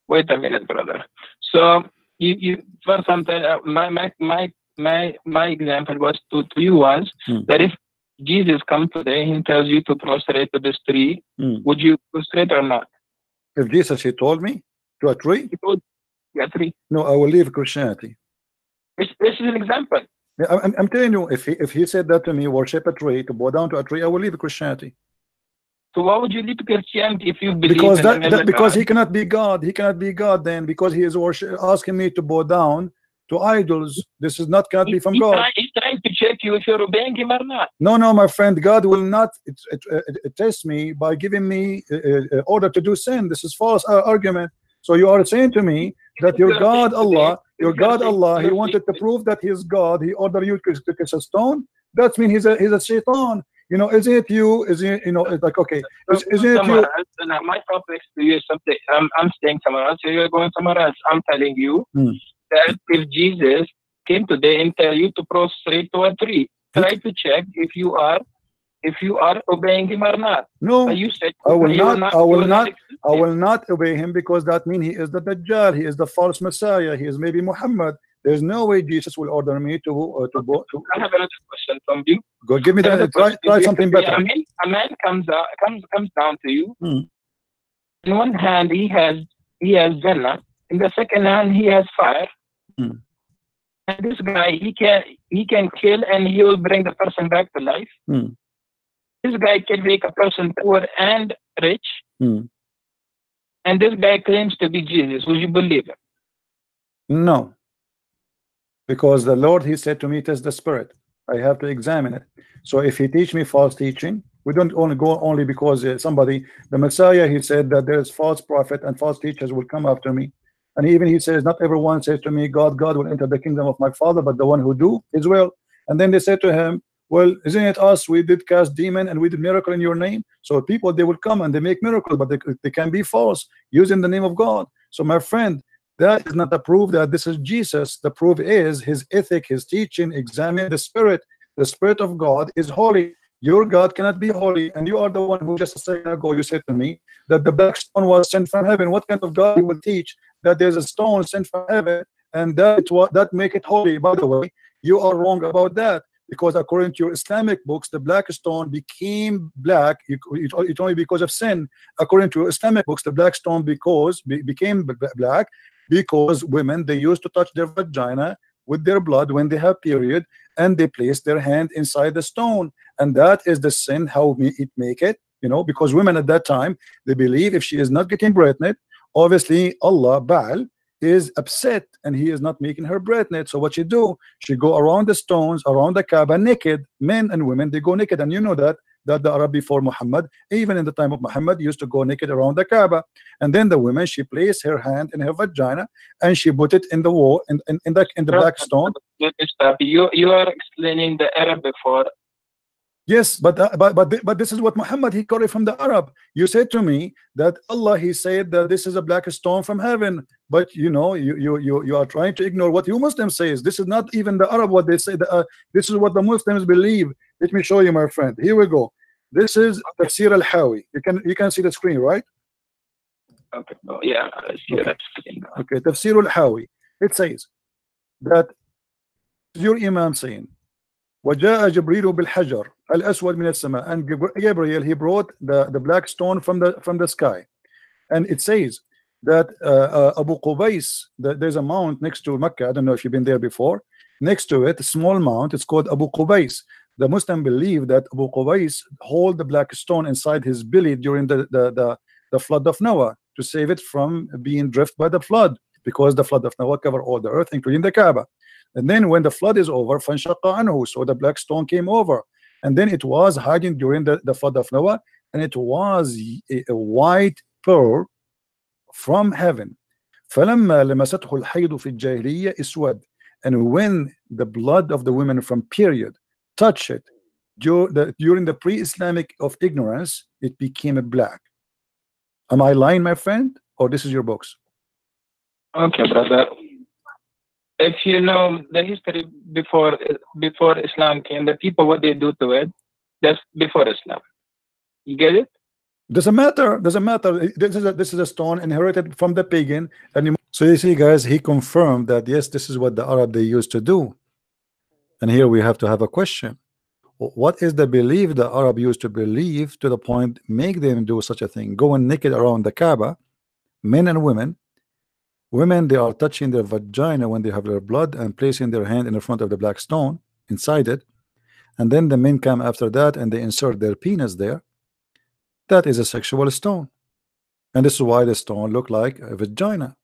[SPEAKER 13] Wait a minute, brother. So you for something my example was to you was that if Jesus comes today, he tells you to prostrate to this tree, would you prostrate or not?
[SPEAKER 9] If Jesus, he told me to a tree?
[SPEAKER 13] He told you a tree.
[SPEAKER 9] No, I will leave Christianity.
[SPEAKER 13] This is an example.
[SPEAKER 9] Yeah, I'm telling you, if he said that to me, worship a tree, to bow down to a tree, I will leave Christianity.
[SPEAKER 13] So why would you leave Christianity if you believe?
[SPEAKER 9] Because he cannot be God. He cannot be God then, because he is asking me to bow down to idols. This is not cannot be from God.
[SPEAKER 13] He's trying to check you if you're obeying him or not.
[SPEAKER 9] No, my friend. God will not test me by giving me order to do sin. This is false argument. So you are saying to me that your God Allah, He wanted to prove that He is God. He ordered you to kiss a stone. That means he's a shaitan. You know, isn't it you? Is it, you know, it's like, okay, isn't it you?
[SPEAKER 13] My topic to you is something. I'm staying somewhere else. So you're going somewhere else. I'm telling you that if Jesus came today and tell you to prostrate to a tree, try to check if you are obeying him or not.
[SPEAKER 9] No,
[SPEAKER 13] you said
[SPEAKER 9] I will not obey him, because that means he is the Dajjal, he is the false Messiah, he is maybe Muhammad. There's no way Jesus will order me to go.
[SPEAKER 13] I have another question from you.
[SPEAKER 9] Go, give me that. Try something better.
[SPEAKER 13] A man comes down to you. In one hand he has Jannah. In the second hand he has fire. And this guy he can kill and he will bring the person back to life. This guy can make a person poor and rich. And this guy claims to be Jesus. Would you believe him?
[SPEAKER 9] No. Because the Lord, He said to me, it is the Spirit. I have to examine it. So if He teach me false teaching, we don't only go only because somebody, the Messiah, He said that there is false prophet and false teachers will come after me. And even He says, not everyone says to me, God will enter the kingdom of my Father, but the one who do is well. And then they said to Him, well, isn't it us? We did cast demon and we did miracle in your name. So people, they will come and they make miracles, but they can be false using the name of God. So my friend, that is not the proof that this is Jesus. The proof is His ethic, His teaching. Examine the Spirit. The Spirit of God is holy. Your God cannot be holy. And you are the one who just a second ago you said to me that the black stone was sent from heaven. What kind of God you will teach that there's a stone sent from heaven and that make it holy? By the way, you are wrong about that, because according to your Islamic books, the black stone became black. It's only because of sin. According to your Islamic books, the black stone became black because women, they used to touch their vagina with their blood when they have period, and they place their hand inside the stone, and that is the sin. How it make it, you know, because women at that time, they believe if she is not getting pregnant, obviously Allah Baal is upset and he is not making her pregnant. So what she do, she go around the stones, around the Kaaba naked. Men and women, they go naked. And you know that the Arab before Muhammad, even in the time of Muhammad, used to go naked around the Kaaba. And then the woman, she placed her hand in her vagina and she put it in the wall, in the black stone.
[SPEAKER 13] You are explaining the Arab before.
[SPEAKER 9] Yes, but this is what Muhammad, he got it from the Arab. You said to me that Allah, He said that this is a black stone from heaven, but you know, you are trying to ignore what you Muslims says. This is not even the Arab what they say. This is what the Muslims believe. Let me show you, my friend. Here we go. This is Tafsir al-Hawi. You can see the screen, right?
[SPEAKER 13] Okay. Oh, yeah, I see that screen.
[SPEAKER 9] Okay, Tafsir al-Hawi. It says that your Imam saying, وجاء جبريل بالحجر الأسود من السماء, and Gabriel, he brought the black stone from the sky. And it says that Abu Qubais, there's a mount next to Mecca. I don't know if you've been there before. Next to it, a small mount, it's called Abu Qubais. The Muslim believe that Abu Qubais hold the black stone inside his belly during the flood of Noah, to save it from being drifted by the flood, because the flood of Noah covered all the earth, including the Kaaba. And then when the flood is over, فَانْشَقَّ عَنْهُ, so the black stone came over. And then it was hiding during the flood of Noah, and it was a white pearl from heaven. فَلَمَّا لَمَسَتْهُ الْحَيْضُ فِي الْجَاهِلِيَّةِ إِسْوَدْ, and when the blood of the women from period touched it during the pre-Islamic of ignorance, it became a black. Am I lying, my friend, or this is your books?
[SPEAKER 13] Okay, brother. If you know the history before Islam came, the people, what they do to it, that's before Islam. You get it?
[SPEAKER 9] Doesn't matter. This is a stone inherited from the pagan. And so you see, guys, he confirmed that yes, this is what the Arab they used to do. And here we have to have a question. What is the belief the Arab used to believe to the point make them do such a thing? Going naked around the Kaaba, men and women. Women, they are touching their vagina when they have their blood and placing their hand in the front of the black stone inside it. And then the men come after that and they insert their penis there. That is a sexual stone. And this is why the stone looked like a vagina.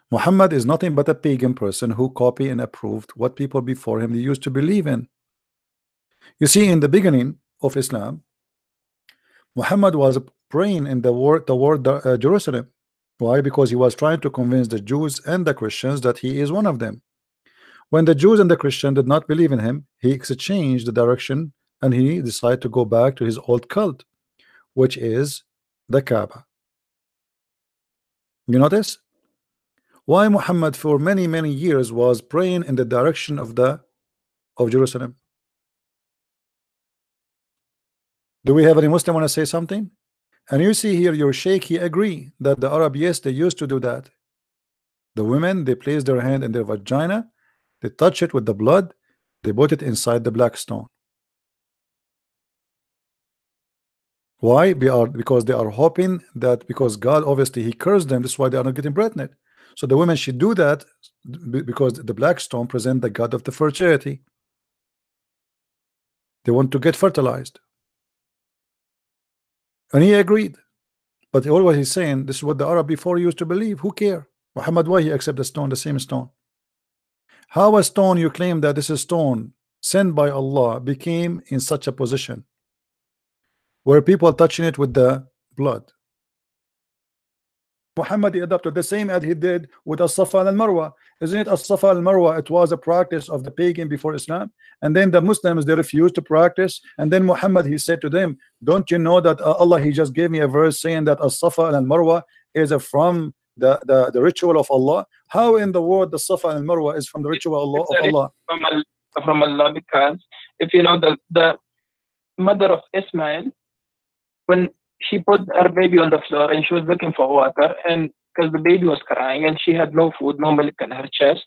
[SPEAKER 9] Muhammad is nothing but a pagan person who copied and approved what people before him they used to believe in. You see, in the beginning of Islam, Muhammad was praying in toward Jerusalem. Why? Because he was trying to convince the Jews and the Christians that he is one of them. When the Jews and the Christians did not believe in him, he exchanged the direction and he decided to go back to his old cult, which is the Kaaba. You notice why Muhammad for many years was praying in the direction of Jerusalem. Do we have any Muslim want to say something? And you see here your sheikh, he agree that the Arab, yes, they used to do that. The women, they place their hand in their vagina, they touch it with the blood, they put it inside the black stone. Why? Because they are hoping that because God obviously he cursed them, that's why they are not getting pregnant. So the women should do that because the black stone present the god of the fertility. They want to get fertilized. And he agreed. But always he's saying this is what the Arab before used to believe. Who care? Muhammad, why he accept the stone, the same stone? How a stone you claim that this is stone sent by Allah became in such a position where people touching it with the blood? Muhammad adopted the same as he did with As-Safa and Al-Marwa. Isn't it As-Safa and Al-Marwa? It was a practice of the pagan before Islam, and then the Muslims they refused to practice, and then Muhammad he said to them, don't you know that Allah he just gave me a verse saying that As-Safa and Al-Marwa is from the ritual of Allah? How in the world the Safa and Marwa is from the ritual of Allah?
[SPEAKER 13] From Allah, because if you know the mother of Ismail, when she put her baby on the floor and she was looking for water, and because the baby was crying and she had no food, no milk in her chest,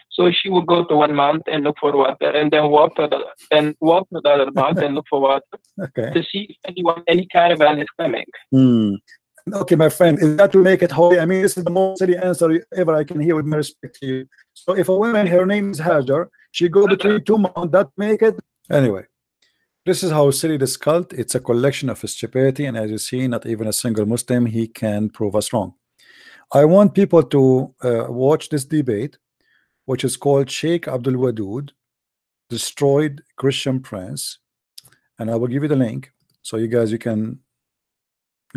[SPEAKER 13] so she would go to one mount and look for water, and then walk to the other mount and look for water to see if any caravan is coming.
[SPEAKER 9] Okay, my friend, is that to make it holy? I mean, this is the most silly answer ever I can hear, with my respect to you. So if a woman, her name is Hajar, she go between two mountains, that make it anyway. This is how silly this cult. It's a collection of stupidity, and as you see, not even a single Muslim he can prove us wrong. I want people to watch this debate, which is called Sheikh Abdul Wadud Destroyed Christian Prince, and I will give you the link so you guys you can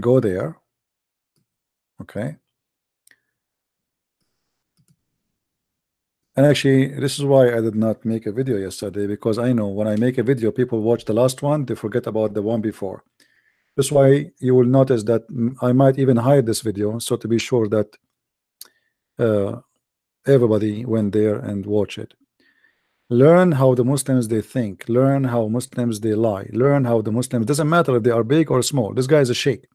[SPEAKER 9] go there. Okay, and actually this is why I did not make a video yesterday, because I know when I make a video people watch the last one, they forget about the one before. That's why you will notice that I might even hide this video, so to be sure that everybody went there and watch it. Learn how the Muslims they think, learn how Muslims they lie, learn how the Muslims, doesn't matter if they are big or small. This guy is a sheikh,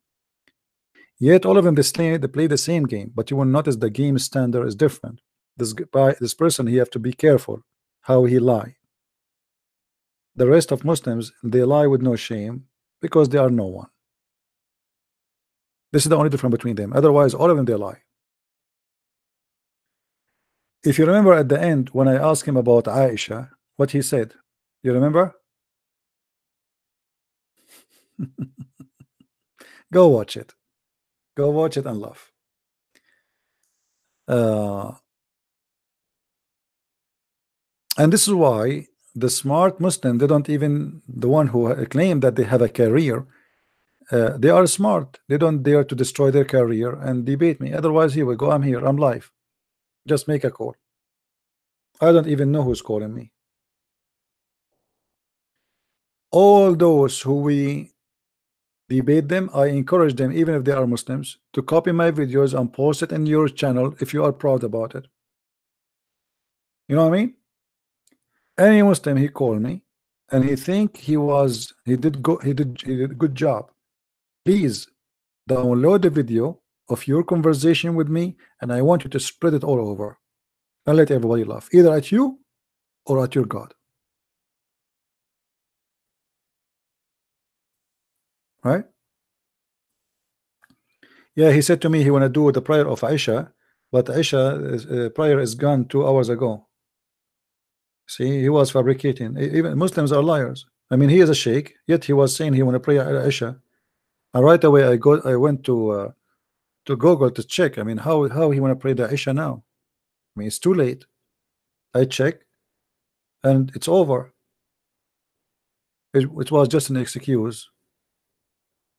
[SPEAKER 9] yet all of them they play the same game, but you will notice the game standard is different. This person, he have to be careful how he lie. The rest of Muslims, they lie with no shame because they are no one. This is the only difference between them. Otherwise all of them they lie. If you remember at the end when I asked him about Aisha, what he said, you remember? Go watch it. Go watch it and laugh. And this is why the smart Muslim, they don't even, the one who claim that they have a career, they are smart. They don't dare to destroy their career and debate me. Otherwise, here we go. I'm here. I'm live. Just make a call. I don't even know who's calling me. All those who we debate them, I encourage them, even if they are Muslims, to copy my videos and post it in your channel if you are proud about it. You know what I mean? Any Muslim he called me and he think he did a good job. Please download the video of your conversation with me, and I want you to spread it all over and let everybody laugh, either at you or at your God. Right? Yeah, he said to me he want to do the prayer of Aisha, but Aisha prayer is gone 2 hours ago. See, he was fabricating. Even Muslims are liars. I mean, he is a sheikh, yet he was saying he want to pray Aisha. And right away I went to Google to check. I mean, how he want to pray the Aisha now? I mean, it's too late. I check, and it's over. It was just an excuse,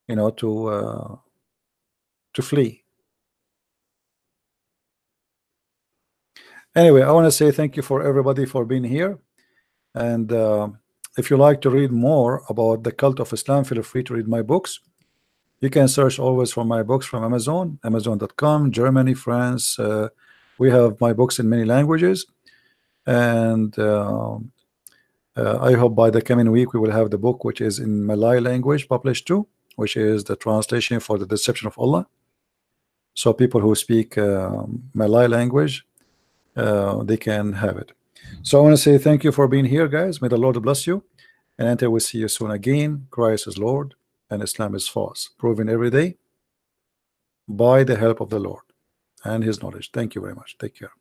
[SPEAKER 9] you know, to flee. Anyway, I want to say thank you for everybody for being here. And if you like to read more about the cult of Islam, feel free to read my books. You can search always for my books from Amazon, Amazon.com, Germany, France. We have my books in many languages. And I hope by the coming week we will have the book which is in Malay language published too, which is the translation for the Deception of Allah. So people who speak Malay language, they can have it. So I want to say thank you for being here, guys. May the Lord bless you, and until we see you soon again. Christ is Lord and Islam is false, proven every day by the help of the Lord and his knowledge. Thank you very much. Take care.